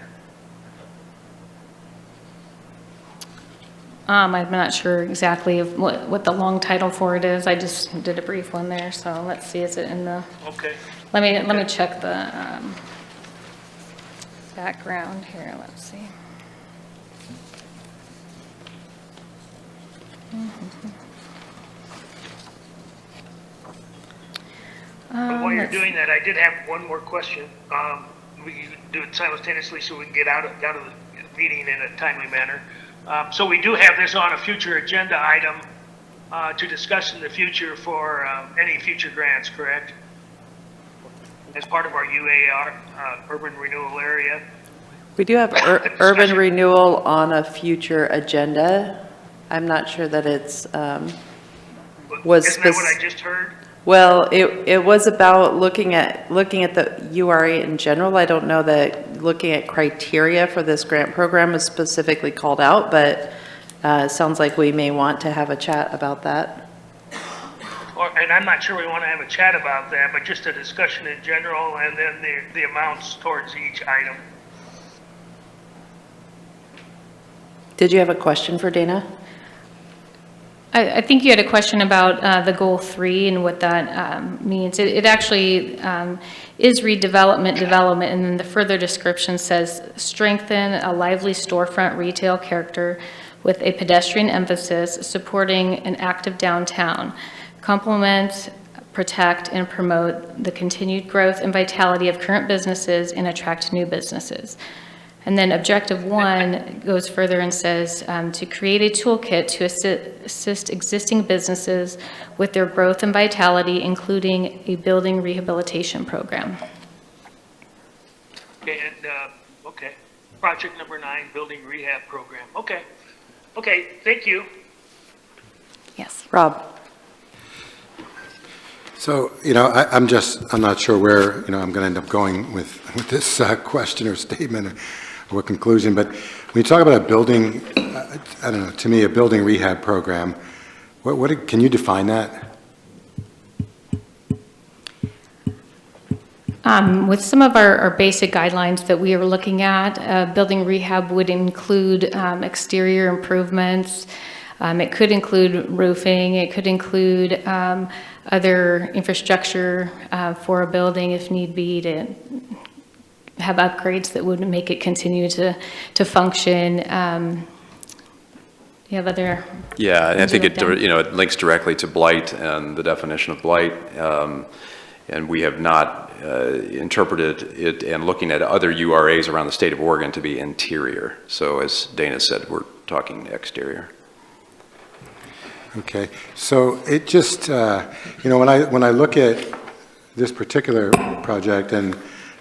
I'm not sure exactly of what the long title for it is. I just did a brief one there, so let's see, is it in the... Okay. Let me check the background here, let's see. But while you're doing that, I did have one more question. We can do it simultaneously so we can get out of the meeting in a timely manner. So we do have this on a future agenda item to discuss in the future for any future grants, correct? As part of our UAR, Urban Renewal Area. We do have urban renewal on a future agenda. I'm not sure that it's Isn't that what I just heard? Well, it was about looking at the URA in general. I don't know that looking at criteria for this grant program is specifically called out, but it sounds like we may want to have a chat about that. And I'm not sure we want to have a chat about that, but just a discussion in general, and then the amounts towards each item. Did you have a question for Dana? I think you had a question about the goal 3 and what that means. It actually is redevelopment, development, and then the further description says strengthen a lively storefront retail character with a pedestrian emphasis, supporting an active downtown, complement, protect, and promote the continued growth and vitality of current businesses and attract new businesses. And then objective 1 goes further and says to create a toolkit to assist existing businesses with their growth and vitality, including a building rehabilitation program. Okay, and okay, project number 9, building rehab program. Okay, Okay, thank you. Yes. Rob? So, I'm not sure where, I'm going to end up going with this question or statement or what conclusion, but when you talk about a building, I don't know, to me, a building rehab program, what can you define that? With some of our basic guidelines that we are looking at, building rehab would include exterior improvements. It could include roofing. It could include other infrastructure for a building if need be, to have upgrades that would make it continue to function. You have other? Yeah, and I think things you it, it links directly to blight and the definition of blight. And we have not interpreted it and looking at other URAs around the state of Oregon to be interior. So as Dana said, we're talking exterior. Okay, so it just, when I look at this particular project, and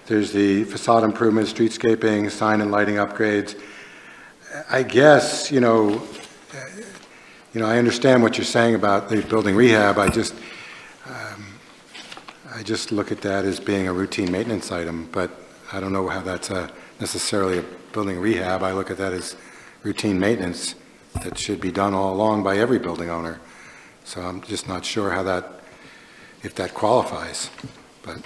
there's the facade improvements, streetscaping, sign and lighting upgrades, I guess, I understand what you're saying about the building rehab. I just look at that as being a routine maintenance item, but I don't know how that's necessarily a building rehab. I look at that as routine maintenance that should be done all along by every building owner. So I'm just not sure if that qualifies. But I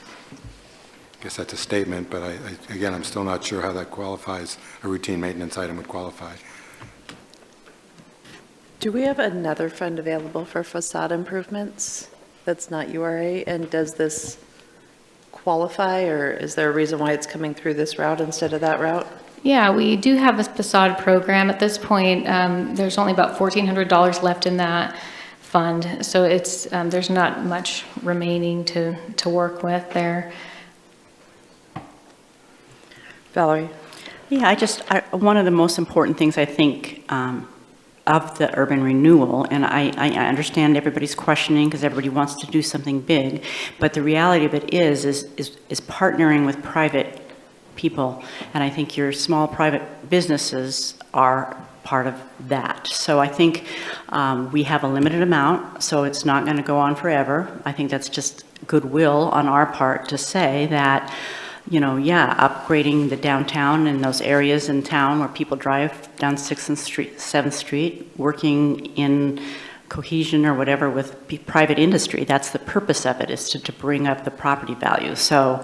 guess that's a statement, but again, I'm still not sure how that qualifies, a routine maintenance item would qualify. Do we have another fund available for facade improvements that's not URA? And does this qualify, or is there a reason why it's coming through this route instead of that route? Yeah, we do have a facade program. At this point, there's only about $1,400 left in that fund, so it's there's not much remaining to work with there. Valerie? Yeah, one of the most important things I think of the urban renewal, and I understand everybody's questioning because everybody wants to do something big, but the reality of it is partnering with private people, and I think your small private businesses are part of that. So I think we have a limited amount, so it's not going to go on forever. I think that's just goodwill on our part to say that, upgrading the downtown and those areas in town where people drive down 6th and 7th Street, working in cohesion or whatever with private industry. That's the purpose of it, is to bring up the property value. So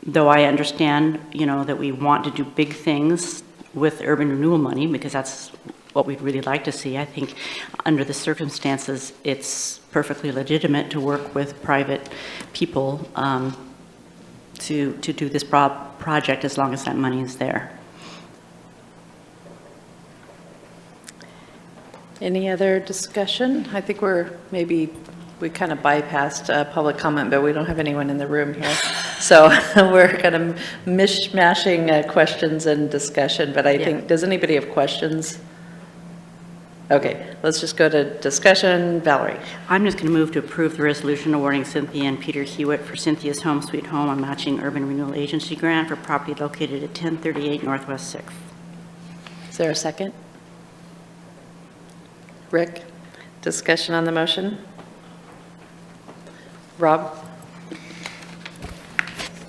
though I understand, that we want to do big things with urban renewal money, because that's what we'd really like to see, I think under the circumstances, it's perfectly legitimate to work with private people to do this project as long as that money is there. Any other discussion? I think we kind of bypassed public comment, but we don't have anyone in the room here. So we're kind of mishmashing questions and discussion, but I think, does anybody have questions? Okay, let's just go to discussion. Valerie? I'm just going to move to approve the resolution awarding Cynthia and Peter Hewitt for Cynthia's Home Sweet Home a matching Urban Renewal Agency grant for property located at 1038 Northwest 6th. Is there a second? Rick? Discussion on the motion? Rob?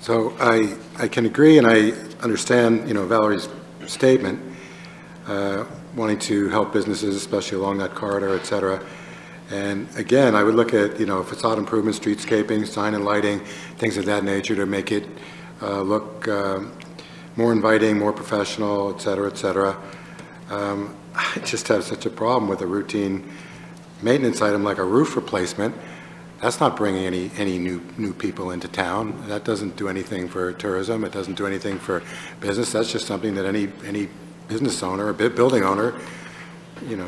So I can agree, and I understand, Valerie's statement, wanting to help businesses, especially along that corridor, et cetera. And again, I would look at, facade improvement, streetscaping, sign and lighting, things of that nature to make it look more inviting, more professional, et cetera, et cetera. I just have such a problem with a routine maintenance item like a roof replacement. That's not bringing any new people into town. That doesn't do anything for tourism. It doesn't do anything for business. That's just something that any business owner or building owner,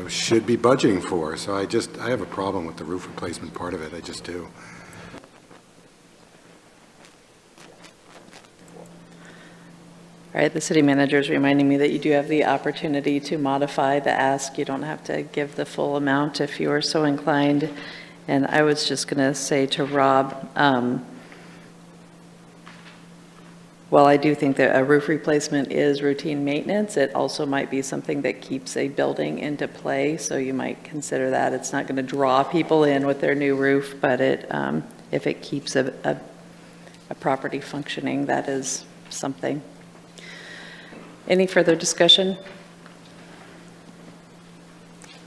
should be budgeting for. So I have a problem with the roof replacement part of it. I just do. All right, the city manager is reminding me that you do have the opportunity to modify the ask. You don't have to give the full amount if you are so inclined. And I was just going to say to Rob, while I do think that a roof replacement is routine maintenance, it also might be something that keeps a building into play, so you might consider that. It's not going to draw people in with their new roof, but if it keeps a property functioning, that is something. Any further discussion?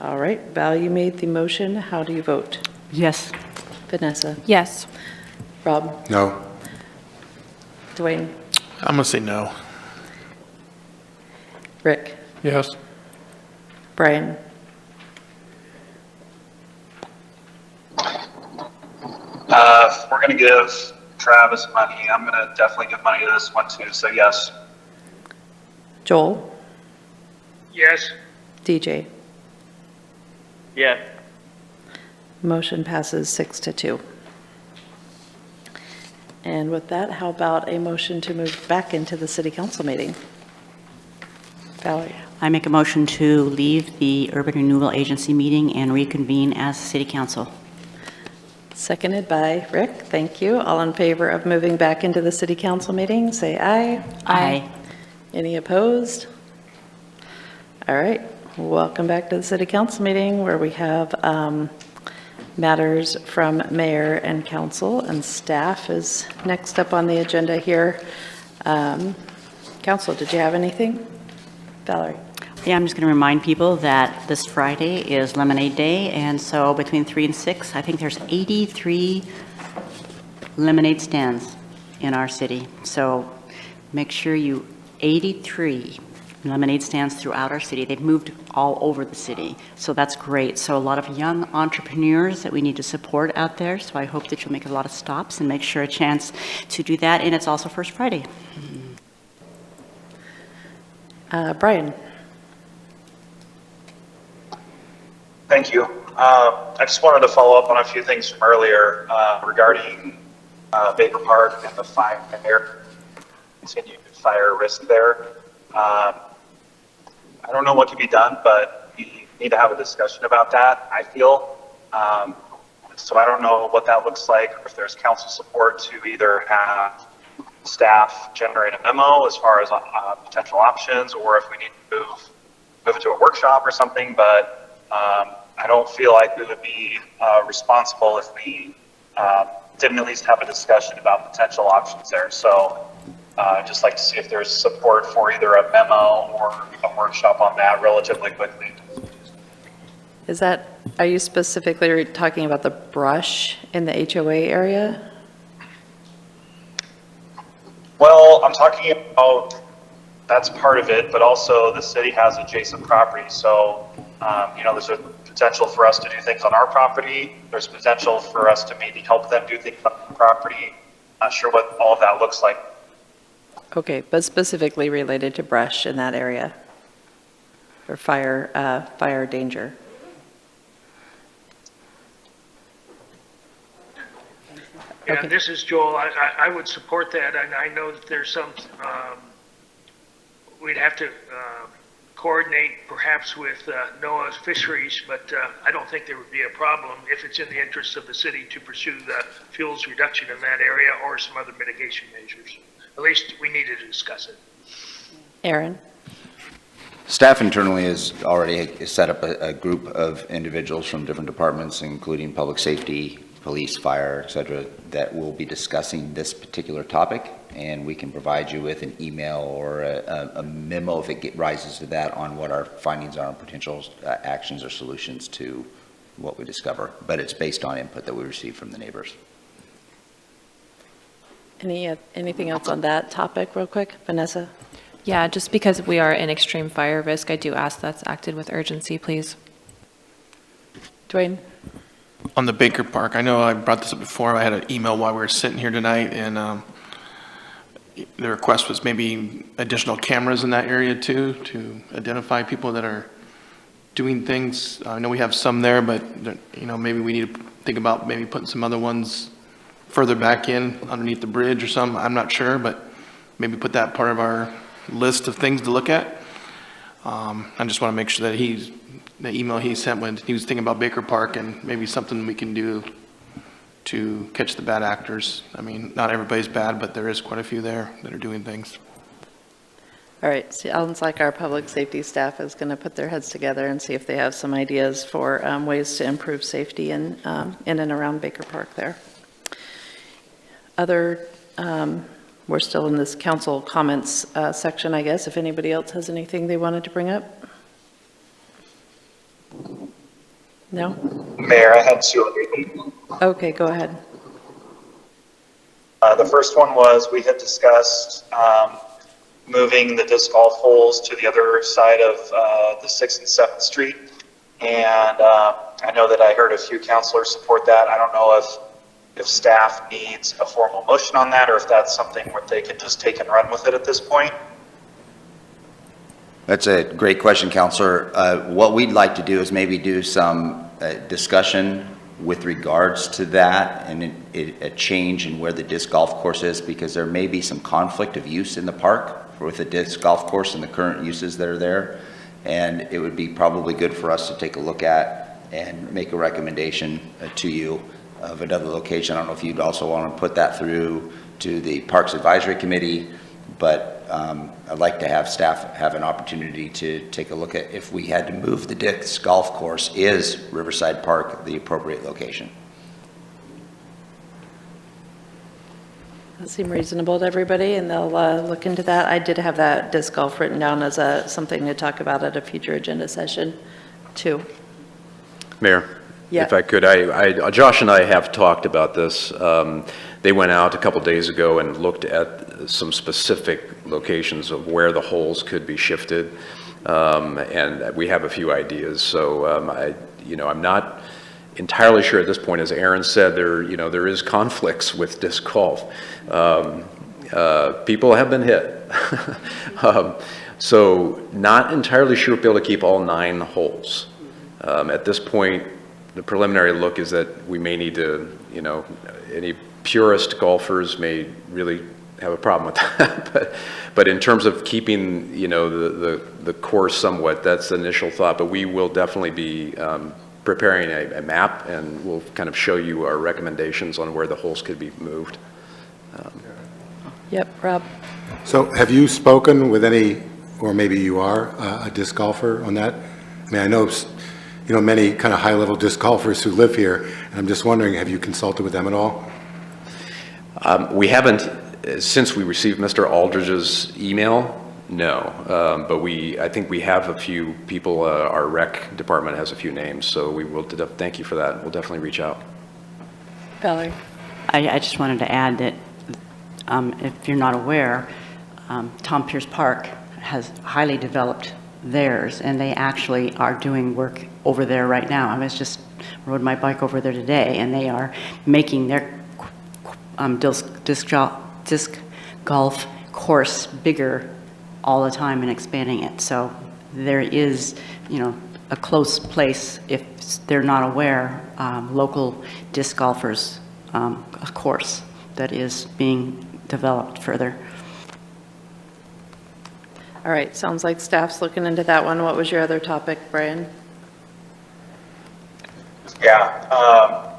All right, Val, you made the motion. How do you vote? Yes. Vanessa? Yes. Rob? No. Dwayne? I'm going to say no. Rick? Yes. Brian? If we're going to give Travis money, I'm going to definitely give money to this one too, so yes. Joel? Yes. DJ? Yes. Motion passes 6-2. And with that, how about a motion to move back into the city council meeting? Valerie? I make a motion to leave the Urban Renewal Agency meeting and reconvene as city council. Seconded by Rick. Thank you. All in favor of moving back into the city council meeting, say aye. Aye. Any opposed? All right. Welcome back to the city council meeting where we have matters from mayor and council, and staff is next up on the agenda here. Council, did you have anything? Valerie? Yeah, I'm just going to remind people that this Friday is Lemonade Day, and so between 3 and 6, I think there's 83 lemonade stands in our city. So make sure 83 lemonade stands throughout our city. They've moved all over the city, so that's great. So a lot of young entrepreneurs that we need to support out there, so I hope that you'll make a lot of stops and make sure a chance to do that, and it's also First Friday. Brian? Thank you. I just wanted to follow up on a few things from earlier regarding Baker Park and the continued fire risk there. I don't know what can be done, but we need to have a discussion about that, I feel. So I don't know what that looks like, or if there's council support to either have staff generate a memo as far as potential options, or if we need to move it to a workshop or something, but I don't feel like we would be responsible if we didn't at least have a discussion about potential options there. So I'd just like to see if there's support for either a memo or a workshop on that relatively quickly. Are you specifically talking about the brush in the HOA area? Well, I'm talking about, that's part of it, but also the city has adjacent property. So, there's a potential for us to do things on our property. There's potential for us to maybe help them do things on the property. Not sure what all of that looks like. Okay, but specifically related to brush in that area or fire danger. Yeah, Okay. this is Joel. I would support that, and I know that there's some, we'd have to coordinate perhaps with NOAA's fisheries, but I don't think there would be a problem if it's in the interest of the city to pursue the fuels reduction in that area or some other mitigation measures. At least we need to discuss it. Aaron? Staff internally has already set up a group of individuals from different departments, including public safety, police, fire, et cetera, that will be discussing this particular topic, and we can provide you with an email or a memo if it rises to that on what our findings are and potential actions or solutions to what we discover. But it's based on input that we receive from the neighbors. Anything else on that topic real quick? Vanessa? Yeah, just because we are in extreme fire risk, I do ask that's acted with urgency, please. Dwayne? On the Baker Park, I know I brought this up before. I had an email while we were sitting here tonight, and the request was maybe additional cameras in that area too, to identify people that are doing things. I know we have some there, but maybe we need to think about maybe putting some other ones further back in underneath the bridge or something. I'm not sure, but maybe put that part of our list of things to look at. I just want to make sure that the email he sent when he was thinking about Baker Park and maybe something we can do to catch the bad actors. I mean, not everybody's bad, but there is quite a few there that are doing things. All right, sounds like our public safety staff is going to put their heads together and see if they have some ideas for ways to improve safety in and around Baker Park there. We're still in this council comments section, I guess, if anybody else has anything they wanted to bring up. No? Mayor, I had two other things. Okay, go ahead. The first one was we had discussed moving the disc golf holes to the other side of the 6th and 7th Street. And I know that I heard a few councilors support that. I don't know if staff needs a formal motion on that or if that's something where they can just take and run with it at this point. That's a great question, Counselor. What we'd like to do is maybe do some discussion with regards to that and a change in where the disc golf course is, because there may be some conflict of use in the park with the disc golf course and the current uses that are there. And it would be probably good for us to take a look at and make a recommendation to you of another location. I don't know if you'd also want to put that through to the Parks Advisory Committee, but I'd like to have staff have an opportunity to take a look at if we had to move the disc golf course, is Riverside Park the appropriate location? That seemed reasonable to everybody, and they'll look into that. I did have that disc golf written down as something to talk about at a future agenda session, too. Mayor, Yeah. if I could, Josh and I have talked about this. They went out a couple days ago and looked at some specific locations of where the holes could be shifted, and we have a few ideas. So I'm not entirely sure at this point. As Aaron said, there is conflicts with disc golf. People have been hit. So not entirely sure we'll be able to keep all 9 holes. At this point, the preliminary look is that we may need to, any purist golfers may really have a problem with that. but in terms of keeping, the course somewhat, that's the initial thought. But we will definitely be preparing a map, and we'll kind of show you our recommendations on where the holes could be moved. Yep, Rob. So have you spoken with any, or maybe you are a disc golfer on that? I mean, I know, many kind of high-level disc golfers who live here, and I'm just wondering, have you consulted with them at all? We haven't, since we received Mr. Aldridge's email, no. But I think we have a few people, our rec department has a few names, so we will, thank you for that. We'll definitely reach out. Valerie. I just wanted to add that if you're not aware, Tom Pierce Park has highly developed theirs, and they actually are doing work over there right now. I was just rode my bike over there today, and they are making their disc golf course bigger all the time and expanding it. So there is, a close place, if they're not aware, local disc golfers, a course that is being developed further. All right, sounds like staff's looking into that one. What was your other topic, Brian? Yeah,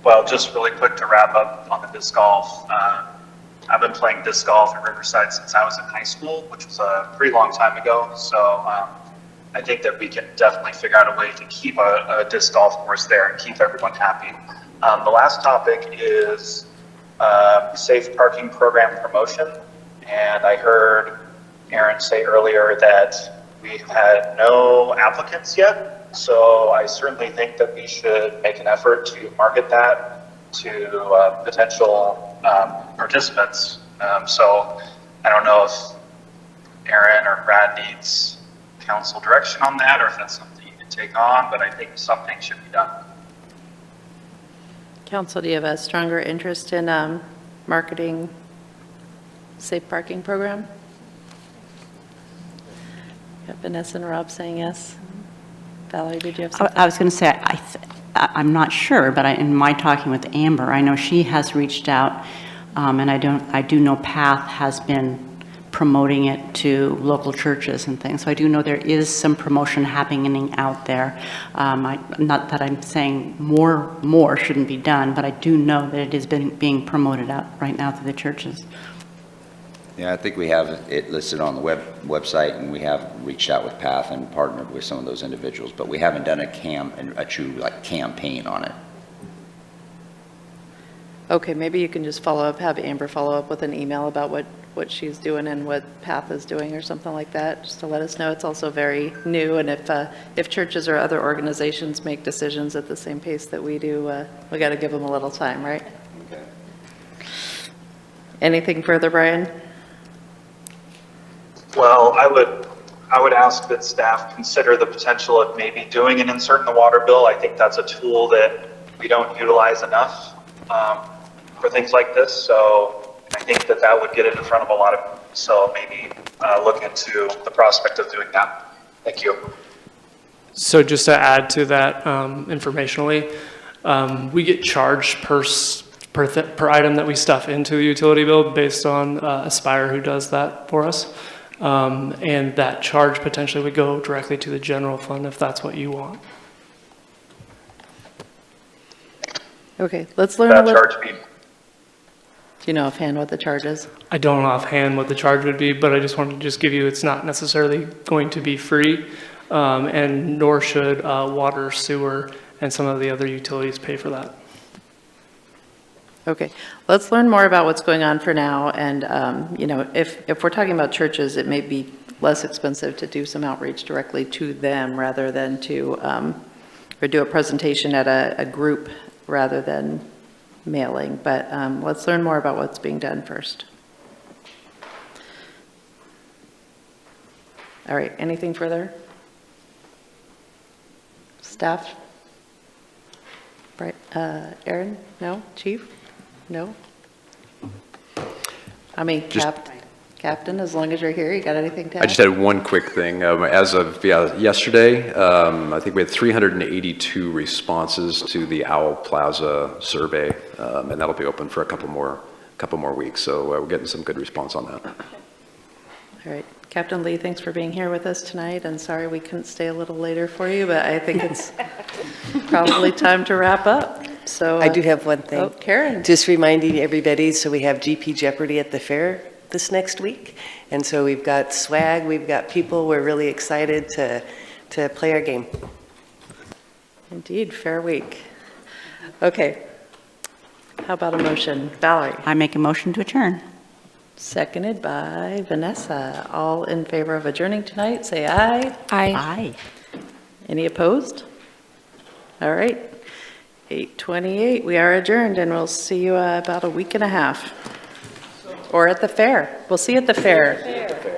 well, just really quick to wrap up on the disc golf. I've been playing disc golf in Riverside since I was in high school, which was a pretty long time ago. So I think that we can definitely figure out a way to keep a disc golf course there and keep everyone happy. The last topic is safe parking program promotion. And I heard Aaron say earlier that we've had no applicants yet. So I certainly think that we should make an effort to market that to potential participants. So I don't know if Aaron or Brad needs council direction on that, or if that's something you can take on, but I think something should be done. Council, do you have a stronger interest in marketing safe parking program? Got Vanessa and Rob saying yes. Valerie, did you have something? I was going to say, I'm not sure, but in my talking with Amber, I know she has reached out, and I do know PATH has been promoting it to local churches and things. So I do know there is some promotion happening out there. Not that I'm saying more shouldn't be done, but I do know that it is being promoted out right now through the churches. Yeah, I think we have it listed on the website, and we have reached out with PATH and partnered with some of those individuals, but we haven't done a true like campaign on it. Okay, maybe you can just follow up, have Amber follow up with an email about what she's doing and what PATH is doing or something like that, just to let us know. It's also very new, and if churches or other organizations make decisions at the same pace that we do, we got to give them a little time, right? Okay. Anything further, Brian? Well, I would ask that staff consider the potential of maybe doing an insert in the water bill. I think that's a tool that we don't utilize enough for things like this. So I think that would get it in front of a lot of people. So maybe look into the prospect of doing that. Thank you. So just to add to that informationally, we get charged per item that we stuff into the utility bill based on Aspire, who does that for us. And that charge potentially would go directly to the general fund if that's what you want. Okay, let's learn a little. Charge be? Do you know offhand what the charge is? I don't know offhand what the charge would be, but I just wanted to just give you, it's not necessarily going to be free, and nor should water, sewer, and some of the other utilities pay for that. Okay, let's learn more about what's going on for now, and if we're talking about churches, it may be less expensive to do some outreach directly to them rather than to, or do a presentation at a group rather than mailing, but let's learn more about what's being done first. All right, anything further? Staff? Right, Aaron? No? Chief? No? I mean, Captain, as long as you're here, you got anything to add? I just had one quick thing. As of yesterday, I think we had 382 responses to the Owl Plaza survey, and that'll be open for a couple more weeks. So we're getting some good response on that. All right. Captain Lee, thanks for being here with us tonight, and sorry we couldn't stay a little later for you, but I think it's probably time to wrap up. So I do have one thing. Oh, Karen. Just reminding everybody, so we have GP Jeopardy at the fair this next week, and so we've got swag, we've got people, we're really excited to play our game. Indeed, fair week. Okay. How about a motion? Valerie? I make a motion to adjourn. Seconded by Vanessa. All in favor of adjourning tonight, say aye. Aye. Aye. Any opposed? All right. 8:28, we are adjourned, and we'll see you about a week and a half. Or at the fair. We'll see you at the fair.